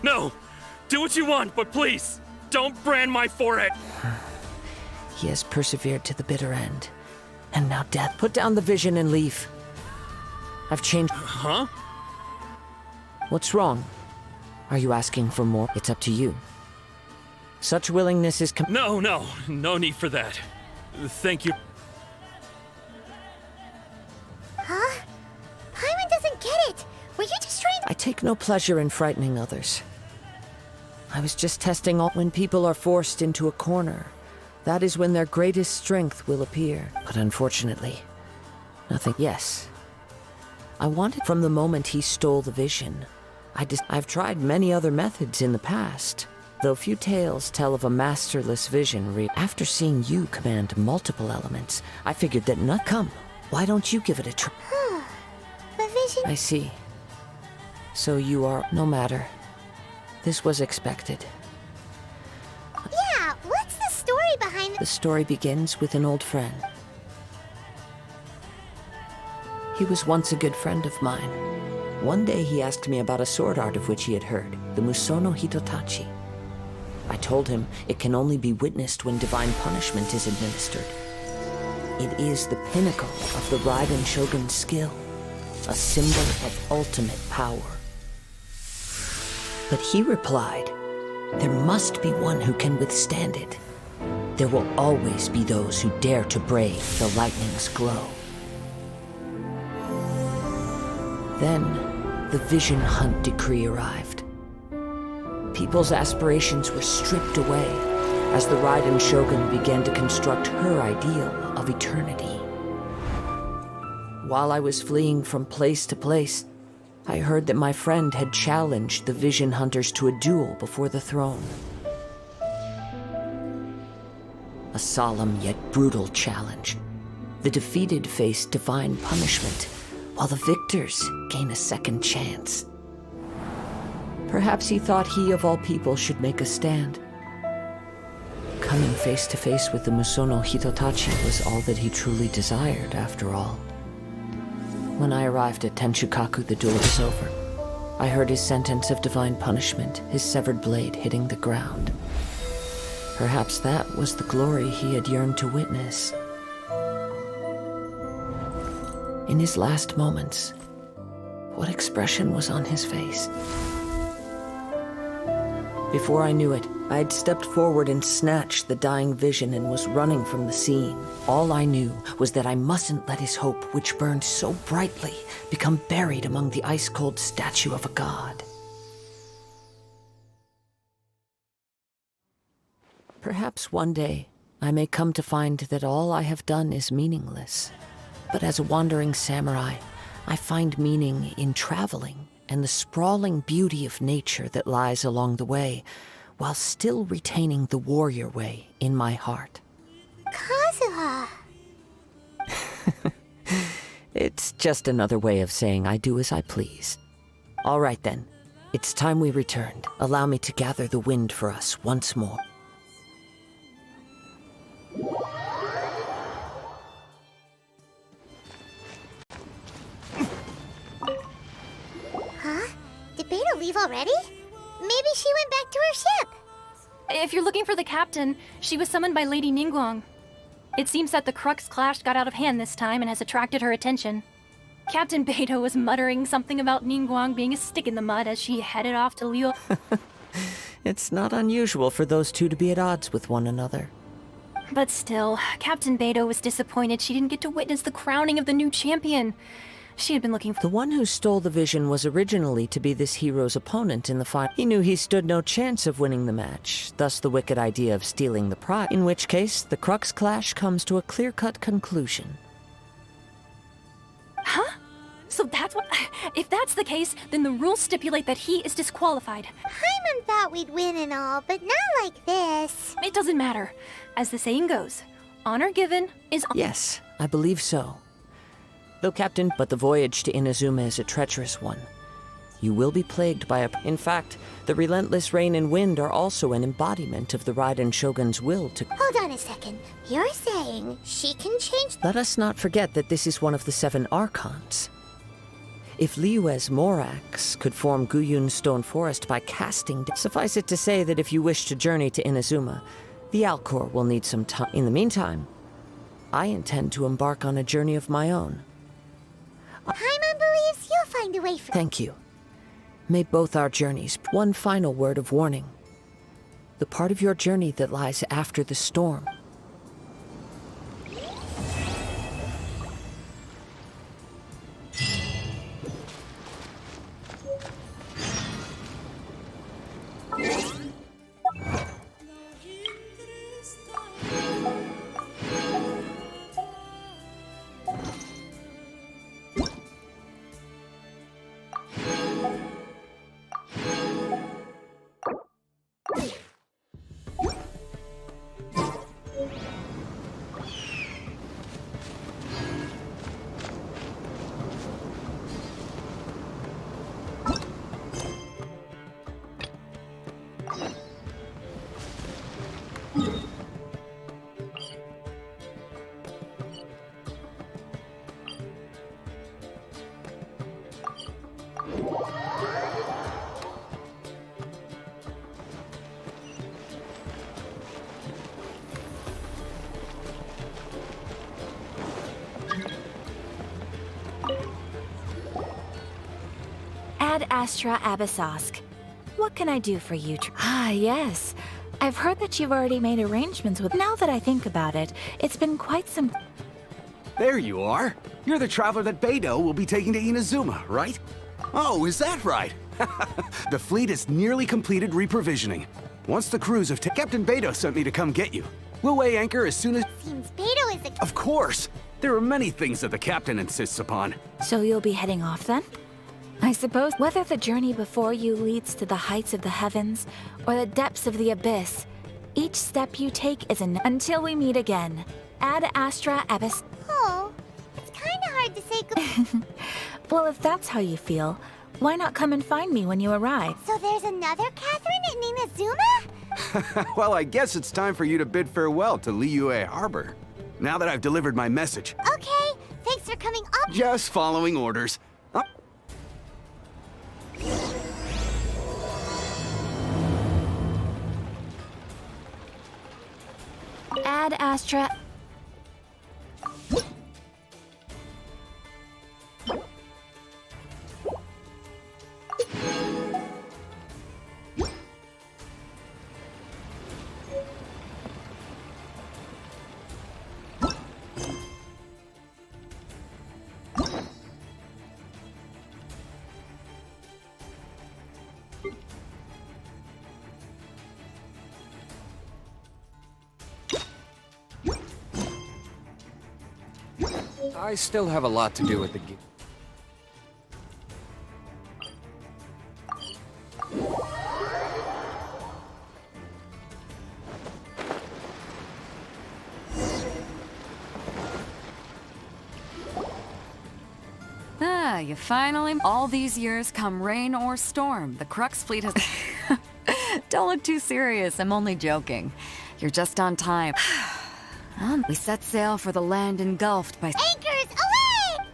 No! Do what you want, but please, don't brand my forehead! He has persevered to the bitter end. And now death. Put down the vision and leave. I've changed... Huh? What's wrong? Are you asking for more? It's up to you. Such willingness is No need for that. Thank you. Huh? Paimon doesn't get it! Were you just trying to... I take no pleasure in frightening others. I was just testing all... When people are forced into a corner, that is when their greatest strength will appear. But unfortunately, nothing... Yes. I wanted from the moment he stole the vision. I've tried many other methods in the past, though few tales tell of a masterless vision. After seeing you command multiple elements, I figured that not come. Why don't you give it a try? The vision... I see. So you are... No matter. This was expected. Yeah, what's the story behind... The story begins with an old friend. He was once a good friend of mine. One day he asked me about a sword art of which he had heard, the Musono Hitotachi. I told him it can only be witnessed when divine punishment is administered. It is the pinnacle of the Raiden Shogun's skill, a symbol of ultimate power. But he replied, there must be one who can withstand it. There will always be those who dare to brave the lightning's glow. Then, the Vision Hunt decree arrived. People's aspirations were stripped away as the Raiden Shogun began to construct her ideal of eternity. While I was fleeing from place to place, I heard that my friend had challenged the Vision Hunters to a duel before the throne. A solemn yet brutal challenge. The defeated face divine punishment, while the victors gain a second chance. Perhaps he thought he of all people should make a stand. Coming face to face with the Musono Hitotachi was all that he truly desired, after all. When I arrived at Tenshukaku, the duel was over. I heard his sentence of divine punishment, his severed blade hitting the ground. Perhaps that was the glory he had yearned to witness. In his last moments, what expression was on his face? Before I knew it, I'd stepped forward and snatched the dying vision and was running from the scene. All I knew was that I mustn't let his hope, which burned so brightly, become buried among the ice-cold statue of a god. Perhaps one day I may come to find that all I have done is meaningless. But as a wandering samurai, I find meaning in traveling and the sprawling beauty of nature that lies along the way, while still retaining the warrior way in my heart. Kazuha! It's just another way of saying I do as I please. All right then, it's time we returned. Allow me to gather the wind for us once more. Huh? Did Beta leave already? Maybe she went back to her ship. If you're looking for the captain, she was summoned by Lady Ningguang. It seems that the Crux clash got out of hand this time and has attracted her attention. Captain Beta was muttering something about Ningguang being a stick in the mud as she headed off to Liu. It's not unusual for those two to be at odds with one another. But still, Captain Beta was disappointed she didn't get to witness the crowning of the new champion. She had been looking for— The one who stole the vision was originally to be this hero's opponent in the final. He knew he stood no chance of winning the match, thus the wicked idea of stealing the prize, in which case the Crux clash comes to a clear-cut conclusion. Huh? So that's what— If that's the case, then the rules stipulate that he is disqualified. Paimon thought we'd win and all, but not like this. It doesn't matter. As the saying goes, honor given is— Yes, I believe so. Though, Captain, but the voyage to Inazuma is a treacherous one. You will be plagued by a— In fact, the relentless rain and wind are also an embodiment of the Raiden Shogun's will to— Hold on a second. You're saying she can change— Let us not forget that this is one of the 7 Archons. If Liyue's Morax could form Guyun's stone forest by casting— Suffice it to say that if you wish to journey to Inazuma, the Alcor will need some time. In the meantime, I intend to embark on a journey of my own. Paimon believes you'll find a way for— Thank you. May both our journeys— One final word of warning. The part of your journey that lies after the storm. Ad Astra Abyssosk. What can I do for you? Ah, yes. I've heard that you've already made arrangements with— Now that I think about it, it's been quite some— There you are. You're the traveler that Beidou will be taking to Inazuma, right? Oh, is that right? The fleet is nearly completed reprovisioning. Once the crews have Captain Beidou sent me to come get you. We'll weigh anchor as soon as— Seems Beidou is a— Of course! There are many things that the captain insists upon. So you'll be heading off then? I suppose whether the journey before you leads to the heights of the heavens or the depths of the abyss, each step you take is an— Until we meet again. Ad Astra Abyss— Oh, it's kinda hard to say goodbye. Well, if that's how you feel, why not come and find me when you arrive? So there's another Catherine in Inazuma? Well, I guess it's time for you to bid farewell to Liyue Harbor. Now that I've delivered my message. Okay, thanks for coming up. Just following orders. Ad Astra— I still have a lot to do with the game. Ah, you finally... All these years, come rain or storm, the Crux fleet has... Don't look too serious, I'm only joking. You're just on time. We set sail for the land engulfed by... Anchors, away!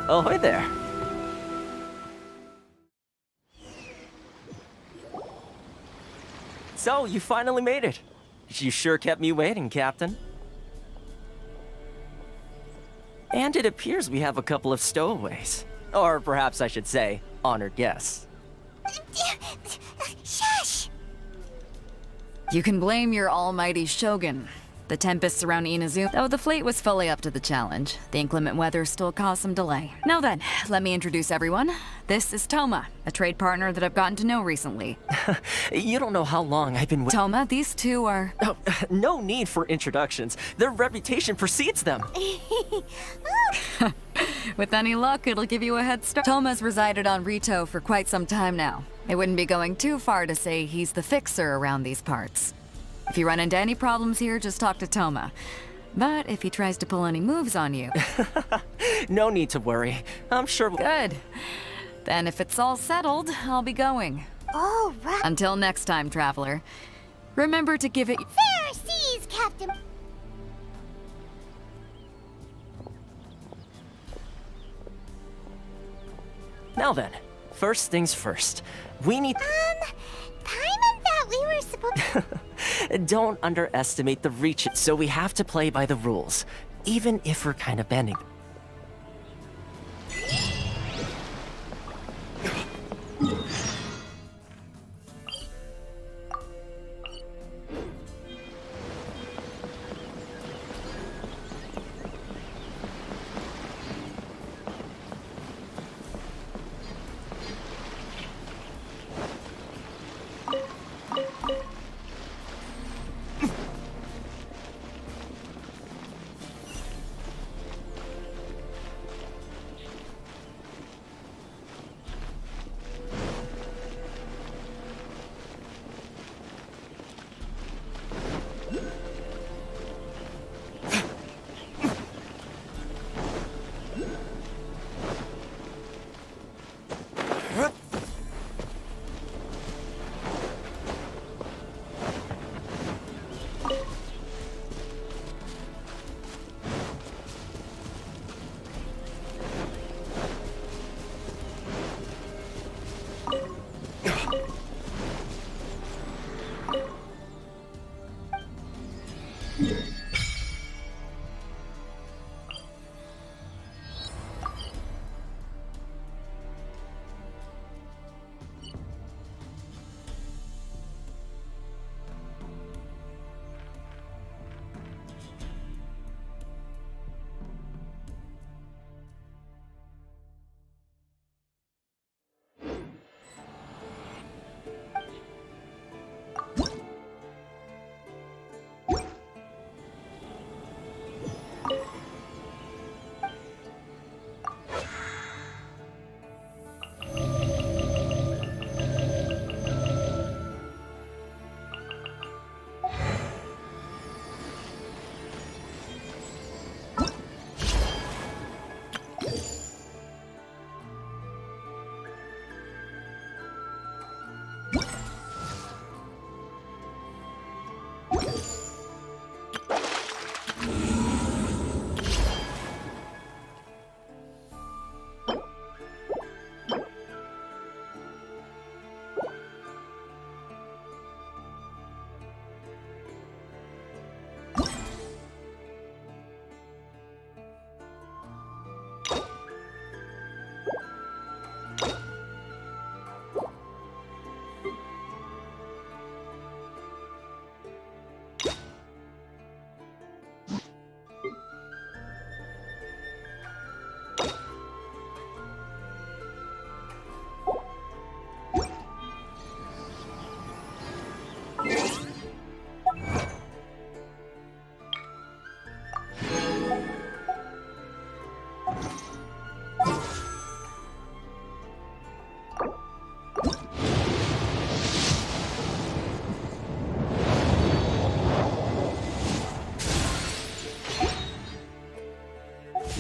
Ahoy there. So, you finally made it. You sure kept me waiting, Captain. And it appears we have a couple of stowaways. Or perhaps I should say, honored guests. Shush! You can blame your almighty Shogun. The tempests around Inazuma, though the fleet was fully up to the challenge, the inclement weather still caused some delay. Now then, let me introduce everyone. This is Toma, a trade partner that I've gotten to know recently. You don't know how long I've been Toma, these two are... Oh, no need for introductions. Their reputation precedes them. With any luck, it'll give you a head start. Toma's resided on Rito for quite some time now. It wouldn't be going too far to say he's the fixer around these parts. If you run into any problems here, just talk to Toma. But if he tries to pull any moves on you... No need to worry. I'm sure... Good. Then if it's all settled, I'll be going. All right. Until next time, traveler. Remember to give it... Fair seas, Captain. Now then, first things first. We need... Paimon thought we were supposed... Don't underestimate the reach, so we have to play by the rules, even if we're kind of bending.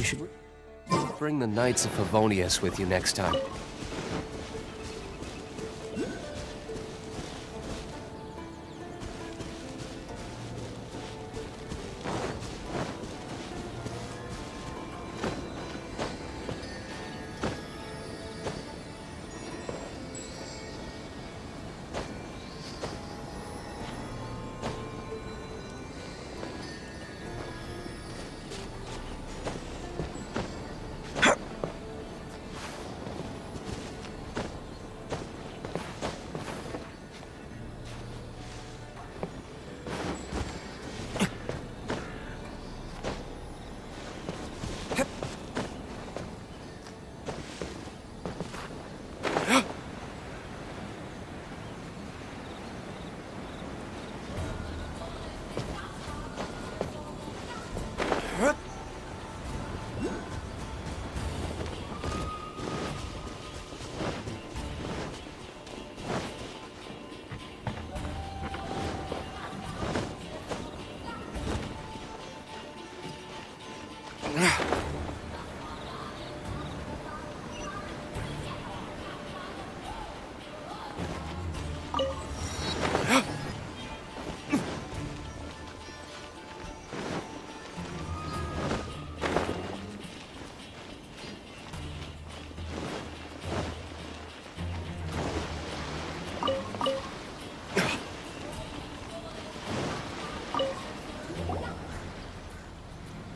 You should bring the Knights of Favonius with you next time.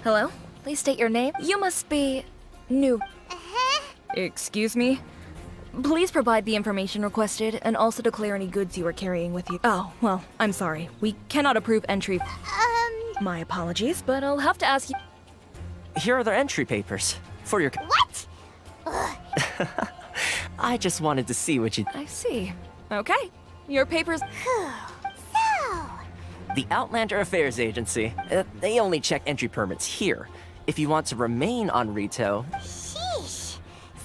Hello? Please state your name. You must be new. Excuse me? Please provide the information requested and also declare any goods you are carrying with you. Oh, well, I'm sorry. We cannot approve entry. My apologies, but I'll have to ask you. Here are the entry papers for your. What? I just wanted to see what you. I see. Okay. Your papers. The Outlander Affairs Agency. They only check entry permits here. If you want to remain on Rito. Sheesh.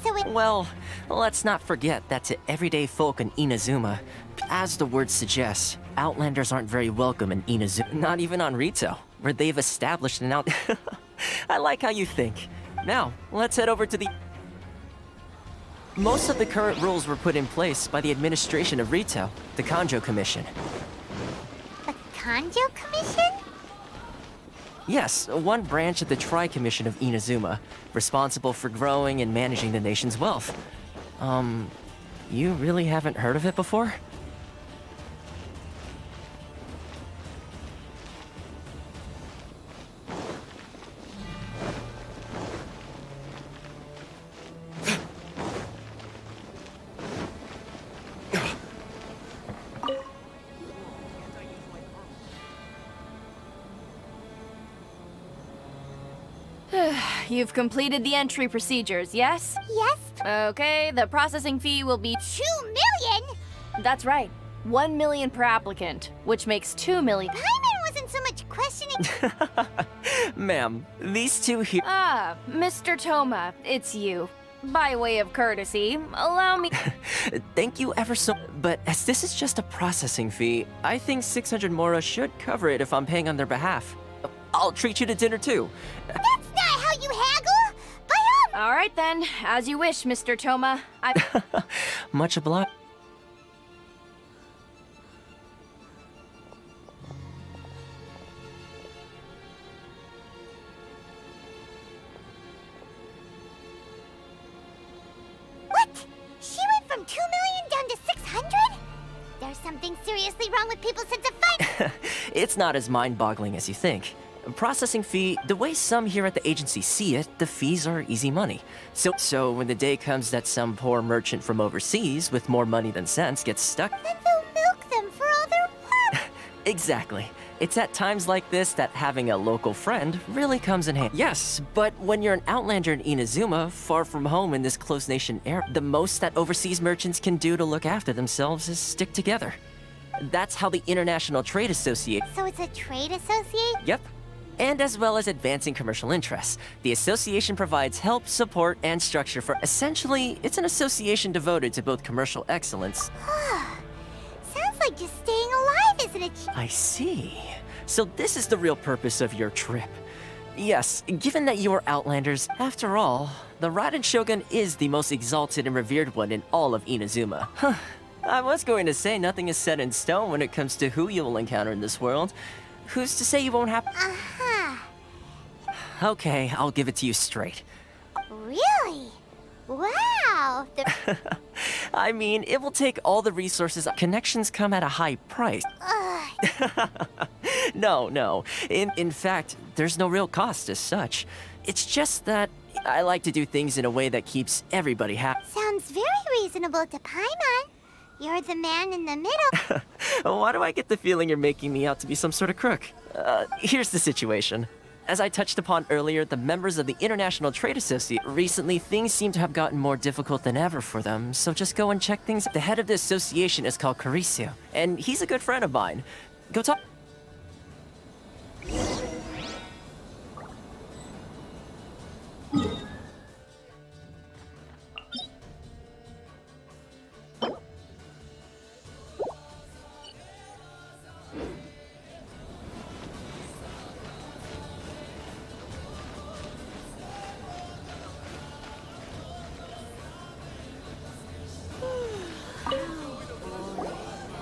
So it. Well, let's not forget that to everyday folk in Inazuma, as the word suggests, Outlanders aren't very welcome in Inazuma. Not even on Rito, where they've established an out. I like how you think. Now, let's head over to the. Most of the current rules were put in place by the administration of Rito, the Kanjo Commission. Kanjo Commission? Yes, one branch of the Tri-Commission of Inazuma, responsible for growing and managing the nation's wealth. You really haven't heard of it before? You've completed the entry procedures, yes? Yes. Okay, the processing fee will be 2 million? That's right. 1 million per applicant, which makes 2 million. Paimon wasn't so much questioning. Ma'am, these two here. Ah, Mr. Toma, it's you. By way of courtesy, allow me. Thank you ever so. But as this is just a processing fee, I think 600 Mora should cover it if I'm paying on their behalf. I'll treat you to dinner too. That's not how you haggle. By all right then, as you wish, Mr. Toma. Much obliged. What? She went from 2 million down to 600? There's something seriously wrong with people's sense of fun. It's not as mind-boggling as you think. Processing fee, the way some here at the agency see it, the fees are easy money. So when the day comes that some poor merchant from overseas with more money than sense gets stuck. Then they'll milk them for all their work. Exactly. It's at times like this that having a local friend really comes in handy. Yes, but when you're an outlander in Inazuma, far from home in this close nation era, the most that overseas merchants can do to look after themselves is stick together. That's how the International Trade Association. So it's a trade association? Yep. And as well as advancing commercial interests. The association provides help, support, and structure for. Essentially, it's an association devoted to both commercial excellence. Sounds like just staying alive, isn't it? I see. So this is the real purpose of your trip. Yes, given that you are Outlanders, after all, the Raiden Shogun is the most exalted and revered one in all of Inazuma. Huh. I was going to say nothing is set in stone when it comes to who you will encounter in this world. Who's to say you won't have— Okay, I'll give it to you straight. Really? Wow! I mean, it will take all the resources. Connections come at a high price. No. In fact, there's no real cost as such. It's just that I like to do things in a way that keeps everybody happy. Sounds very reasonable to Paimon. You're the man in the middle. Why do I get the feeling you're making me out to be some sort of crook? Here's the situation. As I touched upon earlier, the members of the International Trade Association, recently things seem to have gotten more difficult than ever for them, so just go and check things. The head of the association is called Carisio, and he's a good friend of mine. Go talk.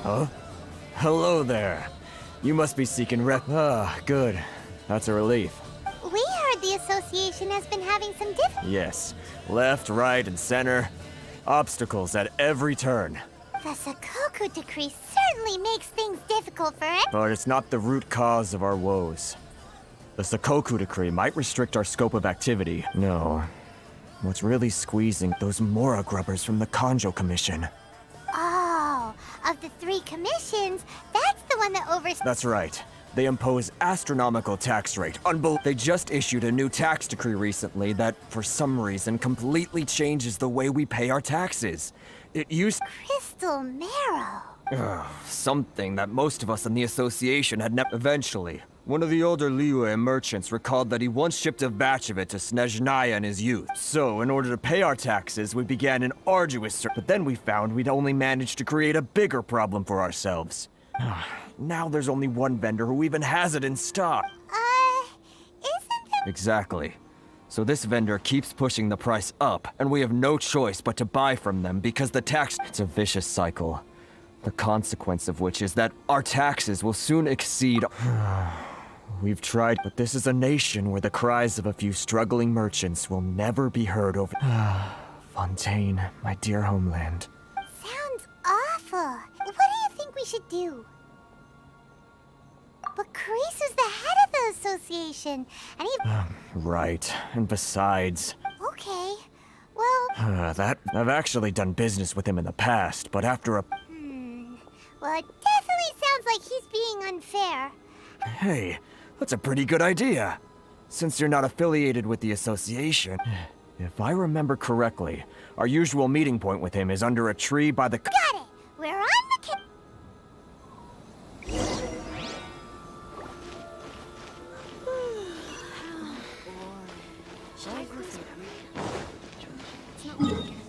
Huh? Hello there. You must be seeking good. That's a relief. We heard the association has been having some difficulties. Yes. Left, right, and center. Obstacles at every turn. The Sakoku decree certainly makes things difficult for it. But it's not the root cause of our woes. The Sakoku decree might restrict our scope of activity. No. What's really squeezing those Mora grubbers from the Kanjo Commission. Oh, of the 3 commissions, that's the one that oversees— That's right. They impose astronomical tax rate. They just issued a new tax decree recently that, for some reason, completely changes the way we pay our taxes. It used— Crystal Marrow. Something that most of us in the association had never— Eventually, one of the older Liyue merchants recalled that he once shipped a batch of it to Snezhnaya in his youth. So, in order to pay our taxes, we began an arduous search. But then we found we'd only managed to create a bigger problem for ourselves. Now there's only one vendor who even has it in stock. Isn't there— Exactly. So this vendor keeps pushing the price up, and we have no choice but to buy from them because the tax— It's a vicious cycle. The consequence of which is that our taxes will soon exceed— We've tried, but this is a nation where the cries of a few struggling merchants will never be heard over— Fontaine, my dear homeland. Sounds awful. What do you think we should do? But Carisu's the head of the association, and he— Right, and besides— Okay, well— I've actually done business with him in the past, but after a— Well, it definitely sounds like he's being unfair. Hey, that's a pretty good idea. Since you're not affiliated with the association, if I remember correctly, our usual meeting point with him is under a tree by the— Got it! We're on the Should I go through? It's not working.